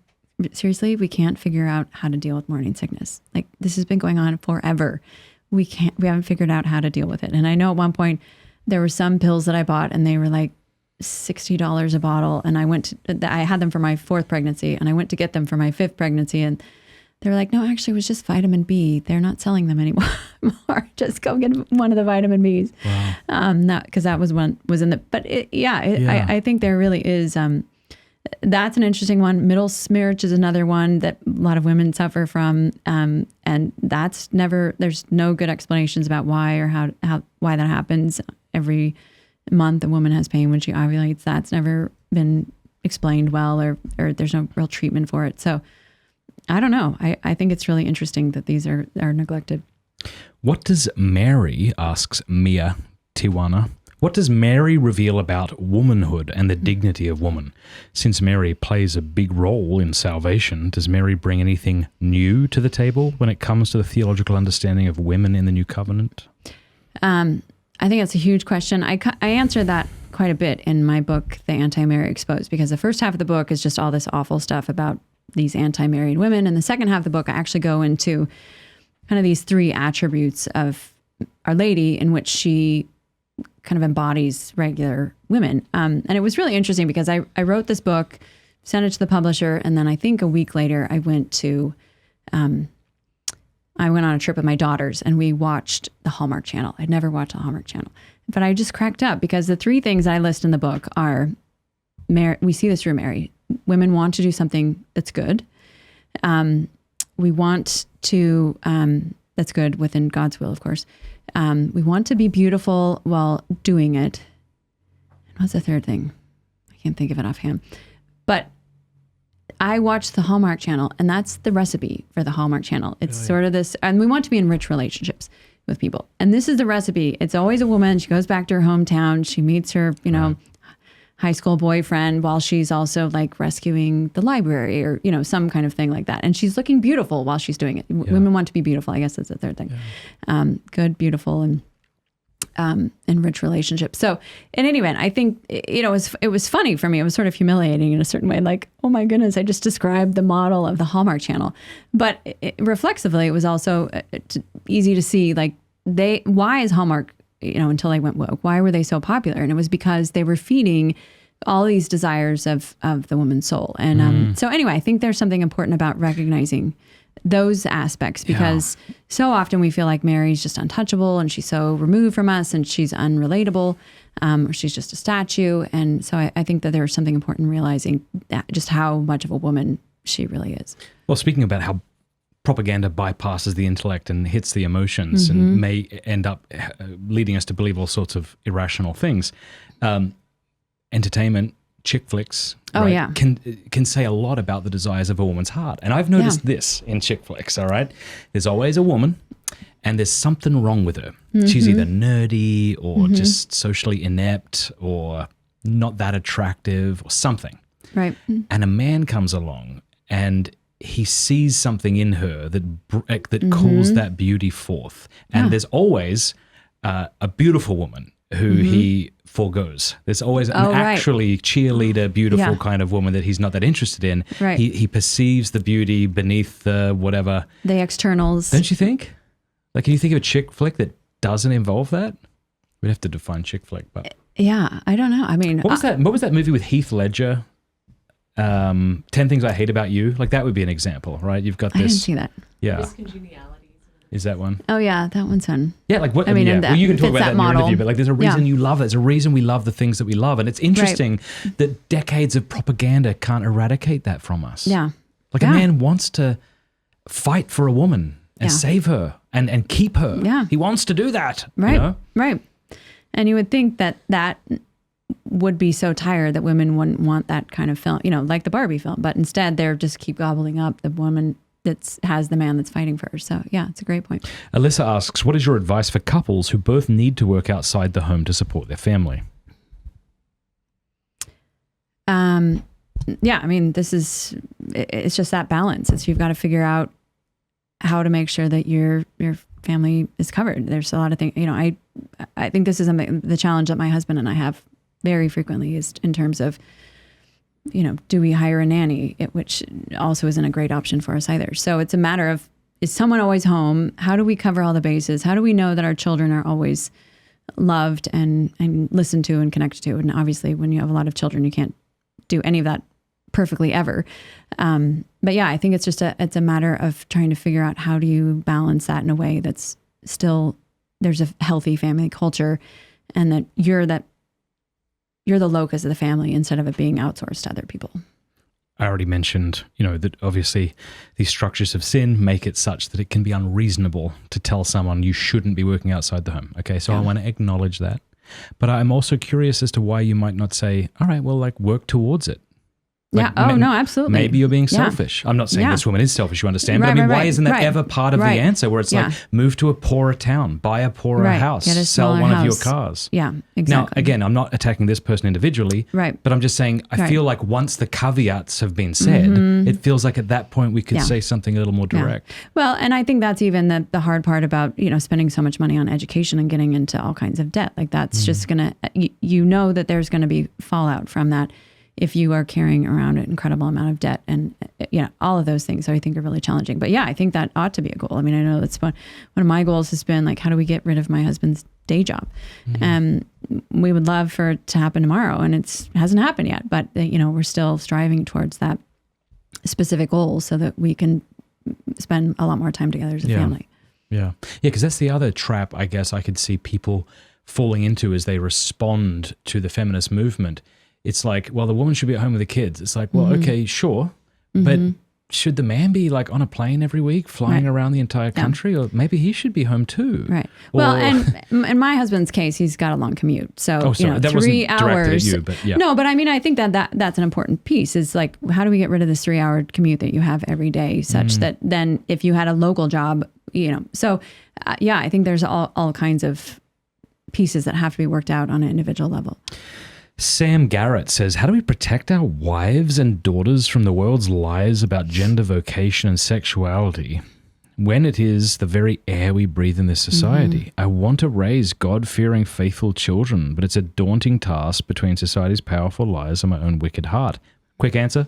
Seriously, we can't figure out how to deal with morning sickness. Like, this has been going on forever. We haven't figured out how to deal with it. And I know at one point there were some pills that I bought and they were like $60 a bottle. And I had them for my 4th pregnancy and I went to get them for my 5th pregnancy. And they were like, no, actually it was just vitamin B. They're not selling them anymore. Just go get one of the vitamin Bs. Wow. Because that was one was in the, but I think there really is, that's an interesting one. Middle marriage is another one that a lot of women suffer from. And there's no good explanations about why or why that happens. Every month a woman has pain when she ovulates. That's never been explained well, or there's no real treatment for it. So I don't know. I think it's really interesting that these are neglected. What does Mary, asks Mia Tiwana, what does Mary reveal about womanhood and the dignity of woman? Since Mary plays a big role in salvation, does Mary bring anything new to the table when it comes to the theological understanding of women in the New Covenant? I think that's a huge question. I answer that quite a bit in my book, The Anti-Mary Exposed, because the first half of the book is just all this awful stuff about these anti-married women. And the second half of the book, I actually go into kind of these 3 attributes of Our Lady in which she kind of embodies regular women. And it was really interesting because I wrote this book, sent it to the publisher, and then I think a week later I went on a trip with my daughters and we watched the Hallmark Channel. I'd never watched the Hallmark Channel, but I just cracked up because the 3 things I list in the book are, we see this through Mary. Women want to do something that's good. We want to, that's good within God's will, of course. We want to be beautiful while doing it. And what's the third thing? I can't think of it offhand. But I watch the Hallmark Channel, and that's the recipe for the Hallmark Channel. It's sort of this, and we want to be in rich relationships with people. And this is the recipe. It's always a woman. She goes back to her hometown. She meets her, high school boyfriend while she's also like rescuing the library or, some kind of thing like that. And she's looking beautiful while she's doing it. Women want to be beautiful. I guess that's the third thing. Yeah. Good, beautiful, and rich relationships. So in any event, I think, it was funny for me. It was sort of humiliating in a certain way. Like, oh my goodness, I just described the model of the Hallmark Channel. But reflexively, it was also easy to see, like, why is Hallmark, until they went woke, why were they so popular? And it was because they were feeding all these desires of the woman's soul. And so anyway, I think there's something important about recognizing those aspects because so often we feel like Mary's just untouchable and she's so removed from us and she's unrelatable, or she's just a statue. And so I think that there's something important in realizing just how much of a woman she really is. Well, speaking about how propaganda bypasses the intellect and hits the emotions and may end up leading us to believe all sorts of irrational things. Entertainment, chick flicks, can say a lot about the desires of a woman's heart. And I've noticed this in chick flicks, all right? There's always a woman and there's something wrong with her. She's either nerdy or just socially inept or not that attractive or something. Right. And a man comes along and he sees something in her that calls that beauty forth. And there's always a beautiful woman who he forgoes. There's always an actually cheerleader, beautiful kind of woman that he's not that interested in. Right. He perceives the beauty beneath the whatever. The externals. Don't you think? Like, can you think of a chick flick that doesn't involve that? We'd have to define chick flick, but... Yeah, I don't know. I mean... What was that movie with Heath Ledger? 10 Things I Hate About You. Like, that would be an example, right? You've got this... I didn't see that. Yeah. Is that one? Oh, yeah, that one's fun. Yeah, like what? I mean, well, you can talk about that in your interview, but like, there's a reason you love it. There's a reason we love the things that we love, and it's interesting that decades of propaganda can't eradicate that from us. Yeah, like a man wants to fight for a woman and save her and keep her. Yeah, he wants to do that. Right, you know? Right. And you would think that would be so tired that women wouldn't want that kind of film, like the Barbie film. But instead, they're just keep gobbling up the woman that has the man that's fighting for her. So yeah, it's a great point. Alyssa asks, what is your advice for couples who both need to work outside the home to support their family? Yeah, I mean, it's just that balance. You've got to figure out how to make sure that your family is covered. There's a lot of things, I think this is the challenge that my husband and I have very frequently is in terms of, do we hire a nanny, which also isn't a great option for us either. So it's a matter of, is someone always home? How do we cover all the bases? How do we know that our children are always loved and listened to and connected to? And obviously when you have a lot of children, you can't do any of that perfectly ever. But yeah, I think it's just it's a matter of trying to figure out how do you balance that in a way that's still, there's a healthy family culture and that you're the locus of the family instead of it being outsourced to other people. I already mentioned, that obviously these structures of sin make it such that it can be unreasonable to tell someone you shouldn't be working outside the home. Okay, so I want to acknowledge that. But I'm also curious as to why you might not say, all right, well, work towards it. No, absolutely. Maybe you're being selfish. I'm not saying this woman is selfish, you understand, but why isn't that ever part of the answer where it's move to a poorer town, buy a poorer house, sell one of your cars. Yeah, exactly. Now, again, I'm not attacking this person individually, but I'm just saying I feel like once the caveats have been said, it feels like at that point we could say something a little more direct. Yeah. Well, and I think that's even the hard part about, spending so much money on education and getting into all kinds of debt. That's just going to, that there's going to be fallout from that. If you are carrying around an incredible amount of debt and, all of those things I think are really challenging. But yeah, I think that ought to be a goal. I mean, I know that's one of my goals has been how do we get rid of my husband's day job? And we would love for it to happen tomorrow and it hasn't happened yet, but we're still striving towards that specific goal so that we can spend a lot more time together as a family. Yeah. Yeah. Because that's the other trap I guess I could see people falling into as they respond to the feminist movement. It's well, the woman should be at home with the kids. It's well, okay, sure. But should the man be on a plane every week flying around the entire country? Or maybe he should be home too. Right. Well, and in my husband's case, he's got a long commute. So, that 3 hours. At you, but yeah. No, but I mean, I think that's an important piece is how do we get rid of this 3-hour commute that you have every day such that then if you had a local job, so I think there's all kinds of pieces that have to be worked out on an individual level. Sam Garrett says, how do we protect our wives and daughters from the world's lies about gender, vocation, and sexuality when it is the very air we breathe in this society? I want to raise God-fearing, faithful children, but it's a daunting task between society's powerful lies and my own wicked heart. Quick answer,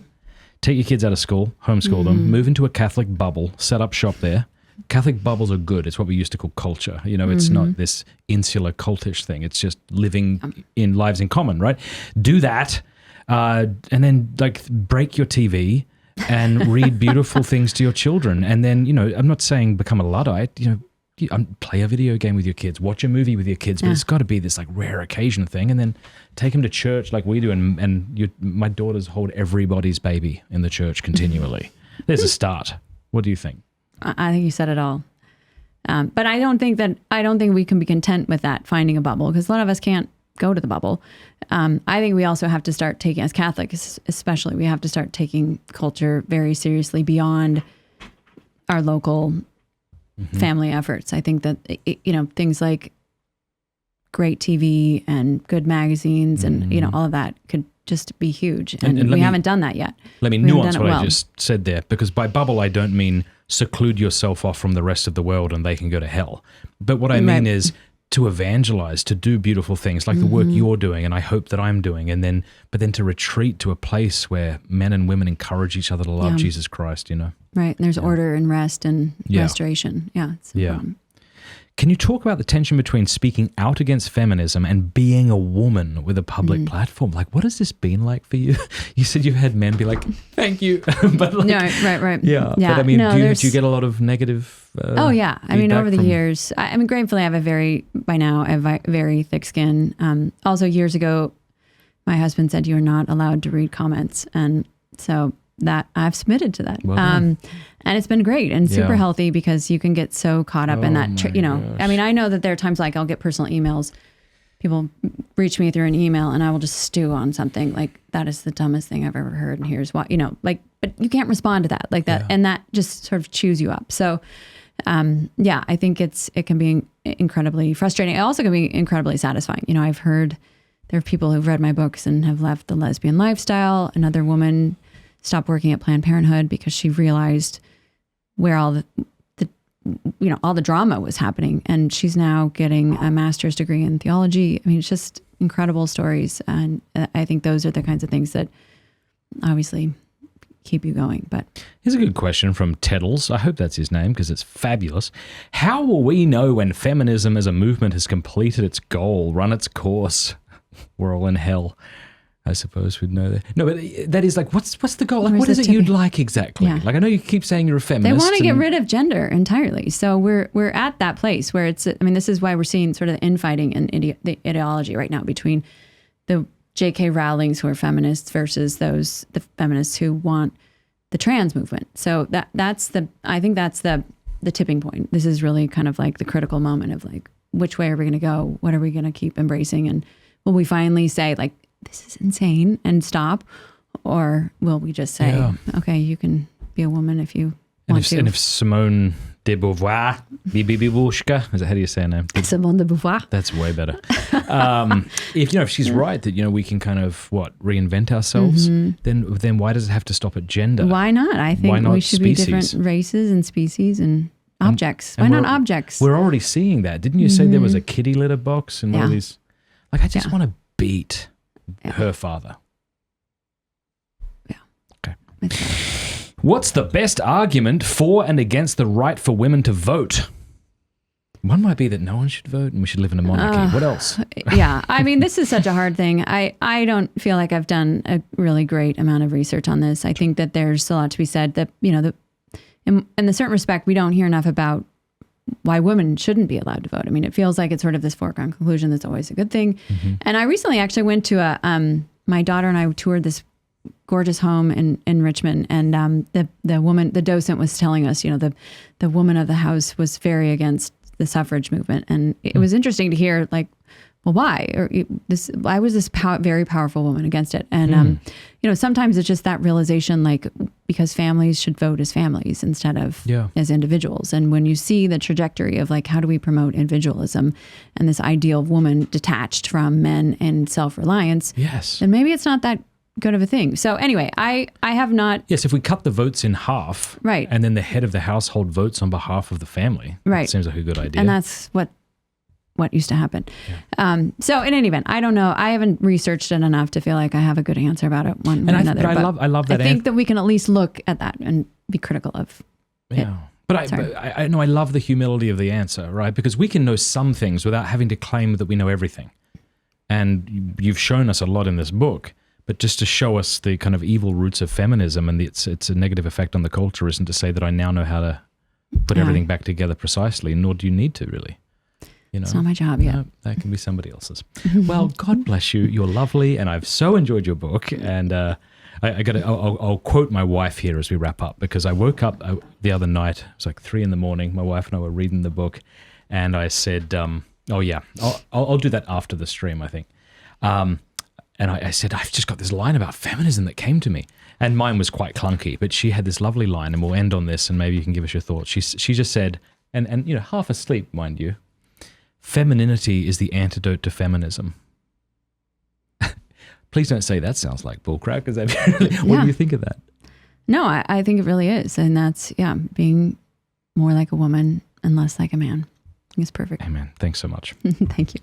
take your kids out of school, homeschool them, move into a Catholic bubble, set up shop there. Catholic bubbles are good. It's what we used to call culture. It's not this insular cultish thing. It's just living in lives in common, right? Do that, and then break your TV and read beautiful things to your children. And then, I'm not saying become a Luddite, play a video game with your kids, watch a movie with your kids, but it's got to be this rare occasion thing. And then take them to church like we do. And my daughters hold everybody's baby in the church continually. There's a start. What do you think? I think you said it all. But I don't think we can be content with that, finding a bubble, because a lot of us can't go to the bubble. I think we also have to start taking, as Catholics especially, we have to start taking culture very seriously beyond our local family efforts. I think that, things like great TV and good magazines and, all of that could just be huge. And we haven't done that yet. Let me nuance what I just said there, because by bubble, I don't mean seclude yourself off from the rest of the world and they can go to hell. But what I mean is to evangelize, to do beautiful things like the work you're doing and I hope that I'm doing, but then to retreat to a place where men and women encourage each other to love Jesus Christ, Right. And there's order and rest and restoration. Yeah. It's important. Can you talk about the tension between speaking out against feminism and being a woman with a public platform? What has this been like for you? You said you've had men be like, thank you. But no, right. Yeah. But I mean, do you get a lot of negative I mean, over the years, gratefully I have by now, I have a very thick skin. Also years ago, my husband said you're not allowed to read comments. And so that I've submitted to that. Well and it's been great and super healthy because you can get so caught up in that, I mean, I know that there are times I'll get personal emails. people reach me through an email and I will just stew on something like, that is the dumbest thing I've ever heard. And here's why, like, but you can't respond to that like that. And that just sort of chews you up. So, I think it can be incredibly frustrating. It also can be incredibly satisfying. I've heard there are people who've read my books and have left the lesbian lifestyle. Another woman stopped working at Planned Parenthood because she realized where all the all the drama was happening, and she's now getting a master's degree in theology. I mean, it's just incredible stories, and I think those are the kinds of things that obviously keep you going. But here's a good question from Teddles. I hope that's his name because it's fabulous. How will we know when feminism as a movement has completed its goal, run its course? We're all in hell. I suppose we'd know that. No, but that is like, what's the goal? Like, what is it you'd like exactly? Yeah. Like, I know you keep saying you're a feminist. They want to get rid of gender entirely. So we're at that place where this is why we're seeing sort of the infighting in the ideology right now between the J.K. Rowlings who are feminists versus the feminists who want the trans movement. So I think that's the tipping point. This is really kind of like the critical moment of like, which way are we going to go? What are we going to keep embracing? And will we finally say like, this is insane and stop? Or will we just say, okay, you can be a woman if you want to. And if Simone de Beauvoir, is that how do you say her name? Simone de Beauvoir. That's way better. If she's right that, we can kind of, reinvent ourselves, then why does it have to stop at gender? Why not? I think we should be different races and species and objects. Why not objects? We're already seeing that. Didn't you say there was a kitty litter box and all these? Like, I just want to beat her father. Yeah. Okay. What's the best argument for and against the right for women to vote? One might be that no one should vote and we should live in a monarchy. What else? I mean, this is such a hard thing. I don't feel like I've done a really great amount of research on this. I think that there's a lot to be said that, in a certain respect, we don't hear enough about why women shouldn't be allowed to vote. I mean, it feels like it's sort of this foregone conclusion that's always a good thing. And I recently actually went to my daughter and I toured this gorgeous home in Richmond, and the docent was telling us, the woman of the house was very against the suffrage movement, and it was interesting to hear like, well, why? Why was this very powerful woman against it? And sometimes it's just that realization, like, because families should vote as families instead of as individuals. And when you see the trajectory of like, how do we promote individualism and this ideal of woman detached from men and self-reliance, then maybe it's not that good of a thing. So anyway, I have not. Yes, if we cut the votes in half, right, and then the head of the household votes on behalf of the family, right, that seems like a good idea. And that's what used to happen. So in any event, I don't know. I haven't researched it enough to feel like I have a good answer about it one way or another. But I love that. I think that we can at least look at that and be critical of it. But I know I love the humility of the answer, right? Because we can know some things without having to claim that we know everything. And you've shown us a lot in this book, but just to show us the kind of evil roots of feminism and its a negative effect on the culture isn't to say that I now know how to put everything back together precisely, nor do you need to really. It's not my job yet. No, that can be somebody else's. Well, God bless you. You're lovely, and I've so enjoyed your book. And I'll quote my wife here as we wrap up, because I woke up the other night. It was like 3 a.m. My wife and I were reading the book, and I said, I'll do that after the stream, I think. And I said, I've just got this line about feminism that came to me. And mine was quite clunky, but she had this lovely line, and we'll end on this, and maybe you can give us your thoughts. She just said, and half asleep, mind you, femininity is the antidote to feminism. Please don't say that sounds like bullcrap, because what do you think of that? No, I think it really is. And that's, being more like a woman and less like a man. I think it's perfect. Amen. Thanks so much. Thank you.